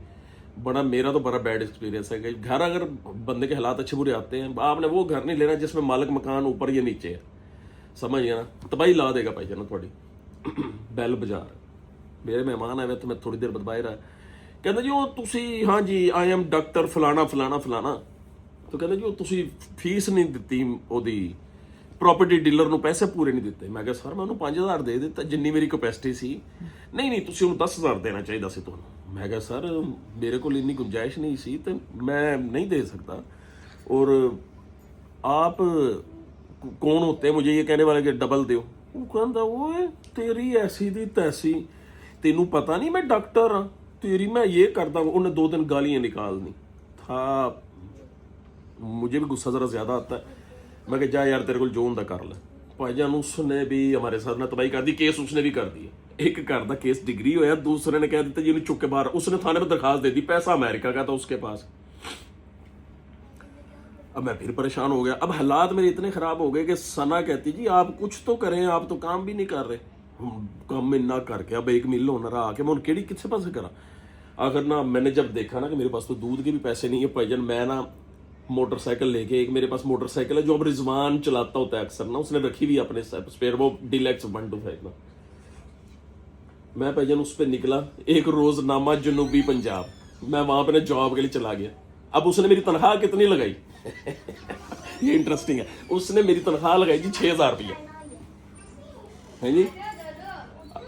बड़ा मेरा तो बड़ा बैड एक्सपीरियंस है कि घर अगर बंदे के हालात अच्छे बुरे आते हैं, आपने वो घर नहीं लेना जिसमें मालिक मकान ऊपर या नीचे है, समझ गया ना, तबाही ला देगा भाई जाना थोड़ी। बैल बाजार मेरे मेहमान आए तो मैं थोड़ी देर बाद बाहर आया, कहते जी वो तुसी हाँ जी आई एम डॉक्टर फलाना फलाना फलाना, तो कहते जी वो तुसी फीस नहीं ਦਿੱਤੀ ਉਹਦੀ प्रॉपर्टी डीलर ਨੂੰ ਪੈਸੇ ਪੂਰੇ ਨਹੀਂ ਦਿੱਤੇ। ਮੈਂ ਕਿਹਾ ਸਰ ਮੈਂ ਉਹਨੂੰ 5000 ਦੇ ਦਿੱਤਾ ਜਿੰਨੀ ਮੇਰੀ ਕੈਪੈਸਿਟੀ ਸੀ। ਨਹੀਂ ਤੁਸੀਂ ਉਹਨੂੰ 10000 ਦੇਣਾ ਚਾਹੀਦਾ ਸੀ ਤੁਹਾਨੂੰ। मैं कहा सर मेरे को इतनी गुंजाइश नहीं सी तो मैं नहीं दे सकता, और आप कौन होते हैं मुझे ये कहने वाले कि डबल दो। वो कहता वो तेरी ऐसी दी तैसी, तेनू पता नहीं मैं डॉक्टर हाँ, तेरी मैं ये करता हूँ। उन्हें 2 दिन गालियाँ निकालनी था, मुझे भी गुस्सा ज़रा ज़्यादा आता है। मैं कहा जा यार तेरे को जो होंदा कर ले। भाईजान उसने भी हमारे साथ ना तबाही कर दी, केस उसने भी कर दिया। एक घर का केस डिग्री होया, दूसरे ने कह दिया जी चुक के बाहर, उसने थाने में दरखास्त दे दी, पैसा अमेरिका का था उसके पास। अब मैं फिर परेशान हो गया। अब हालात मेरे इतने खराब हो गए कि सना कहती जी आप कुछ तो करें, आप तो काम भी नहीं कर रहे। काम इन्ना करके अब 1 मिल ओनर आके मैं उनके किसी पास करा। आखिर ना मैंने जब देखा ना कि मेरे पास तो दूध के भी पैसे नहीं है भाईजान, मैं ना मोटरसाइकिल लेके, एक मेरे पास मोटरसाइकिल है जो अब रिजवान चलाता होता है अक्सर ना, उसने रखी हुई अपने स्पेयर, वो डीलक्स 125 ना। मैं भाईजान उस पर निकला, एक रोजनामा जनूबी पंजाब, मैं वहां पर जॉब के लिए चला गया। अब उसने मेरी तनख्वाह कितनी लगाई ये इंटरेस्टिंग है, उसने मेरी तनख्वाह लगाई जी 6000 रुपया है जी।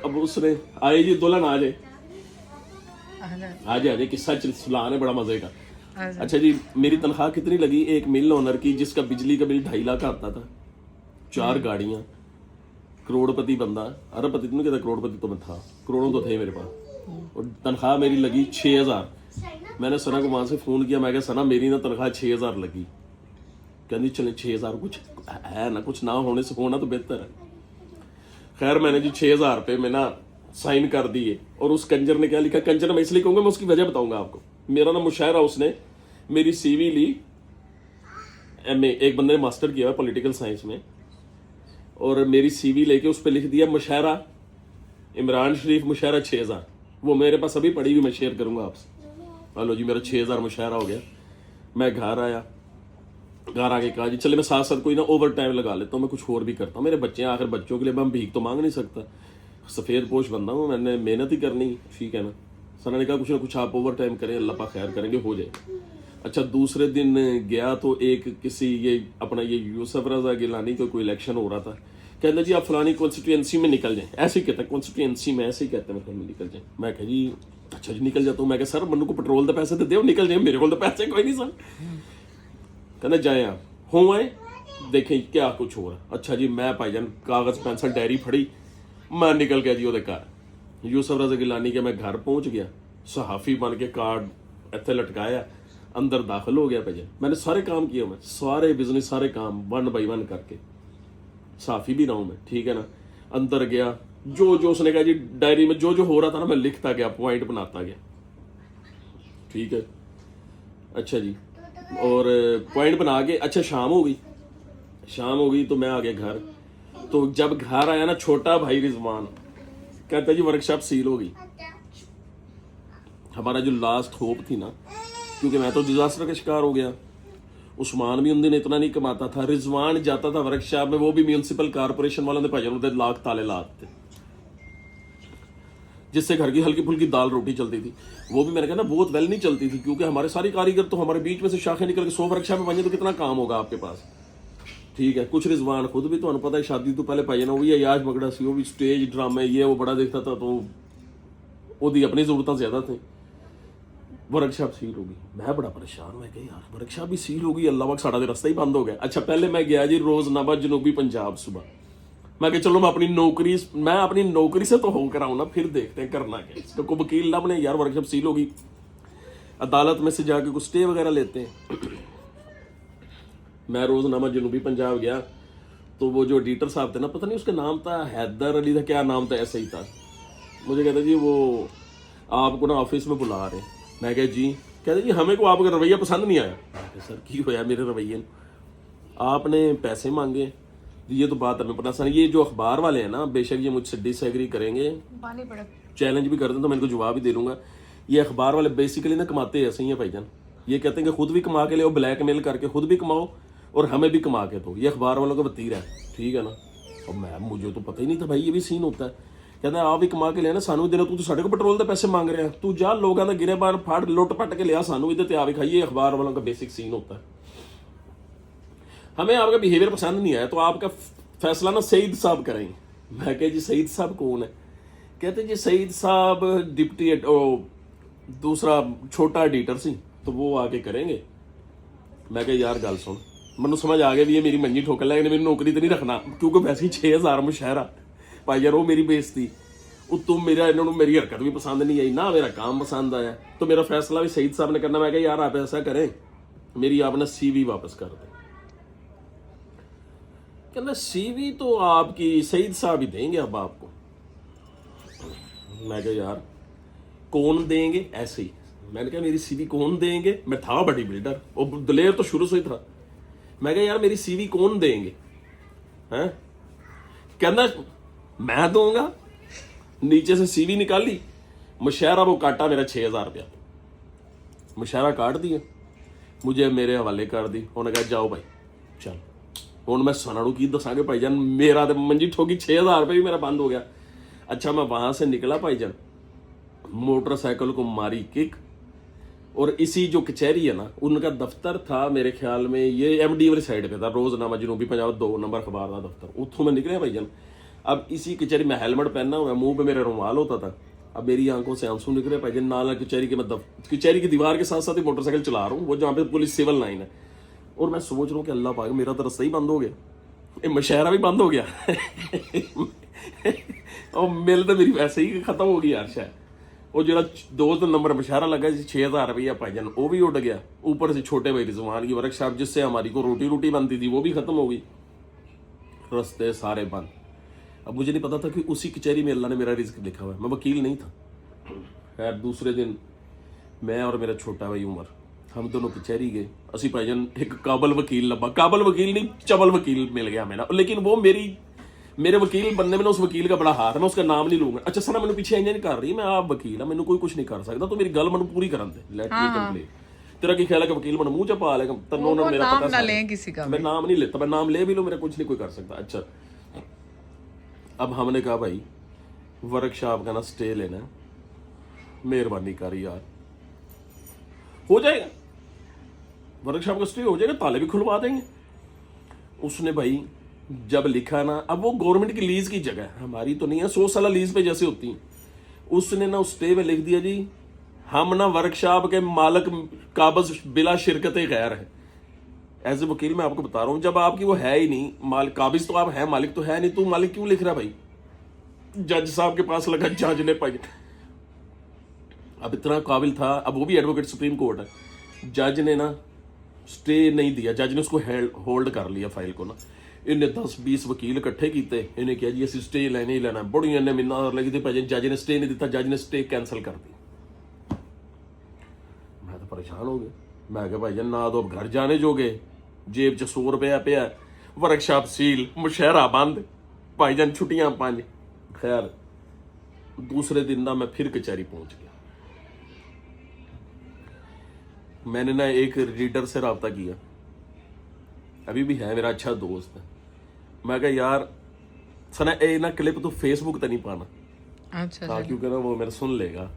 अब उसने आए जी दुल्हन आ जाए आज किस्सा सुलान है बड़ा मजे का। अच्छा जी मेरी तनख्वाह कितनी लगी, एक मिल ओनर की जिसका बिजली का बिल 2.5 लाख आता था, 4 गाड़ियां, करोड़पति बंदा, अरबपति तो नहीं कहता, करोड़पति तो मैं था, करोड़ों तो थे मेरे पास, और तनख्वाह मेरी लगी 6000। मैंने सना को वहां से फोन किया, मैं कहा सना मेरी ना तनख्वाह 6000 लगी। कहती चले 6000 कुछ है ना, कुछ ना होने से होना तो बेहतर है। खैर मैंने जी 6000 रुपये में ना साइन कर दिए, और उस कंजर ने क्या लिखा, कंजर मैं इसलिए कहूंगा, मैं उसकी वजह बताऊंगा आपको। मेरा ना मुशायरा, उसने मेरी सीवी ली, एमए, एक बंदे ने मास्टर किया है पॉलिटिकल साइंस में, और मेरी सीवी लेके उस पर लिख दिया मुशायरा इमरान शरीफ मुशायरा 6000। वो मेरे पास अभी पड़ी हुई, मैं शेयर करूंगा आपसे। हेलो जी मेरा 6000 मुशायरा हो गया। मैं घर आया, घर आके कहा जी चले मैं साथ साथ कोई ना ओवर टाइम लगा लेता हूँ, मैं कुछ और भी करता हूँ, मेरे बच्चे हैं, आखिर बच्चों के लिए मैं भीख तो मांग नहीं सकता, सफ़ेद पोश बंदा हूँ, मैंने मेहनत ही करनी, ठीक है ना। सना ने कहा कुछ ना कुछ आप ओवर टाइम करें, अल्लाह पाक खैर करेंगे, हो जाए। अच्छा दूसरे दिन गया तो एक किसी ये अपना ये यूसुफ रजा गिलानी का कोई इलेक्शन हो रहा था, कहते जी आप फलानी कॉन्स्टिट्यूएंसी में निकल जाएं, ऐसे ही कहते हैं कॉन्स्टिट्यूएंसी में, ऐसे ही कहते हैं मतलब निकल जाएं। मैं कह जी अच्छा जी निकल जाता हूँ। मैं कहा सर मनु को पेट्रोल के पैसे तो दो, निकल जाए, मेरे को तो पैसे कोई नहीं सर। कहते जाए आप हो आए देखें क्या कुछ हो रहा। अच्छा जी मैं भाईजान कागज पेंसिल डायरी फड़ी, मैं निकल गया जी वो घर, यूसुफ रजा गिलानी के मैं घर पहुंच गया, सहाफ़ी बन के कार्ड इतने लटकाया, अंदर दाखिल हो गया भाईजान। मैंने सारे काम किए, मैं सारे बिजनेस सारे काम 1 बाय 1 करके, साफ़ी भी रहा हूँ मैं, ठीक है ना। अंदर गया, जो जो उसने कहा जी डायरी में जो जो हो रहा था ना मैं लिखता गया, पॉइंट बनाता गया, ठीक है। अच्छा जी और पॉइंट बना के, अच्छा शाम हो गई तो मैं आ गया घर। तो जब घर आया ना छोटा भाई रिजवान कहता जी वर्कशॉप सील हो गई। हमारा जो लास्ट होप थी ना, क्योंकि मैं तो डिजास्टर का शिकार हो गया, उस्मान भी उन दिन इतना नहीं कमाता था, रिजवान जाता था वर्कशॉप में, वो भी म्यूनसिपल कारपोरेशन वालों ने भाईजान उधर लाख ताले लाते, जिससे घर की हल्की फुल्की दाल रोटी चलती थी। वो भी मैंने कहा ना बहुत वेल नहीं चलती थी, क्योंकि हमारे सारी कारीगर तो हमारे बीच में से शाखें निकल के 100 वर्कशॉप में बने तो कितना काम होगा आपके पास, ठीक है। कुछ रिजवान खुद भी तो पता है शादी तो पहले भाई ना वो याज मगड़ा सी, वो भी स्टेज ड्रामे ये वो बड़ा देखता था, तो ਉਹਦੀ अपनी जरूरत ज्यादा थी। वर्कशॉप सील हो गई, मैं बड़ा परेशान हो गया यार, वर्कशॉप भी सील हो गई, अल्लाह वाक साड़ा रास्ता ही बंद हो गया। अच्छा पहले मैं गया जी रोजनामा जनूबी पंजाब सुबह, मैं कहा चलो मैं अपनी नौकरी से तो होकर आऊँ ना, फिर देखते हैं करना क्या। तो कोई वकील ना बने यार, वर्कशॉप सील हो गई, अदालत में से जाके कुछ स्टे वगैरह लेते हैं। मैं रोजनामा जनूबी पंजाब गया, तो वो जो एडिटर साहब थे ना, पता नहीं उसका नाम था हैदर अली था, क्या नाम था, ऐसे ही था। मुझे कहता जी वो आपको ना ऑफिस में बुला रहे। मैं कहा जी, कहते जी हमें को आपका रवैया पसंद नहीं आया। मैं सर की होया मेरे रवैये, आपने पैसे मांगे, ये तो बात हमें पता सर, ये जो अखबार वाले हैं ना बेशक ये मुझसे डिसएग्री करेंगे, चैलेंज भी कर दें तो मैं इनको जवाब भी दे दूंगा ये अखबार वाले बेसिकली ना कमाते ऐसे ही हैं भाईजान। ये कहते हैं कि खुद भी कमा के ले, ब्लैकमेल करके खुद भी कमाओ और हमें भी कमा के दो। ये अखबार वालों का वतीरा है, ठीक है ना। और मैं, मुझे तो पता ही नहीं था भाई ये भी सीन होता है। कहता आप भी कमा के लिया ना, सानू देना, तू तो साढ़े को पेट्रोल के पैसे मांग रहे हैं, तू जा लोगों का गिरे बार फाड़ लुट पट के लिया, सानू इधर आ भी खाइए। अखबार वालों का बेसिक सीन होता है। हमें आपका बिहेवियर पसंद नहीं आया तो आपका फैसला ना सईद साहब करेंगे। मैं कह जी सईद साहब कौन है? कहते जी सईद साहब डिप्टी दूसरा छोटा एडिटर सी, तो वो आके करेंगे। मैं कह यार गल सुन, मैनू समझ आ गया भी ये मेरी मंजी ठोकर लेकिन मेरी नौकरी तो नहीं रखना, क्योंकि वैसे ही 6000 मुशायरा भाई यार, वो मेरी बेइज्जती उत्तों मेरा, इन्होंने मेरी हरकत भी पसंद नहीं आई ना मेरा काम पसंद आया, तो मेरा फैसला भी सईद साहब ने करना। मैं कहा यार आप ऐसा करें, मेरी आप ना CV वापस कर दें। कहना CV तो आपकी सईद साहब ही देंगे अब आपको। मैं कहा यार कौन देंगे? ऐसे ही मैंने कहा मेरी CV कौन देंगे? मैं था बड़ी बिल्डर और दलेर तो शुरू से ही था। मैं कहा यार मेरी CV कौन देंगे हैं? कहना मैं दूंगा। नीचे से CV निकाली, मुशायरा वो काटा मेरा 6000 रुपया, मुशायरा काट दिया, मुझे मेरे हवाले कर दी। उन्होंने कहा जाओ भाई चल। हूँ मैं सनानू की दसांगे भाईजान, मेरा तो मंजी ठोकी 6000 रुपये भी मेरा बंद हो गया। अच्छा मैं वहां से निकला भाईजान, मोटरसाइकिल को मारी किक, और इसी जो कचहरी है ना, उनका दफ्तर था मेरे ख्याल में ये MD वाली साइड पे था, रोजनामा जनूबी पंजाब 2 नंबर अखबार का दफ्तर, उतों मैं निकले भाईजान। अब इसी कचहरी में हेलमेट पहना हुआ, मुंह पे मेरा रुमाल होता था। अब मेरी आंखों से आंसू निकले भाईजान। नाला कचहरी के, मैं कचहरी की दीवार के साथ साथ ही मोटरसाइकिल चला रहा हूँ, वो जहाँ पे पुलिस सिविल लाइन है, और मैं सोच रहा हूँ कि अल्लाह पाक मेरा तो रास्ता ही बंद हो गया, ये मुशायरा भी बंद हो गया और मिल तो मेरी वैसे ही खत्म हो गई यार शायद। वो जो 2 नंबर मुशायरा लगा 6000 रुपया भाईजान, वो भी उड़ गया। ऊपर से छोटे भाई रिजवान की वर्कशॉप जिससे हमारी को रोटी बनती थी, वो भी खत्म हो गई, रास्ते सारे बंद। अब मुझे नहीं पता था कि उसी कचहरी में अल्लाह ने मेरा रिस्क लिखा हुआ है। मैं वकील नहीं था। खैर दूसरे दिन मैं और मेरा छोटा भाई उमर, हम दोनों कचहरी गए। असी भाईजान एक काबल वकील लब्बा, काबल वकील नहीं चबल वकील मिल गया मेरा, लेकिन वो मेरे वकील बनने में ना उस वकील का बड़ा हाथ है। मैं उसका नाम नहीं लूंगा। अच्छा सर मैंने पीछे इंजन कर रही, मैं आप वकील है, मैंने कोई कुछ नहीं कर सकता, तो मेरी गल मैं पूरी करन दे, लेट मी कंप्लीट। तेरा की ख्याल है कि वकील मैं मुंह च पा लेगा, तन्नो ने मेरा पता ना लें किसी का, मैं नाम नहीं लेता, मैं नाम ले भी लूं, मेरा कुछ नहीं कोई कर सकता। अच्छा अब हमने कहा भाई वर्कशॉप का ना स्टे लेना है, मेहरबानी कर यार, हो जाएगा वर्कशॉप का स्टे हो जाएगा, ताले भी खुलवा देंगे। उसने भाई जब लिखा ना, अब वो गवर्नमेंट की लीज की जगह है, हमारी तो नहीं है, 100 साल लीज पे जैसे होती है। उसने ना उस स्टे में लिख दिया जी हम ना वर्कशॉप के मालिक काबज बिला शिरकत गैर है। एज ए वकील मैं आपको बता रहा हूँ, जब आपकी वो है ही नहीं मालिक, काबिज तो आप है, मालिक तो है नहीं, तू मालिक क्यों लिख रहा है भाई? जज साहब के पास लगा, जज ने पाई, अब इतना काबिल था, अब वो भी एडवोकेट सुप्रीम कोर्ट है, जज ने ना स्टे नहीं दिया, जज ने उसको होल्ड कर लिया फाइल को ना। इन्हें 10-20 वकील इकट्ठे किए, इन्हें किया जी असं स्टे लैने ही लेना, बड़ी इन्हें मिन्ना लगी थी भाई, जज ने स्टे नहीं दिता, जज ने स्टे कैंसल कर दी। मैं तो परेशान हो गया, मैं क्या भाई ना तो अब घर जाने जोगे, जेब च 100 रुपया पिया, वर्कशॉप सील, मुशायरा बंद, भाईजान छुट्टियां 5। खैर दूसरे दिन ना मैं फिर कचहरी पहुंच गया। मैंने ना एक रीडर से रब्ता किया, अभी भी है मेरा अच्छा दोस्त है। मैं कहा यार सना ए ना क्लिप तो फेसबुक पे नहीं पाना, अच्छा हाँ क्योंकि ना वो मेरा सुन लेगा।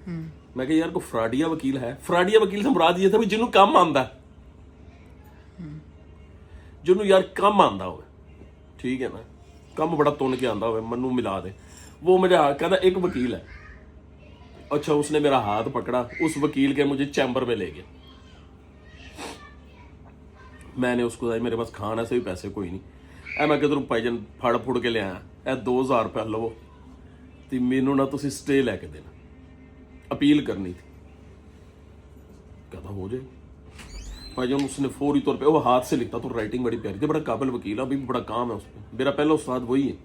मैं कहा यार को फ्राडिया वकील है, फ्राडिया वकील से मुराद ये था भी जिन्हों कम आंदा, जिन्हों यार कम आंदा हो, ठीक है ना, कम बड़ा तुन के आंदा हो, मनु मिला दे। वो मेरे हाथ कहता एक वकील है। अच्छा उसने मेरा हाथ पकड़ा, उस वकील के मुझे चैम्बर में ले गया। मैंने उसको कहा मेरे पास खाने से भी पैसे कोई नहीं है, मैं किधरों भाईजान फड़ फुड़ के ले आया, ए 2000 रुपया लवो तो मैनू ना तुसी स्टे लैके देना, अपील करनी थी। कहता हो जाए भाईजान। उसने फौरी तौर पे वो हाथ से लिखता, तो राइटिंग बड़ी प्यारी थी, बड़ा काबिल वकील है, अभी भी बड़ा काम है उस पर, मेरा पहला उस्ताद वही है।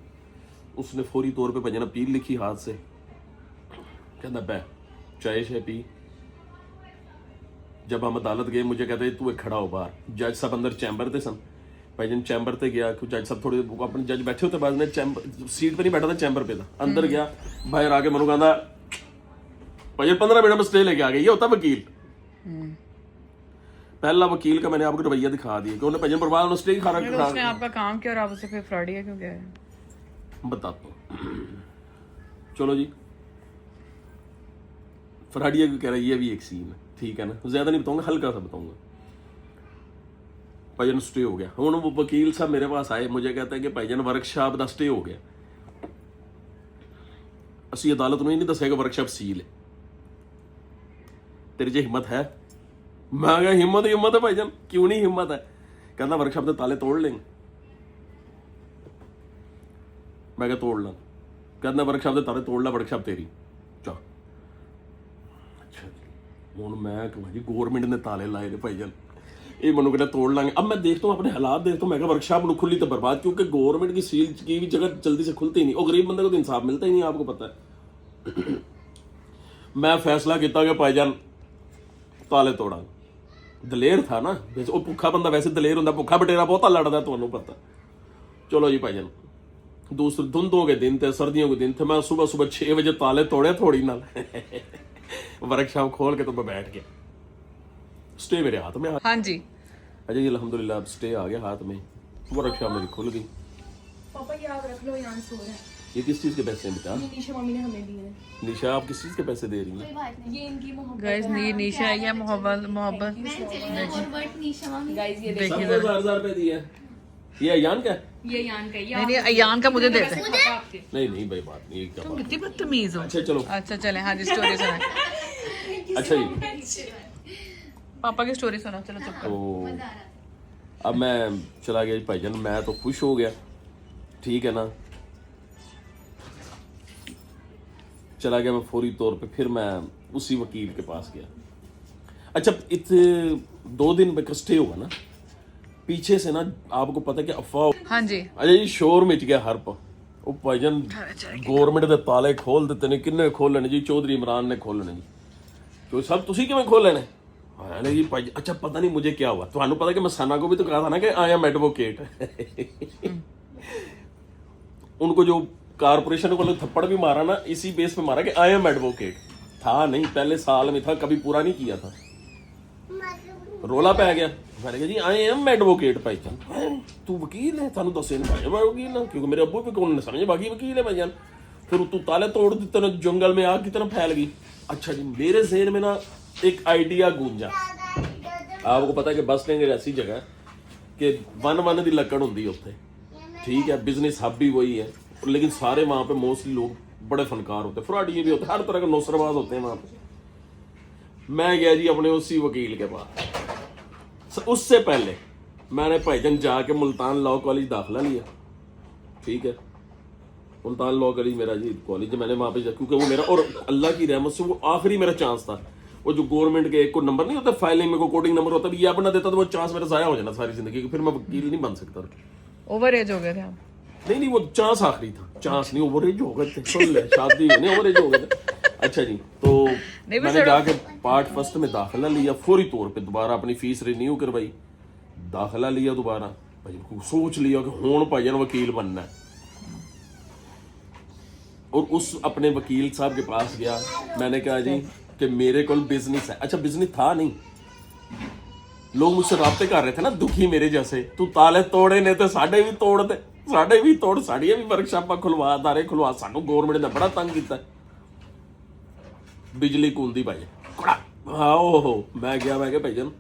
उसने फौरी तौर पे भाईजान अपील लिखी हाथ से, कहता बै चाय शाय पी। जब हम अदालत गए मुझे कहते तू एक खड़ा हो बाहर, जज साहब अंदर चैम्बर थे सन, भाईजान चैम्बर ते गया, क्योंकि जज साहब थोड़े अपने जज बैठे होते, बाद में चैम्बर सीट पे नहीं बैठा था, चैम्बर पे था। अंदर गया, बाहर आके मनु कहता भाईजान 15 मिनट में स्टे लेके आ गए, ये होता वकील। पहला वकील का मैंने आपको रवैया दिखा दिया कि उन्हें भाईजान बर्बाद, उन्होंने स्टे खा उसने रखा। आपका काम किया और आप उसे फिर फ्रॉडिया क्यों कह रहे हैं? बताता हूँ, चलो जी। फ्रॉडिया क्यों कह रहा है, ये भी एक सीन है, ठीक है ना, ज्यादा नहीं बताऊंगा, हल्का सा बताऊंगा। भाईजान स्टे हो गया, हुण वो वकील साहब मेरे पास आए, मुझे कहते हैं कि भाईजान वर्कशॉप का स्टे हो गया। ਅਸੀਂ ਅਦਾਲਤ ਨੂੰ ਇਹ ਨਹੀਂ ਦੱਸਿਆ ਕਿ ਵਰਕਸ਼ਾਪ ਸੀਲ ਹੈ, ਤੇਰੀ 'ਚ ਹਿੰਮਤ ਹੈ? ਮੈਂ ਕਿਹਾ ਹਿੰਮਤ ਹੈ ਭਾਈਜਾਨ, ਕਿਉਂ ਨਹੀਂ ਹਿੰਮਤ ਹੈ? ਕਹਿੰਦਾ ਵਰਕਸ਼ਾਪ ਦੇ ਤਾਲੇ ਤੋੜ ਲੈਂਗੇ। ਮੈਂ ਕਿਹਾ ਤੋੜ ਲਾਂ। ਕਹਿੰਦਾ ਵਰਕਸ਼ਾਪ ਦੇ ਤਾਲੇ ਤੋੜ ਲਾ, ਵਰਕਸ਼ਾਪ ਤੇਰੀ। ਚਾ ਅੱਛਾ ਜੀ, ਹੁਣ ਮੈਂ ਕਹਾਂ ਜੀ ਗੌਰਮੈਂਟ ਨੇ ਤਾਲੇ ਲਾਏ ਨੇ ਭਾਈਜਾਨ, ये मनु कहना तोड़ लाएंगे। अब मैं देखता हूँ अपने हालात, देखता हूँ मैं क्या वर्कशॉप में खुली तो बर्बाद, क्योंकि गवर्नमेंट की सील की भी जगह जल्दी से खुलती ही नहीं, और गरीब बंदे को तो इंसाफ मिलता ही नहीं, आपको पता है। मैं फैसला किया कि भाईजान ताले तोड़ा। दलेर था ना, वो भुखा बंदा वैसे दलेर होंगे, भुखा बटेरा बहुता लड़ता, तुहानू पता। चलो जी भाईजान, दूसरे धुंधों के दिन थे, सर्दियों के दिन थे, मैं सुबह 6 बजे ताले तोड़े थोड़ी ना वर्कशॉप खोल के तो मैं बैठ गया, स्टे मेरे हाथ में। हाँ जी, अच्छा जी अल्हम्दुलिल्लाह, अब स्टे आ गया हाथ में, वर्कशॉप मेरी खुल गई। पापा ये आप रख लो, यहाँ सो रहा है। ये किस चीज़ के पैसे हैं बेटा? ये निशा मम्मी ने हमें दिए हैं। निशा आप किस चीज़ के पैसे दे रही हैं? कोई बात नहीं। ये इनकी मोहब्बत गाइस निशा आई है, मोहब्बत मैं चली गई और बट निशा मम्मी। गाइस ये देखिए सबको 1000 रुपए दिए। ये अयान का है? ये यान का, ये नहीं अयान का मुझे देते हैं। आपके नहीं भाई बात नहीं, क्या बात। कितनी बदतमीज हो। अच्छा चलो, अच्छा चले, हाँ जी स्टोरी सुना। अच्छा जी, पापा की स्टोरी सुना, चलो चुप करो। तो अब मैं चला गया जी भाईजान, मैं तो खुश हो गया, ठीक है ना। चला गया मैं फौरी तौर पे, फिर मैं उसी वकील के पास गया। अच्छा इत 2 दिन में स्टे होगा ना, पीछे से ना आपको पता है कि अफवाह। हाँ जी, अच्छा जी शोर मच गया हर पर, ਉਹ ਭਾਈਜਾਨ ਗਵਰਨਮੈਂਟ ਦੇ ਤਾਲੇ ਖੋਲ ਦਿੱਤੇ ਨੇ। ਕਿੰਨੇ ਖੋਲਣੇ ਜੀ? ਚੌਧਰੀ ਇਮਰਾਨ ਨੇ ਖੋਲਣੇ ਜੀ। ਜੋ ਸਭ ਤੁਸੀਂ ਕਿਵੇਂ ਖੋਲੇ ਨੇ? हाँ जी भाई। अच्छा पता नहीं मुझे क्या हुआ, तो पता कि मैं सना को भी तो कहा था ना कि आई एम एडवोकेट। उनको जो कारपोरेशन को थप्पड़ भी मारा ना, इसी बेस पे मारा कि आई एम एडवोकेट। था नहीं, पहले साल में था, कभी पूरा नहीं किया था, रोला पै गया। मैंने कहा जी आई एम एडवोकेट। भाईजान तू वकील है? थानू दस मैं वकील हाँ, क्योंकि मेरे अब्बू भी कौन समझे बाकी वकील है भाईजान। फिर तू ताले तोड़ देते ना, जंगल में आग की तरह फैल गई। अच्छा जी, मेरे जहन में ना एक आइडिया गूंजा। आपको पता है कि बस स्टैंड ऐसी जगह है कि वन की लकड़ होंगी उत्थे, ठीक है, बिजनेस हब भी वही है, लेकिन सारे वहाँ पे मोस्टली लोग बड़े फनकार होते हैं, फ्रॉडिये भी होते हैं, हर तरह के नौसरबाज होते हैं वहाँ पे। मैं गया जी अपने उसी वकील के पास। उससे पहले मैंने भाईजान जाके मुल्तान लॉ कॉलेज दाखिला लिया, ठीक है। मुल्तान लॉ कॉलेज मेरा जी कॉलेज, मैंने वहाँ पे क्योंकि वो मेरा, और अल्लाह की रहमत से वो आखिरी मेरा चांस था। वो जो गवर्नमेंट के एक को नंबर नहीं होता फाइलिंग में, को कोडिंग नंबर होता है, ये बना देता तो वो चांस मेरा जाया हो जाना सारी जिंदगी, फिर मैं वकील नहीं बन सकता। ओवर एज हो गए थे आप? नहीं वो चांस आखिरी था, चांस नहीं, ओवर एज हो गए थे, सुन ले, शादी नहीं ओवर एज हो गए थे। अच्छा जी, तो मैंने जाके पार्ट फर्स्ट में दाखिला लिया फौरी तौर पे, दोबारा अपनी फीस रिन्यू करवाई, दाखिला लिया दोबारा। भाई सोच लिया कि हुण भाईजान वकील बनना है, और उस अपने वकील साहब के पास गया। मैंने कहा जी कि मेरे को बिजनेस है। अच्छा बिजनेस था नहीं, लोग मुझसे राब्ते कर रहे थे ना दुखी मेरे जैसे, तू ताले तोड़े ने तो साढ़े भी तोड़ दे, साढ़े भी तोड़, साड़ियां भी वर्कशॉप खुलवा, दारे खुलवा। सानू गवर्नमेंट ने बड़ा तंग किया, बिजली कूंदी भाई। हाँ ओहो, मैं गया, मैं क्या भाईजान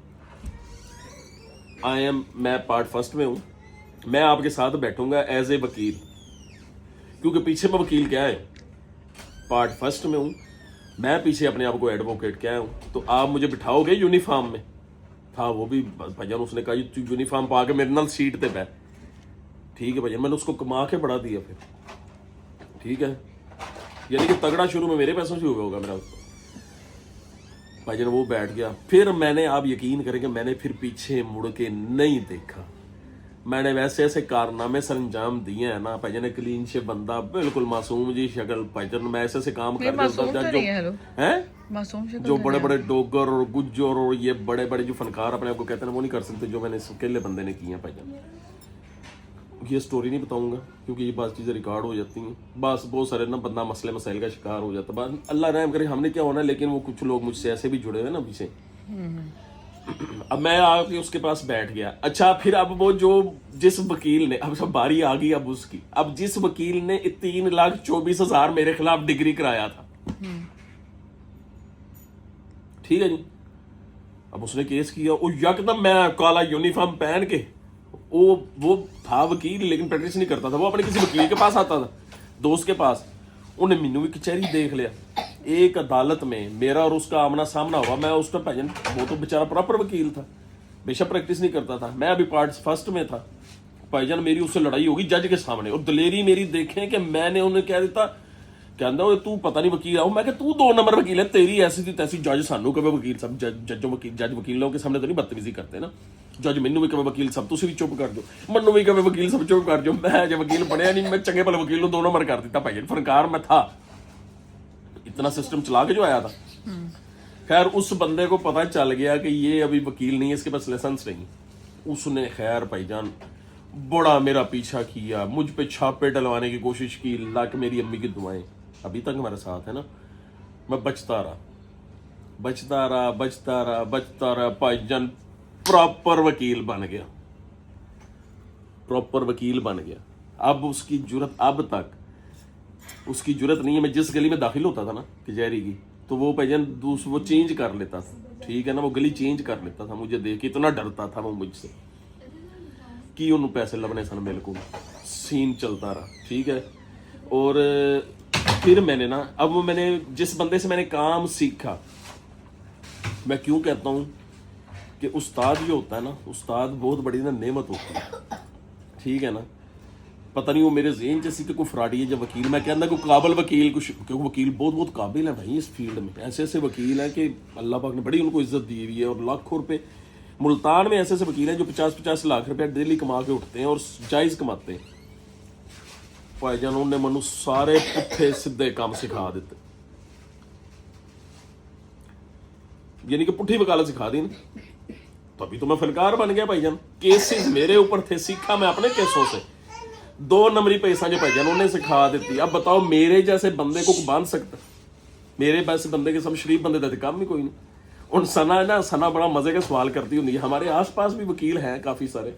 मैं पार्ट फर्स्ट में हूँ, मैं आपके साथ बैठूंगा एज ए वकील, क्योंकि पीछे मैं वकील क्या है, पार्ट फर्स्ट में हूँ, मैं पीछे अपने आप को एडवोकेट क्या हूँ, तो आप मुझे बिठाओगे यूनिफॉर्म में। था वो भी भाईजान, उसने कहा तू यूनिफॉर्म पा के मेरे नाल सीट पे बैठ, ठीक है भाईजान। मैंने उसको कमा के बढ़ा दिया फिर, ठीक है, यानी कि तगड़ा शुरू में मेरे पैसों से होगा मेरा भाईजान। वो बैठ गया, फिर मैंने, आप यकीन करेंगे, मैंने फिर पीछे मुड़ के नहीं देखा। मैंने वैसे ऐसे कारनामे सर अंजाम दिए हैं ना भाईजान, क्लीन से बंदा, बिल्कुल मासूम जी शक्ल भाईजान, मैं ऐसे ऐसे काम कर जो बड़े बड़े डोगर और गुज्जर और ये बड़े बड़े जो फनकार अपने आप को कहते हैं वो नहीं कर सकते, जो मैंने अकेले बंदे ने किए हैं भाईजान। ये स्टोरी नहीं बताऊंगा क्योंकि ये बात चीज़ें रिकॉर्ड हो जाती हैं। बस बहुत सारे ना बंदा मसले मसाइल का शिकार हो जाता है। अल्लाह रहम करे, हमने क्या होना है, लेकिन वो कुछ लोग मुझसे ऐसे भी जुड़े हुए ना पीछे। अब मैं आके उसके पास बैठ गया। अच्छा फिर अब वो जो जिस वकील ने, अब सब बारी आ गई अब उसकी, अब जिस वकील ने 3,24,000 मेरे खिलाफ डिग्री कराया था, ठीक है जी, अब उसने केस किया। वो यकदम मैं काला यूनिफॉर्म पहन के, वो था वकील लेकिन प्रैक्टिस नहीं करता था, वो अपने किसी वकील के पास आता था, दोस्त के पास। उन्हें मैनू भी कचहरी देख लिया, एक अदालत में मेरा और उसका आमना सामना हुआ। मैं उसका भाईजान, वो तो बेचारा प्रॉपर वकील था, बेशक प्रैक्टिस नहीं करता था, मैं अभी पार्ट फर्स्ट में था। भाईजान मेरी उससे लड़ाई होगी जज के सामने, और दलेरी मेरी देखें कि मैंने उन्हें कह दिता, कहता वो तू पता नहीं वकील आओ। मैं कहा तू 2 नंबर वकील है, तेरी ऐसी थी तैसी जज सानू कहे वकील सब, जज वकीलों के सामने तो नहीं बदतमीजी करते ना, जज मैनू भी कहे वकील सब, तुसी भी चुप कर दो, मनु भी कहे वकील सब चुप कर दो। मैं जो वकील बनया नहीं, मैं चंगे भले वकील 2 नंबर कर दिता भाई, फनकार मैं था, इतना सिस्टम चला के जो आया था। खैर उस बंदे को पता चल गया कि ये अभी वकील नहीं है, इसके पास लाइसेंस नहीं। उसने खैर भाईजान बड़ा मेरा पीछा किया, मुझ पे छापे डलवाने की कोशिश की। लाख मेरी अम्मी की दुआएं अभी तक हमारे साथ है ना। मैं बचता रहा भाईजान, प्रॉपर वकील बन गया। अब उसकी जुर्रत, अब तक उसकी जुर्रत नहीं है। मैं जिस गली में दाखिल होता था ना कचहरी की, तो वो भाईजान वो चेंज कर लेता था, ठीक है ना, वो गली चेंज कर लेता था, मुझे देख के इतना डरता था वो मुझसे कि उन्होंने पैसे लबने सन, बिल्कुल सीन चलता रहा, ठीक है। और फिर मैंने ना, अब मैंने जिस बंदे से मैंने काम सीखा, मैं क्यों कहता हूँ कि उस्ताद जो होता है ना, उस्ताद बहुत बड़ी ना नेमत होती है, ठीक है ना। पता नहीं वो मेरे ज़हन जैसी कि कोई फ्राडी है जब वकील, मैं कहता कोई काबिल वकील, कुछ क्योंकि वकील बहुत काबिल है भाई इस फील्ड में। ऐसे वकील हैं कि अल्लाह पाक ने बड़ी उनको इज्जत दी हुई है, और लाखों रुपए मुल्तान में ऐसे वकील हैं जो 50-50 लाख रुपया डेली कमा के उठते हैं और जायज़ कमाते हैं। भाईजान उन्होंने मनु सारे पुट्ठे सीधे काम सिखा देते, यानी कि पुट्ठी वकालत सिखा दी ना, तभी तो मैं फनकार बन गया भाईजान। केसेस मेरे ऊपर थे, सीखा मैं अपने केसों से। 2 नंबरी पैसा जो भाईजान उन्हें सिखा देती। अब बताओ मेरे जैसे बंदे को बांध सकता? मेरे जैसे बंदे के सब शरीफ बंदे देते काम भी कोई नहीं। उन सना बड़ा मजे का सवाल करती होंगी, हमारे आसपास भी वकील हैं काफी सारे।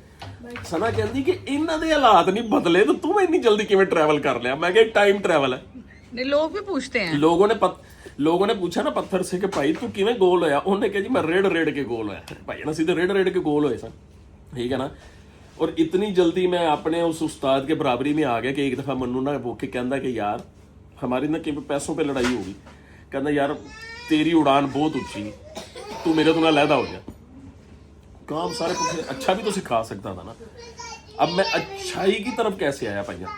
सना कहती कि इन्हां दे हालात नहीं बदले तो तू इतनी जल्दी किवें ट्रैवल कर लिया? मैं कहा टाइम ट्रैवल है। नहीं, लोग भी पूछते हैं, लोगों ने पूछा ना पत्थर से कि भाई तू किवें गोल होया? उन्होंने कहा जी मैं रेड़ के गोल होया। भाई ना सीधे रेड़ के गोल होए सन, ठीक है ना। और इतनी जल्दी मैं अपने उस उस्ताद के बराबरी में आ गया कि एक दफा मनु ना वो कहता कि यार हमारी ना कि पैसों पे लड़ाई होगी, कहता यार तेरी उड़ान बहुत ऊंची, तू मेरे तो ना लैदा हो गया। काम सारे कुछ अच्छा भी तो सिखा सकता था ना। अब मैं अच्छाई की तरफ कैसे आया भैया?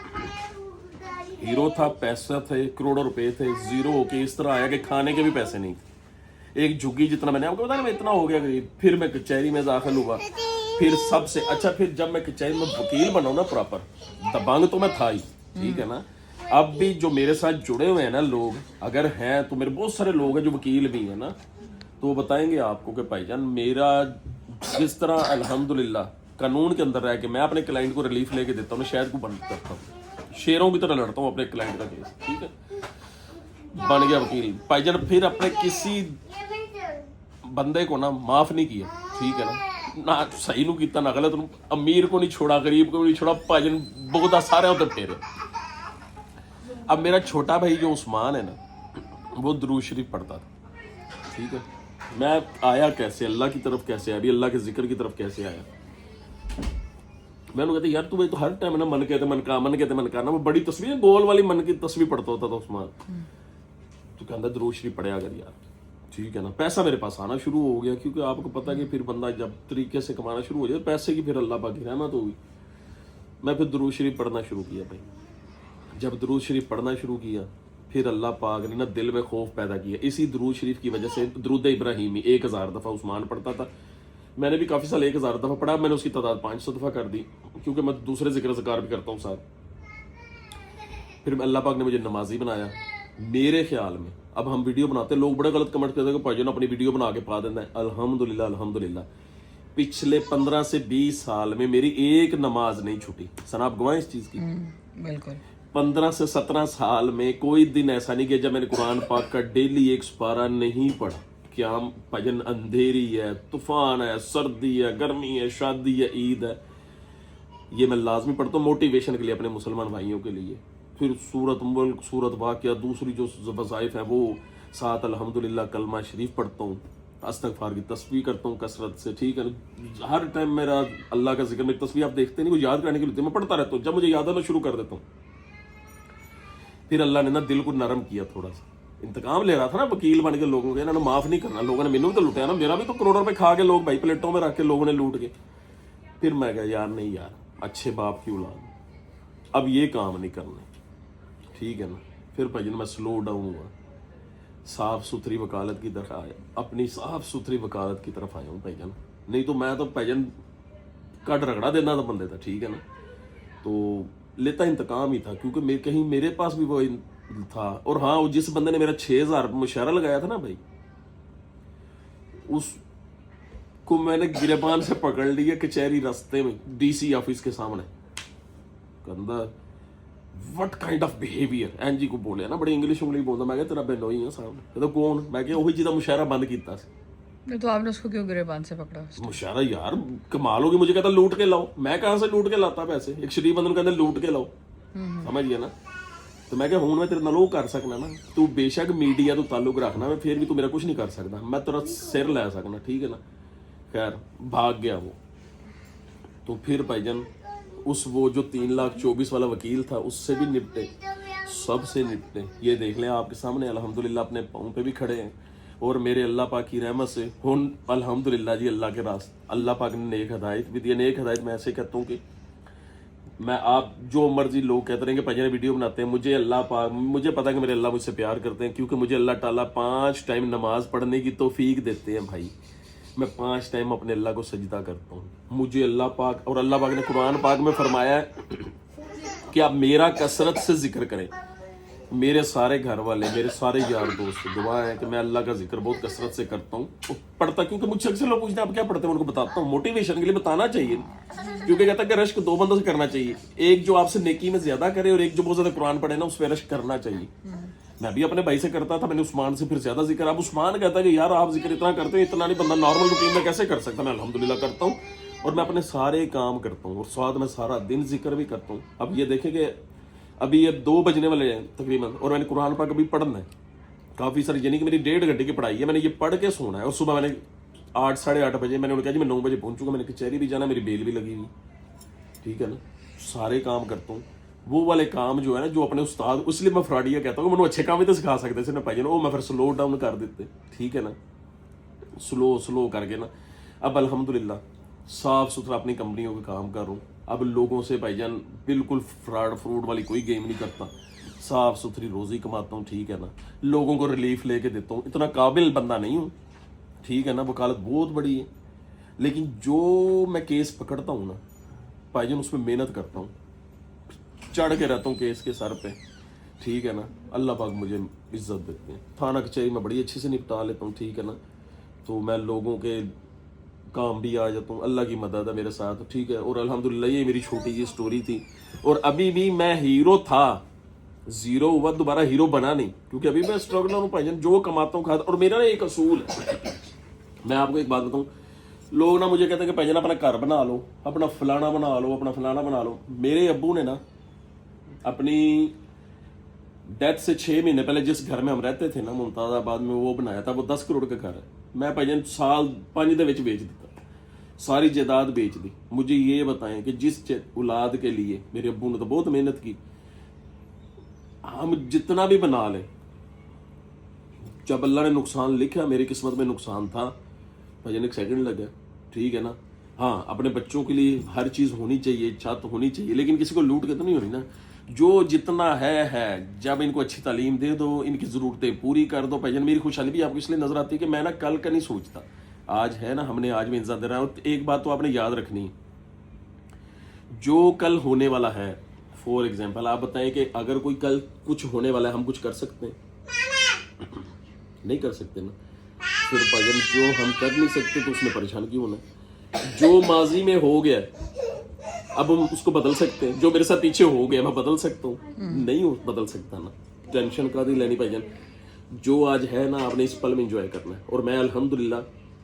हीरो था, पैसा थे, करोड़ों रुपए थे, जीरो होके इस तरह आया कि खाने के भी पैसे नहीं थे। एक झुग्गी जितना मैंने आपको बताया मैं इतना हो गया गरीब। फिर मैं कचहरी में दाखिल हुआ, फिर सबसे अच्छा, फिर जब मैं कचहरी में वकील बना ना प्रॉपर, दबंग तो मैं था ही, ठीक है ना। अब भी जो मेरे साथ जुड़े हुए हैं ना लोग, अगर हैं तो मेरे बहुत सारे लोग हैं जो वकील भी हैं ना, तो वो बताएंगे आपको कि भाईजान मेरा जिस तरह अल्हम्दुलिल्लाह कानून के अंदर रह के मैं अपने क्लाइंट को रिलीफ लेके देता हूँ, शायद को बंद करता हूँ, शेरों की तरह लड़ता हूँ अपने क्लाइंट का केस, ठीक है। बन गया वकील भाईजान। फिर अपने किसी बंदे को ना माफ नहीं किया, ठीक है ना सही नू किया ना गलत नू, अमीर को नहीं छोड़ा, गरीब को नहीं छोड़ा, भाईजान बहुत सारे उधर फेरे। अब मेरा छोटा भाई जो उस्मान है ना, वो दुरूद शरीफ पढ़ता था, ठीक है। मैं आया कैसे अल्लाह की तरफ, कैसे अभी अल्लाह के जिक्र की तरफ कैसे आया? मैंने कहता यार तू भाई तो हर टाइम ना मन कहते मन का ना, वो बड़ी तस्वीर गोल वाली मन की तस्वीर पढ़ता होता था उस्मान। तो कहता दुरूद शरीफ पढ़े अगर यार, ठीक है ना। पैसा मेरे पास आना शुरू हो गया, क्योंकि आपको पता है कि फिर बंदा जब तरीके से कमाना शुरू हो जाए पैसे की, फिर अल्लाह पाक की रहमत होगी। मैं फिर दुरूद शरीफ पढ़ना शुरू किया भाई। जब दुरूद शरीफ पढ़ना शुरू किया, फिर अल्लाह पाक ने ना दिल में खौफ पैदा किया। इसी दुरूद शरीफ की वजह से दुरूद इब्राहिमी 1000 दफ़ा उस्मान पढ़ता था। मैंने भी काफ़ी साल 1000 दफ़ा पढ़ा, मैंने उसकी तादाद 500 दफ़ा कर दी, क्योंकि मैं दूसरे जिक्र ज़कार भी करता हूँ साथ। फिर अल्लाह पाक ने मुझे नमाजी बनाया। मेरे ख्याल में अब हम वीडियो बनाते हैं, लोग बड़े गलत कमेंट करते हैं कि भाईजान अपनी वीडियो बना के पा देना है। अल्हम्दुलिल्लाह अल्हम्दुलिल्लाह पिछले 15 से 20 साल में मेरी एक नमाज नहीं छूटी। सना आप गवाएं इस चीज की। बिल्कुल। 15 से 17 साल में कोई दिन ऐसा नहीं गया जब मैंने कुरान पाक का डेली एक सुपारा नहीं पढ़ा। क्या भजन, अंधेरी है, तूफान है, सर्दी है, गर्मी है, शादी है, ईद है, ये मैं लाजमी पढ़ता हूँ मोटिवेशन के लिए अपने मुसलमान भाइयों के लिए। फिर सूरत मुल्क, सूरत वाक़िया, दूसरी जो वज़ाइफ है वो 7 अल्हम्दुलिल्लाह कलमा शरीफ पढ़ता हूँ, अस्तगफार की तस्बीह करता हूँ कसरत से, ठीक है। हर टाइम मेरा अल्लाह का जिक्र, मेरी तस्बीह आप देखते नहीं, वो याद करने के लिए मैं पढ़ता रहता हूँ। जब मुझे याद आना शुरू कर देता हूँ, फिर अल्लाह ने ना दिल को नरम किया थोड़ा सा। इंतकाम ले रहा था ना वकील बन के लोगों के, इन्होंने माफ़ नहीं करना, लोगों ने मैंने भी तो लुटाया ना, मेरा भी तो करोड़ों रुपए खा के लोग भाई प्लेटों में रख के लोगों ने लूट के। फिर मैं कहा यार नहीं यार, अच्छे बाप की औलाद, अब ये काम नहीं करने, ठीक है ना। फिर भाई मैं स्लो डाउन हुआ, साफ सुथरी वकालत की तरफ आया, अपनी साफ सुथरी वकालत की तरफ आया हूँ भाईजान। नहीं तो मैं तो भाईजान कट रगड़ा देना था बंदे था, ठीक है ना। तो लेता इंतकाम ही था, क्योंकि कहीं मेरे पास भी वो था। और हाँ, वो जिस बंदे ने मेरा 6000 मुशायरा लगाया था ना भाई, उसको मैंने गिरेबान से पकड़ लिया कचहरी रास्ते में, डीसी ऑफिस के सामने। कहता व्हाट काइंड ऑफ बिहेवियर, एनजी को बोलिया ना, बड़ी इंग्लिश उंगली बोलता। मैं तेरा बेनोई है साहब। कहता कौन? मैं क्या वही जिदा मुशायरा बंद किया। तो आपने उसको क्यों गिरेबान से पकड़ा? मुशायरा यार कमाल होगी। मुझे कहता लूट के लाओ, मैं कहां से लूट के लाता पैसे? एक शरीफ बंदे कहते लूट के लाओ, समझ गया ना। तो मैं क्या हूं मैं तेरे नाल वो कर सकना ना, तू बेशक मीडिया तो ताल्लुक रखना, मैं फिर भी तू मेरा कुछ नहीं कर सकता, मैं तेरा सिर लै सकना, ठीक है ना। खैर भाग गया वो। तो फिर भाईजान उस वो जो 3,24,000 वाला वकील था उससे भी निपटे, सबसे निपटे। ये देख लें आपके सामने अल्हम्दुलिल्लाह अपने पाँव पे भी खड़े हैं। और मेरे अल्लाह पाक की रहमत से हुन अल्हम्दुलिल्लाह जी, अल्लाह के रास्ते अल्लाह पाक ने नेक हदायत भी दी। नेक हदायत मैं ऐसे कहता हूँ कि मैं, आप जो मर्जी लोग कहते रहेंगे भाई वीडियो बनाते हैं, मुझे अल्लाह पाक, मुझे पता है कि मेरे अल्लाह मुझसे प्यार करते हैं, क्योंकि मुझे अल्लाह ताला 5 टाइम नमाज पढ़ने की तौफीक देते हैं भाई। मैं 5 टाइम अपने अल्लाह को सजदा करता हूँ। मुझे अल्लाह पाक, और अल्लाह पाक ने कुरान पाक में फरमाया है कि आप मेरा कसरत से जिक्र करें। मेरे सारे घर वाले, मेरे सारे यार दोस्त दुआ है कि मैं अल्लाह का जिक्र बहुत कसरत से करता हूँ, पढ़ता। क्योंकि मुझसे अक्सर लोग पूछते हैं आप क्या पढ़ते हैं, उनको बताता हूँ, मोटिवेशन के लिए बताना चाहिए। क्योंकि कहता है कि रश्क 2 बंदों से करना चाहिए, एक जो आपसे नेकी में ज्यादा करे और एक जो बहुत ज्यादा कुरान पढ़े ना, उस पर रश्क करना चाहिए। मैं भी अपने भाई से करता था, मैंने उस्मान से फिर ज्यादा जिक्र। अब उस्मान कहता है कि यार आप जिक्र इतना करते हो, इतना नहीं बंदा नॉर्मल रूटीन में कैसे कर सकता। मैं अल्हम्दुलिल्लाह करता हूँ और मैं अपने सारे काम करता हूँ और साथ में सारा दिन जिक्र भी करता हूँ। अब ये देखें कि अभी ये 2 बजने वाले हैं तकरीबन, और मैंने कुरान पाक अभी पढ़ना है काफ़ी सारी, यानी कि मेरी 1.5 घंटे की पढ़ाई है। मैंने ये पढ़ के सोना है। और सुबह मैंने 8 साढ़े 8 बजे मैंने उन्हें कहा जी मैं 9 बजे पहुंचूंगा, मैंने कचहरी भी जाना, मेरी बेल भी लगी हुई, ठीक है ना। सारे काम करता हूँ, वो वाले काम जो है ना, जो अपने उस्ताद, इसलिए मैं फ्राडिया कहता हूँ कि मैंने अच्छे काम भी तो सिखा सकते थे ना भाई, वो मैं फिर स्लो डाउन कर देते, ठीक है ना। स्लो करके ना अब अल्हम्दुलिल्लाह साफ सुथरा अपनी कंपनियों का काम कर रहा हूँ। अब लोगों से भाईजान बिल्कुल फ्रॉड वाली कोई गेम नहीं करता, साफ सुथरी रोजी कमाता हूँ, ठीक है ना। लोगों को रिलीफ लेके देता हूँ। इतना काबिल बंदा नहीं हूँ, ठीक है ना, वकालत बहुत बड़ी है, लेकिन जो मैं केस पकड़ता हूँ ना भाईजान, उसमें मेहनत करता हूँ, चढ़ के रहता हूँ केस के सर पे, ठीक है ना। अल्लाह पाक मुझे इज्जत देते हैं। थाना कचहरी में बड़ी अच्छे से निपटा लेता हूँ, ठीक है ना। तो मैं लोगों के काम भी आ जाता हूँ, अल्लाह की मदद है मेरे साथ, ठीक है। और अल्हम्दुलिल्लाह ये मेरी छोटी सी स्टोरी थी। और अभी भी मैं हीरो था, 0 हुआ, दोबारा हीरो बना नहीं, क्योंकि अभी मैं स्ट्रगल हूँ भाईजान, जो कमाता हूँ खाता। और मेरा ना एक असूल है, मैं आपको एक बात बताऊँ, लोग ना मुझे कहते हैं कि भाईजान अपना घर बना लो, अपना फलाना बना लो, अपना फलाना बना लो। मेरे अब्बू ने ना अपनी डेथ से 6 महीने पहले जिस घर में हम रहते थे ना मुमताज़ाबाद में, वो बनाया था, वो 10 करोड़ का घर है। मैं भाईजान साल 5 ਦੇ ਵਿੱਚ बेच दिता, सारी जायदाद बेच दी। मुझे ये बताएं कि जिस औलाद के लिए मेरे अब्बू ने तो बहुत मेहनत की, हम जितना भी बना ले, जब अल्लाह ने नुकसान लिखा, मेरी किस्मत में नुकसान था भाईजान, 1 सेकंड लगा, ठीक है ना। हाँ, अपने बच्चों के लिए हर चीज़ होनी चाहिए, छत होनी चाहिए, लेकिन किसी को लूट के तो नहीं होनी ना। जो जितना है, जब इनको अच्छी तालीम दे दो, इनकी ज़रूरतें पूरी कर दो भाईजान। मेरी खुशहाली भी आपको इसलिए नजर आती है कि मैं ना कल का नहीं सोचता, आज है ना, हमने आज में इंतजार दे रहा है। एक बात तो आपने याद रखनी, जो कल होने वाला है, फॉर एग्जाम्पल आप बताएं कि अगर कोई कल कुछ होने वाला है, हम कुछ कर सकते हैं? नहीं कर सकते ना। फिर भाईजान जो हम कर नहीं सकते तो उसमें परेशान क्यों होना। जो माजी में हो गया अब हम उसको बदल सकते हैं। जो मेरे साथ पीछे हो गया मैं बदल सकता हूँ? नहीं हो बदल सकता ना। टेंशन का नहीं लेनी भाईजान, जो आज है ना आपने इस पल में एंजॉय करना है। और मैं अल्हम्दुलिल्लाह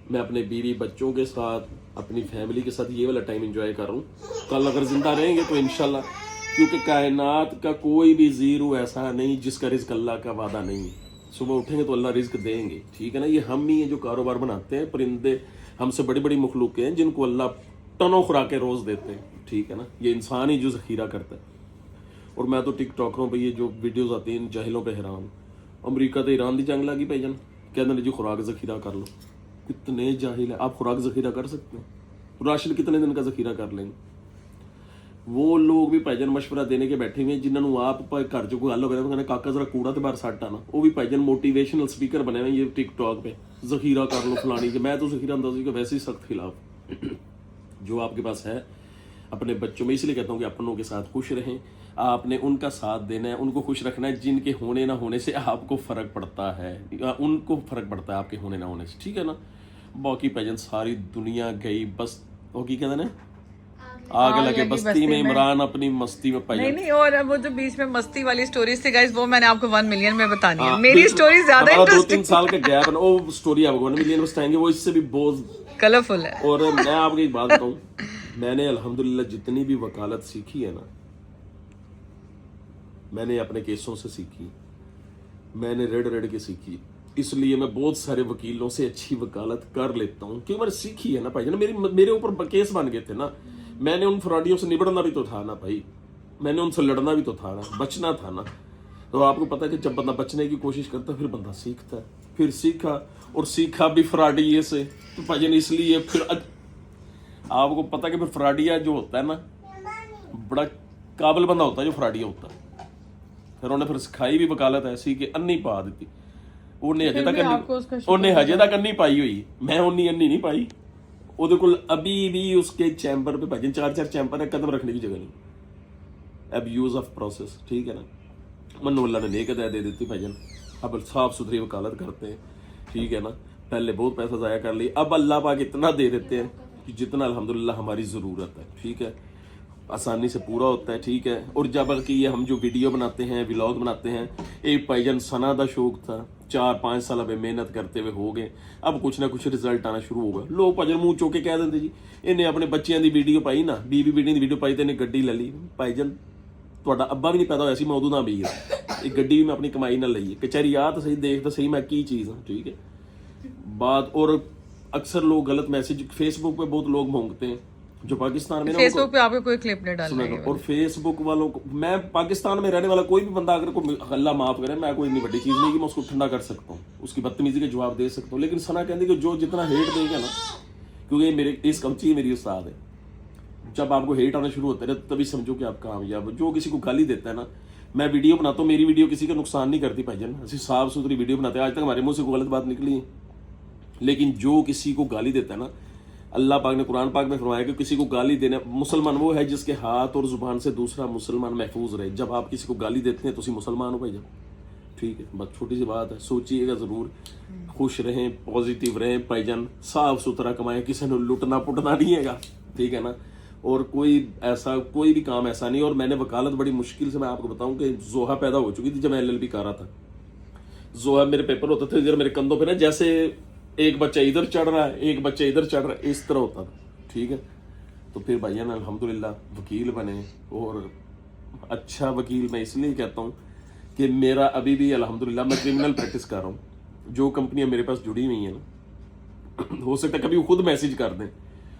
मैं अपने बीवी बच्चों के साथ अपनी फैमिली के साथ ये वाला टाइम एंजॉय कर रहा हूँ। कल अगर जिंदा रहेंगे तो इंशाल्लाह, क्योंकि कायनात का कोई भी जीरो ऐसा नहीं जिसका रिज्क अल्लाह का वादा नहीं है। सुबह उठेंगे तो अल्लाह रिज्क देंगे, ठीक है ना। ये हम ही हैं जो कारोबार बनाते हैं, परिंदे हमसे बड़ी बड़ी मखलूक हैं जिनको अल्लाह टनों खुराकें रोज देते हैं, ठीक है ना। ये इंसान ही जो जखीरा करता है। और मैं तो टिकटॉकरों पे ये जो वीडियोस आती हैं इन जाहिलों पे हैरान हूं। अमरीका तो ईरान की जंग लगी भाईजान, कहते हैं जी खुराक जखीरा कर लो। कितने जाहिल है, आप खुराक जखीरा कर सकते हैं? राशन कितने दिन का जखीरा कर लेंगे? वो लोग भी भाईजान मशवरा देने के बैठे हुए हैं जिन्होंने आप घर जो कोई गल हो गया कहने काका जरा कूड़ा तो बाहर सट आना, वो भी भाईजान मोटिवेशनल स्पीकर बने हुए ये टिकटॉक पे, जखीरा कर लो फलानी के। मैं तो जखीरा अंदाजी का वैसे ही सख्त खिलाफ। जो आपके पास है अपने बच्चों में, इसलिए कहता हूँ कि अपनों के साथ खुश रहें। आपने उनका साथ देना है, उनको खुश रखना है जिनके होने ना होने से आपको फर्क पड़ता है, उनको फर्क पड़ता है आपके होने ना होने से, ठीक है ना। बाकी भाईजान सारी दुनिया गई बस, वो की कहते हैं आग लगे बस्ती में, इमरान अपनी मस्ती में भाईजान। नहीं और वो जो बीच में मस्ती वाली स्टोरीज थी गाइस, वो मैंने आपको 1 मिलियन में बतानी है। मेरी स्टोरी ज्यादा इंटरेस्टिंग, 2-3 साल का गैप है ना, वो स्टोरी आपको 1 मिलियन में बताएंगे, वो इससे भी बहुत कलरफुल है। और मैं आपको एक बात बताऊं, मैंने अल्हम्दुलिल्लाह जितनी भी वकालत सीखी है ना, मैंने अपने केसों से सीखी, मैंने रेड के सीखी। इसलिए मैं बहुत सारे वकीलों से अच्छी वकालत कर लेता हूँ क्योंकि मैंने सीखी है ना भाई ना। मेरे ऊपर केस बन गए थे ना, मैंने उन फ्रॉडियों से निपटना भी तो था ना भाई, मैंने उनसे लड़ना भी तो था ना, बचना था ना। तो आपको पता है कि जब बंदा बचने की कोशिश करता है फिर बंदा सीखता है। फिर सीखा और सीखा भी फ्रॉडिये से, तो भाईजान इसलिए फिर आपको पता है कि फिर फ्रॉडिया जो होता है ना बड़ा काबिल बंदा होता है जो फ्रॉडिया होता है। फिर उन्हें फिर सिखाई भी वकालत ऐसी कि अन्नी पा दी। ਉਹਨੇ ਹਜੇ ਤੱਕ ਅੰਨੀ ਪਾਈ ਹੋਈ, ਮੈਂ ਉਨੀ ਅੰਨੀ नहीं पाई। ਉਹਦੇ ਕੋਲ अभी भी उसके चैम्बर पे भाईजान 4 चैम्बर है, कदम रखने की जगह नहीं। अब्यूज ऑफ प्रोसेस, ठीक है ना। मन्नू अल्लाह ने नेक हदायत दे देती भाईजान, अब साफ सुथरी वकालत करते हैं, ठीक है ना। पहले बहुत पैसा ज़ाया कर लिया, अब अल्लाह पाक इतना दे देते हैं कि जितना अल्हम्दुलिल्लाह हमारी ज़रूरत है, ठीक है, आसानी से पूरा होता है, ठीक है। और जब बल्कि ये हम जो वीडियो बनाते हैं, व्लॉग बनाते हैं, एक भाईजान सना का शौक था, 4-5 साल अब मेहनत करते हुए हो गए, अब कुछ ना कुछ रिजल्ट आना शुरू होगा। लोग भाईजान मुंह चौके कह देंगे जी इन्हें अपने बच्चों की वीडियो पाई ना, बीवी बेटी की वीडियो पाई तो इन्हें गड्डी ले ली। भाईजान ਤੁਹਾਡਾ ਅੱਬਾ ਵੀ ਨਹੀਂ ਪੈਦਾ ਹੋਇਆ ਸੀ, ਮੈਂ ਉਦੋਂ ਦਾ ਵੀ ਇਹ ਗੱਡੀ ਵੀ ਮੈਂ ਆਪਣੀ ਕਮਾਈ ਨਾਲ ਲਈ ਹੈ। ਕਚਹਿਰੀ ਆ ਤਾਂ ਸਹੀ, ਦੇਖ ਤਾਂ सही मैं की चीज़ हूँ, ठीक है। बात और अक्सर लोग गलत मैसेज फेसबुक पे बहुत लोग मांगते हैं जो पाकिस्तान में, फेसबुक पे आपको कोई क्लिप नहीं डालना है। और फेसबुक वालों को, मैं पाकिस्तान में रहने वाला कोई भी बंदा अगर कोई अल्लाह माफ करे, मैं कोई इतनी बड़ी चीज़ नहीं कि मैं उसको ठंडा कर सकता हूँ, उसकी बदतमीजी के जवाब दे सकता हूँ। लेकिन सना कहती कि जो जितना हेट देगा ना, क्योंकि मेरे इस कल्ची मेरी उस्ताद है, जब आपको हेट आना शुरू होता है तभी समझो कि आप कामयाब। जो किसी को गाली देता है ना, मैं वीडियो बनाता हूँ, मेरी वीडियो किसी का नुकसान नहीं करती भाईजान, ऐसी साफ सुथरी वीडियो बनाते हैं। आज तक हमारे मुंह से कोई गलत बात निकली है, लेकिन जो किसी को गाली देता है ना, अल्लाह पाक ने कुरान पाक में फरमाया कि किसी को गाली देना, मुसलमान वो है जिसके हाथ और जुबान से दूसरा मुसलमान महफूज रहे। जब आप किसी को गाली देते हैं तो उसी मुसलमान हो भाईजान, ठीक है। बस छोटी सी बात है, सोचिएगा ज़रूर, खुश रहें, पॉजिटिव रहें भाईजान, साफ सुथरा कमाएं, किसी ने लुटना पुटना नहीं हैगा, ठीक है ना। और कोई भी काम ऐसा नहीं। और मैंने वकालत बड़ी मुश्किल से, मैं आपको बताऊं कि जोहा पैदा हो चुकी थी जब मैं LLB कर रहा था। जोहा मेरे पेपर होते थे इधर मेरे कंधों पे ना, जैसे एक बच्चा इधर चढ़ रहा है, एक बच्चा इधर चढ़ रहा है, इस तरह होता था, ठीक है। तो फिर भाईजान अल्हम्दुलिल्लाह वकील बने। और अच्छा वकील मैं इसलिए कहता हूँ कि मेरा अभी भी अल्हम्दुलिल्लाह मैं क्रिमिनल प्रैक्टिस कर रहा हूँ। जो कंपनियां मेरे पास जुड़ी हुई हैं ना, हो सकता है कभी वो खुद मैसेज कर दें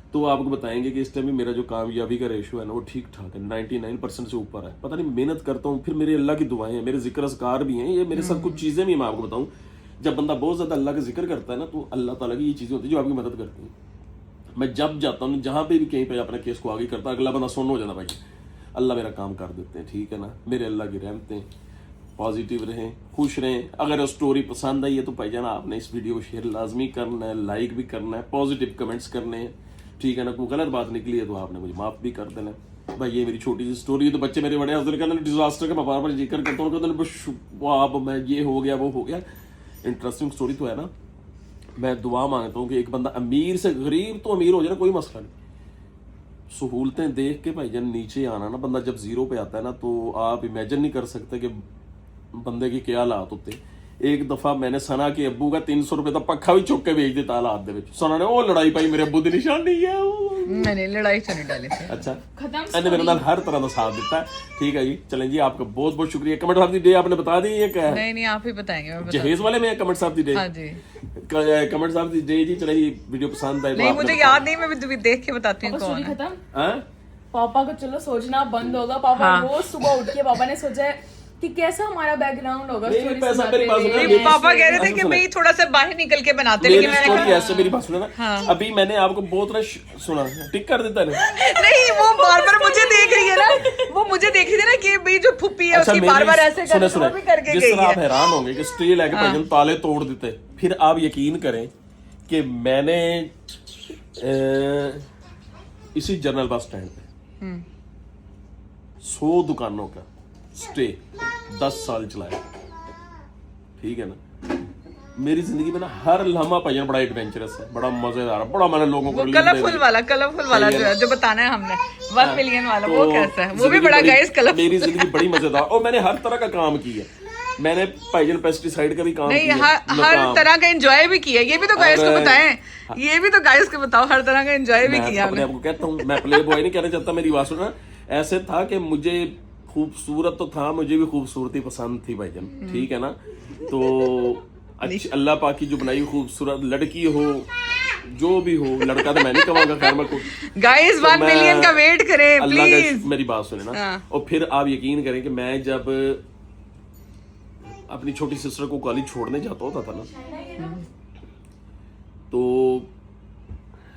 तो आपको बताएंगे कि इस टाइम भी मेरा जो कामयाबी का रेशो है ना वो ठीक ठाक है, 99% से ऊपर है। पता नहीं, मेहनत करता हूँ, फिर मेरे अल्लाह की दुआएं हैं, मेरे जिक्र अस्कार भी हैं, ये मेरे साथ कुछ चीज़ें भी मैं आपको बताऊँ। जब बंदा बहुत ज़्यादा अल्लाह का जिक्र करता है ना, तो अल्लाह ताला की ये चीज़ें होती है जो आपकी मदद करती हैं। मैं जब जाता हूँ जहाँ पे भी कहीं पे अपने केस को आगे करता, अगला बंदा सुन हो जाता, भाई अल्लाह मेरा काम कर देते हैं, ठीक है ना। मेरे अल्लाह की रहमतें, पॉजिटिव रहें, खुश रहें। अगर स्टोरी पसंद आई है तो भाईजान आपने इस वीडियो को शेयर लाजमी करना है, लाइक भी करना है, पॉजिटिव कमेंट्स करने हैं, ठीक है ना। कोई गलत बात निकली है तो आपने मुझे माफ़ भी कर देना है। भाई ये मेरी छोटी सी स्टोरी है। तो बच्चे मेरे बड़े हंसते कहते डिजास्टर का मैं बार बार जिक्र करता हूँ, कहते आप मैं ये हो गया वो हो गया। इंटरेस्टिंग स्टोरी तो है ना। मैं दुआ मांगता हूँ कि एक बंदा अमीर से गरीब तो अमीर हो जाए ना, कोई मसला नहीं। सहूलतें देख के भाईजान नीचे आना ना, बंदा जब जीरो पे आता है ना तो आप इमेजिन नहीं कर सकते कि बंदे की क्या हालात होते। एक दफा मैंने सना के अब्बू का 300 रुपए का पक्खा भी चुक के भेज दिता हालात दे विच। सना ने वो लड़ाई पाई मेरे अब्बू की निशानी है मैंने लड़ाई तो नहीं डाली थी। अच्छा खत्म मैंने मेरे नाल हर तरह का साथ दिता है। ठीक है जी, चलें जी, आपका बहुत बहुत शुक्रिया। कमेंट साहब दी डे आपने बता दी है क्या? नहीं नहीं, आप ही बताएंगे। मैं जहेज वाले में कमेंट साहब दी डे? हाँ जी। कमेंट साहब दी डे जी। चलें जी, वीडियो पसंद आए तो नहीं आपने मुझे बताया। याद नहीं, मैं भी देख के बताती हूँ स्टोरी कौन है। खत्म। हाँ? पापा को चलो सोचना बंद होगा। पापा हाँ। रोज सुबह उठ के पापा ने सोचा है कि कैसा हमारा बैकग्राउंड होगा नहीं, स्टोरी पैसा सुनाते मेरी बात हुए। सुनो, नहीं, मेरी- पापा कह रहे थे ऐसे कि सुनो। भाई थोड़ा सा बाहर निकल के बनाते, मेरी लेकिन मैंने स्टोरी कहा ऐसे, मेरी बात सुने ना। हाँ। अभी मैंने आपको बहुत ना सुना, टिक कर देता है ना। नहीं, वो बार बार मुझे देख रही है ना, वो मुझे देख रही थी ना कि भाई जो फुप्पी है उसकी बार बार ऐसे सुने कर, वो भी करके जिस गई तरह आप है। हैरान होंगे कि स्ट्री लेके भाईजान ताले तोड़ देते, फिर आप यकीन करें कि मैंने इसी जनरल बस स्टैंड पे 100 दुकानों का स्टे 10 साल चलाया। ठीक है ना, मेरी जिंदगी में ना हर लम्हा भाईजान बड़ा एडवेंचरस है, बड़ा मजेदार है, बड़ा मैंने लोगों को वो relief दे कलरफुल वाला सही है जो ना? है, जो बताना है हमने 1 मिलियन वाला, वो तो कैसा है? वो भी जिंदगी बड़ा बड़ी- गाइस कलरफुल। मेरी जिंदगी बड़ी मजेदार, और मैंने हर तरह का काम किया। मैंने भाईजान पेस्टिसाइड का भी काम नहीं, किया, हर नकाम। तरह का एंजॉय भी किया। ये भी तो गाइस को और- बताएं, ये भी तो गाइस को बताओ, हर तरह का एंजॉय भी मैं किया अपने हमने। आप को कहता हूँ, मैं प्ले बॉय नहीं कहना चाहता, मेरी बात सुना। ऐसे था कि मुझे खूबसूरत तो था, मुझे भी खूबसूरती पसंद थी भाईजान। ठीक है ना, तो अच्छी अल्लाह पाक की जो बनाई खूबसूरत लड़की हो, जो भी हो, लड़का तो मैं नहीं कहूँगा, खैर मैं गाइस 1 मैं- मिलियन का वेट करें अल्लाह का प्लीज। मेरी बात सुने ना। हाँ। और फिर आप यकीन करें कि मैं जब अपनी छोटी सिस्टर को कॉलेज छोड़ने जाता होता था ना, तो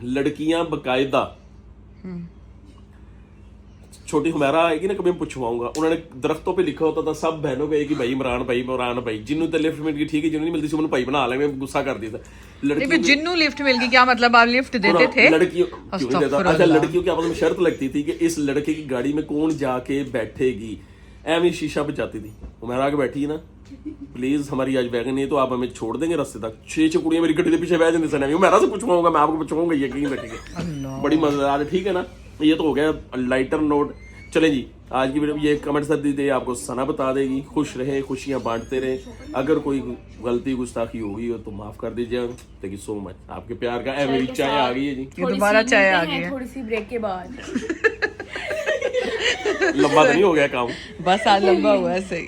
लड़कियां बकायदा, छोटी हुमैरा आएगी ना, कभी मैं पूछवाऊंगा, उन्होंने दरख्तों पे लिखा होता था सब बहनों को एक ही भाई इमरान भाई जिन्हों तो लिफ्ट मिल गई ठीक है, जिन्हों नहीं मिलती सी उन्होंने भाई बना लेंगे, गुस्सा कर दिया था। नहीं, फिर जिन्नू लिफ्ट मिल गई, क्या मतलब आप लिफ्ट देते थे? लड़कियों क्यों नहीं देता? अच्छा, लड़कियों की आपस में शर्त लगती थी कि इस लड़के की गाड़ी में कौन जाके बैठेगी, एवं शीशा बचाती थी। हुमैरा आगे बैठी है ना, प्लीज हमारी आज वैगन नहीं है तो आप हमें छोड़ देंगे रास्ते तक। 6 कुड़ियां मेरी गड्डी के पीछे बैठ जाती हैं, हुमैरा से पूछवाऊंगा, मैं आपको पूछवाऊंगा, यकीन रखिएगा। बड़ी मजेदार है। ठीक है ना, ये तो हो गया लाइटर नोट। चलें जी, आज की वीडियो ये कमेंट सब दी आपको सना बता देगी। खुश रहे, खुशियां बांटते रहे। अगर कोई गलती गुस्ताखी होगी हो तो माफ कर दीजिए। थैंक यू सो मच, आपके प्यार का। मेरी चाय आ गई है जी, थोड़ी दोबारा सी चाय आ मिलते गई हैं है। थोड़ी सी ब्रेक के बाद। लंबा तो नहीं हो गया काम? बस आज लंबा हुआ है, सही।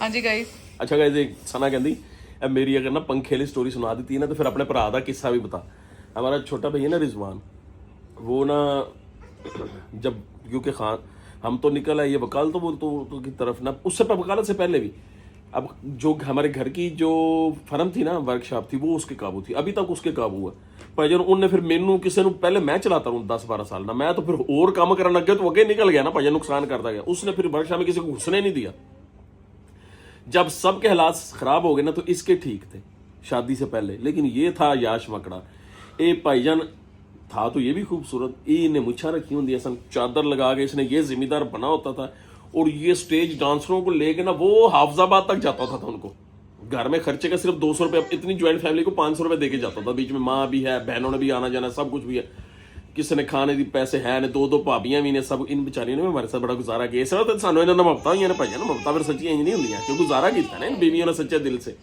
हाँ जी गाइस, अच्छा गाइस, एक सना कहती अब मेरी अगर ना पंखे वाली स्टोरी सुना देती है ना, तो फिर अपने भरा दा किस्सा भी बता। हमारा छोटा भैया ना रिजवान, वो ना जब क्योंकि खान हम तो निकल आए ये वकालत तो की तरफ ना, उससे वकालत से पहले भी, अब जो हमारे घर की जो फर्म थी ना, वर्कशॉप थी, वो उसके काबू थी, अभी तक उसके काबू है। पर जब उनने फिर मैनू किसी पहले मैं चलाता हूँ 10-12 साल ना, मैं तो फिर और काम करने लग गया तो अगे निकल गया ना, भाई नुकसान करता गया। उसने फिर वर्कशॉप में किसी को घुसने नहीं दिया। जब सबके हालात खराब हो गए ना, तो इसके ठीक थे शादी से पहले, लेकिन ये था याश मकड़ा। ए भाईजान था तो ये भी खूबसूरत, इन्हें मुछा रखी होंगी सन, चादर लगा के इसने ये जिम्मेदार बना होता था, और ये स्टेज डांसरों को लेके ना वो हाफजाबाद तक जाता था उनको। घर में खर्चे का सिर्फ 200 रुपये, इतनी ज्वाइंट फैमिली को 500 रुपये देके जाता था। बीच में माँ भी है, बहनों ने भी आना जाना, सब कुछ भी है, किसी ने खाने की पैसे है ने, 2 भाभियां भी ने, सब इन बेचारियों ने हमारे साथ बड़ा गुजारा किया। इस तरह सानू इन्होंने ममता हुई ने भाई ना, ममता फिर सच्ची इंज नहीं होंगी, क्योंकि गुजारा किया ना इन बीवियों ने सच्चे दिल से।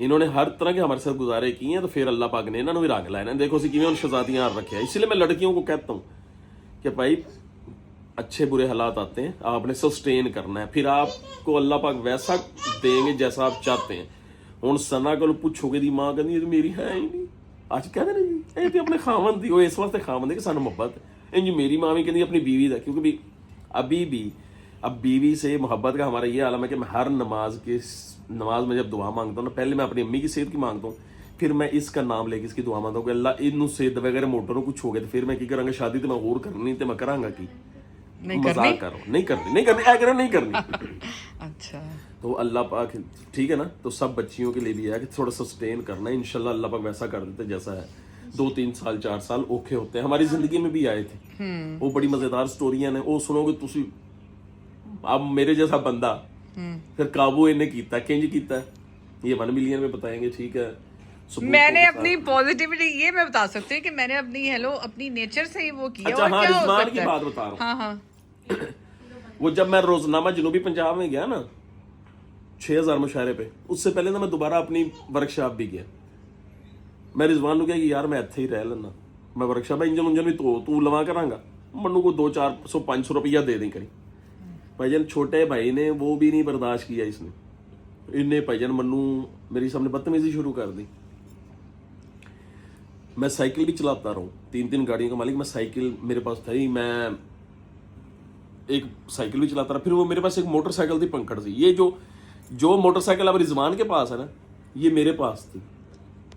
इन्होंने हर तरह के हमारे साथ गुजारे किए हैं, तो फिर अल्लाह पाक ने इन्होंने भी रंग लाए ना। देखो सी किवें शहजादियां रखे। इसलिए मैं लड़कियों को कहता हूँ कि भाई अच्छे बुरे हालात आते हैं, आपने सस्टेन करना है, फिर आपको अल्लाह पाक वैसा देंगे जैसा आप चाहते हैं। हुण सना को पूछोगे दी मां कहती मेरी है ही नहीं, आज कहते ना जी ये तो अपने खावन दी, वो इस वास्ते खावन दी कि सानू मोहब्बत है। इंज मेरी मां भी कहती अपनी बीवी दा, क्योंकि अभी भी अब बीवी से मोहब्बत का हमारा ये आलम है कि मैं हर नमाज में जब दुआ मांगता हूँ ना, पहले मैं अपनी अम्मी की सेहत की मांगता हूँ, फिर मैं इसका नाम लेके इसकी दुआ मांगता हूँ कि अल्लाह इनू सेहत वगैरह मोटर कुछ हो गया तो फिर मैं की करांगा, शादी तो मैं और करनी तो मैं करांगा की मजाक करो, नहीं करनी नहीं करनी। अच्छा तो अल्लाह पाक ठीक है ना, तो सब बच्चियों के लिए भी है कि थोड़ा सस्टेन करना है। इंशाल्लाह अल्लाह पाक वैसा कर देते जैसा है। 2-3 साल 4 साल औखे होते हैं, हमारी जिंदगी में भी आए थे। वो बड़ी मजेदार स्टोरियां ने, वो सुनोगे तुसी। अब मेरे जैसा बंदा फिर काबू इन्हें कीता, किंज कीता ये 1 मिलियन में बताएंगे, ठीक है। सबूत मैंने के साथ। अपनी पॉजिटिविटी ये मैं बता सकती हूँ कि मैंने अपनी नेचर से ही वो किया। अच्छा और हाँ, क्या हो रिजवान सकता की है? बात बता रहा हूँ। हाँ हाँ वो जब मैं रोजनामा जनूबी पंजाब में गया ना 6000 मुशायरे पे, उससे पहले ना मैं दोबारा अपनी वर्कशॉप भी गया। मैं रिजवान ਨੂੰ ਕਿਹਾ ਕਿ ਯਾਰ मैं ਇੱਥੇ ਹੀ ਰਹਿ ਲੈਣਾ, मैं वर्कशॉप इंजन भी तू लवा करांगा, मनु को 200-400-500 रुपया दे दें करी। भाईजान छोटे भाई ने वो भी नहीं बर्दाश्त किया इसने, इन्हें भाईजान मनु मेरे सामने बदतमीजी शुरू कर दी। मैं साइकिल भी चलाता रहूँ, 3-3 गाड़ियों का मालिक, मैं साइकिल मेरे पास था ही, मैं एक साइकिल भी चलाता रहा। फिर वो मेरे पास एक मोटरसाइकिल थी पंखड़ सी, ये जो मोटरसाइकिल अब रिजवान के पास है ना, ये मेरे पास थी।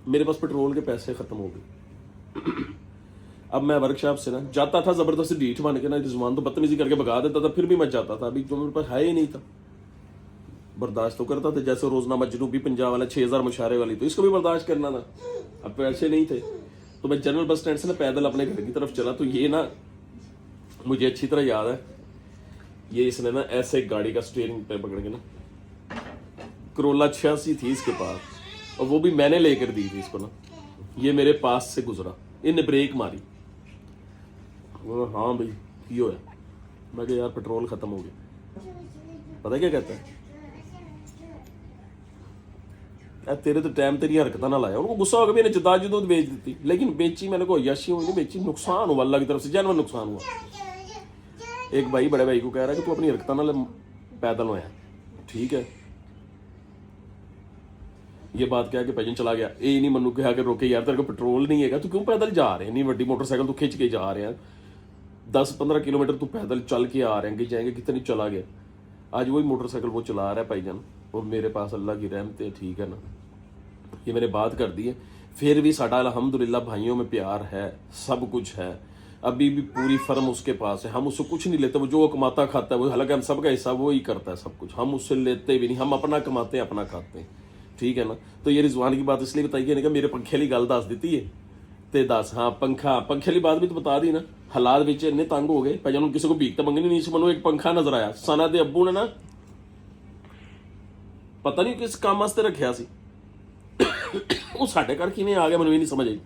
मेरे पास पेट्रोल के पैसे खत्म हो गए। अब मैं वर्कशॉप से ना जाता था जबरदस्ती ढीठ बन के ना, रिजवान तो बदतमीजी करके भगा देता था, फिर भी मैं जाता था। अभी जो मेरे पास है ही नहीं था, बर्दाश्त तो करता था। जैसे रोजनामा जनूबी पंजाब वाला 6000 मुशायरे वाली, तो इसको भी बर्दाश्त करना था। अब पैसे नहीं थे तो मैं जनरल बस स्टैंड से ना पैदल अपने घर की तरफ चला। तो ये ना मुझे अच्छी तरह याद है, ये इसने ना ऐसे गाड़ी का स्टीयरिंग पे पकड़ के ना, करोला 86 थी इसके पास, और वो भी मैंने लेकर दी थी इसको ना। ये मेरे पास से गुजरा, इन्हें ब्रेक मारी, वो हाँ भाई की होया। मैं कहा यार पेट्रोल खत्म हो गया। पता क्या कहता है, यार तेरे तो टाइम तेरी हरकत ना लाया। उनको गुस्सा हो गया, मैंने जदाजदूद बेच दी, लेकिन बेची मैंने कोई याशी नहीं बेची, नुकसान हुआ अल्लाह की तरफ से, जानवर नुकसान हुआ। एक भाई बड़े भाई को कह रहा है कि तू अपनी हरकत ना पैदल होया, ठीक है। ये बात कह के पैजन चला गया। ये नहीं मनु कहा कि रोके यार तेरे को पेट्रोल नहीं है, तू क्यों पैदल जा रहे हैं, नहीं वड्डी मोटरसाइकिल तू खिंच के जा रहे हैं, 10-15 किलोमीटर तू पैदल चल के आ रहे हैं, कि जाएंगे कितनी चला गया। आज वही मोटरसाइकिल वो चला रहा है भाईजान, और मेरे पास अल्लाह की रहमत है, ठीक है ना। ये मैंने बात कर दी है, फिर भी साडा अल्हम्दुलिल्लाह भाइयों में प्यार है, सब कुछ है, अभी भी पूरी फर्म उसके पास है। हम उससे कुछ नहीं लेते, वो जो कमाता खाता है वो, हालांकि हम सबका हिस्सा वो ही करता है सब कुछ, हम उससे लेते भी नहीं, हम अपना कमाते हैं अपना खाते हैं, ठीक है ना। तो ये रिजवान की बात इसलिए बताई कि मेरे पंखे वाली गल दस दी है, ते दस हाँ पंखे वाली बात भी तो बता दी ना। हालात विच इन्ने तंग हो गए भाई, किसी को भीख तो मंगनी नहीं, मनो एक पंखा नजर आया, सना दे अब्बू ने ना पता नहीं किस काम वास्ते रखिया सी, वो साढ़े घर किवें आ गया मैनूं नहीं समझ आई।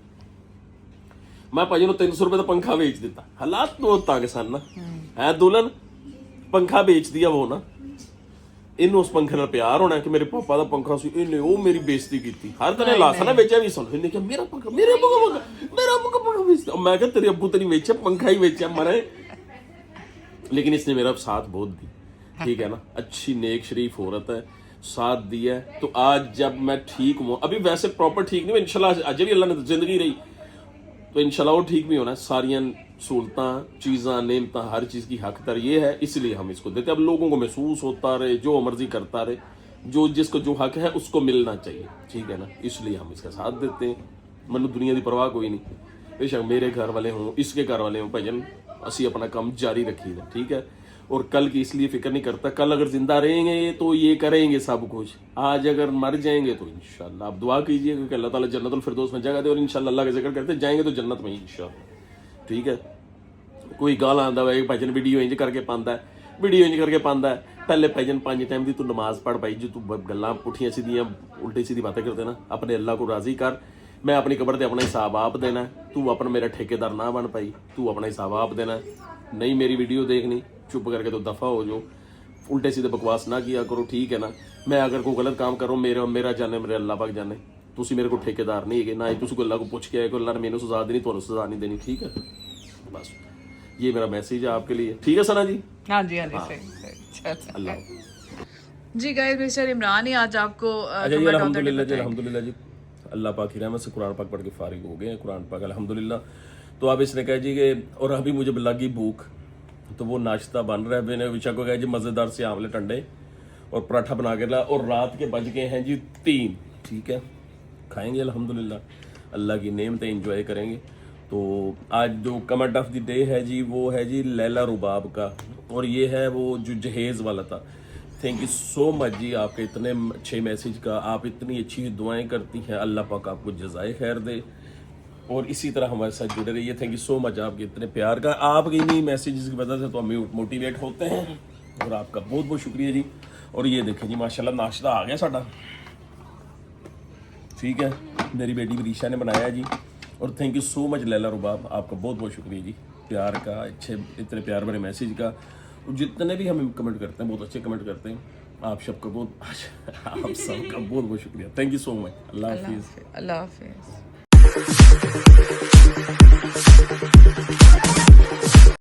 मैं भाजी 300 रुपए का पंखा बेच दिता, हालात तो तंग सन ना है, दुल्हन पंखा बेच दिया वो ना, इन्हों उस पंखे नाल प्यार होना कि मेरे पापा का पंखा सी, इन्हें वो मेरी बेइज्जती की। हर तरह लासा ना बेचा भी सुन, इन्हें क्या मेरा पंखा, मेरे अब्बू का पंखा, मेरा अब्बू का पंखा बेचता। मैं क्या तेरे अब्बू तो नहीं बेचा, पंखा ही बेचा मरे। लेकिन इसने मेरा साथ बहुत दी, ठीक है ना, अच्छी नेक शरीफ औरत है, साथ दिया है। तो आज जब मैं ठीक हूँ, अभी वैसे प्रॉपर ठीक नहीं, इंशाल्लाह अजय भी अल्लाह ने जिंदगी रही तो इंशाल्लाह वो ठीक भी होना है। सारियां सहूलतां चीज़ां नेमतां हर चीज़ की हकदार ये है, इसलिए हम इसको देते। अब लोगों को महसूस होता रहे, जो मर्जी करता रहे, जो जिसको जो हक है उसको मिलना चाहिए, ठीक है ना, इसलिए हम इसका साथ देते हैं। मतलब दुनिया की परवाह कोई नहीं, बेशक मेरे घर वाले हों, इसके घर वाले हों, भजन असी अपना काम जारी रखिएगा, ठीक है। और कल की इसलिए फिक्र नहीं करता, कल अगर जिंदा रहेंगे तो ये करेंगे सब कुछ, आज अगर मर जाएंगे तो इंशाल्लाह आप दुआ कीजिएगा कि अल्लाह ताला जन्नतुल फिरदौस में जगह दे, और इंशाल्लाह अल्लाह का जिक्र करते जाएंगे तो जन्नत में इंशाल्लाह, ठीक है। कोई गाल आंदा है भजन वीडियो इंज करके पांदा है, वीडियो इंज करके पांदा है, पहले भजन 5 टाइम की तू नमाज पढ़ भाई, जो तू गल्लां पुठियां सीधियां उल्टी सीधी बातें करते ना, अपने अल्लाह को राजी कर। मैं अपनी कब्र ते अपना हिसाब आप देना, तू अपना मेरा ठेकेदार ना बन पाई, तू अपना हिसाब आप देना। नहीं मेरी वीडियो देखनी, चुप करके तो दफ़ा हो जो, उल्टे सीधे बकवास ना किया करो, ठीक है ना। मैं अगर कोई गलत काम करूँ, मेरा जाने, मेरे अल्लाह पाक जाने, तुसी मेरे को ठेकेदार नहीं है ना ही तुसी अल्लाह को पूछ के आए को अल्लाह ने मैंने सजा देनी, तुहानू सजा नहीं देनी, ठीक है। बस ये मेरा मैसेज है आपके लिए, ठीक है सना जी। हाँ जी हाँ जी सही। अच्छा अल्लाह जी गाइस, मिस्टर इमरान ही आज आपको अच्छा जी, अल्हम्दुलिल्लाह जी, अल्लाह पाक की रहमत से कुरान पाक पढ़ के फारिग हो गए हैं, कुरान पाक अल्हम्दुलिल्लाह। तो अब इसने कहा जी कि, और अभी मुझे लगी भूख, तो वो नाश्ता बन रहा है, मैंने विशा को कहा जी मज़ेदार से आमलेट अंडे और पराठा बना के ला, और रात के बज गए हैं जी 3, ठीक है, खाएंगे अल्हम्दुलिल्लाह, अल्लाह की नेमतें एंजॉय करेंगे। तो आज जो कमेंट ऑफ द डे है जी, वो है जी लैला रुबाब का, और ये है वो जो जहेज़ वाला था। थैंक यू सो मच जी आपके इतने अच्छे मैसेज का, आप इतनी अच्छी दुआएं करती हैं, अल्लाह पाक आपको जज़ाए खैर दे, और इसी तरह हमारे साथ जुड़े रहिए। थैंक यू सो मच आपके इतने प्यार का, आपके इन्हीं मैसेजेस की वजह से तो हम मोटिवेट होते हैं, और आपका बहुत बहुत शुक्रिया जी। और ये देखें जी माशाल्लाह नाश्ता आ गया साडा, ठीक है, मेरी बेटी विदिशा ने बनाया जी। और thank you so much Laila Rubab, आपका बहुत बहुत शुक्रिया जी, प्यार का, अच्छे इतने प्यार भरे मैसेज का। और जितने भी हमें कमेंट करते हैं, बहुत अच्छे कमेंट करते हैं। आप सबका बहुत आप सबका बहुत बहुत शुक्रिया। Thank you so much. अल्लाह हाफिज़। अल्लाह हाफिज़।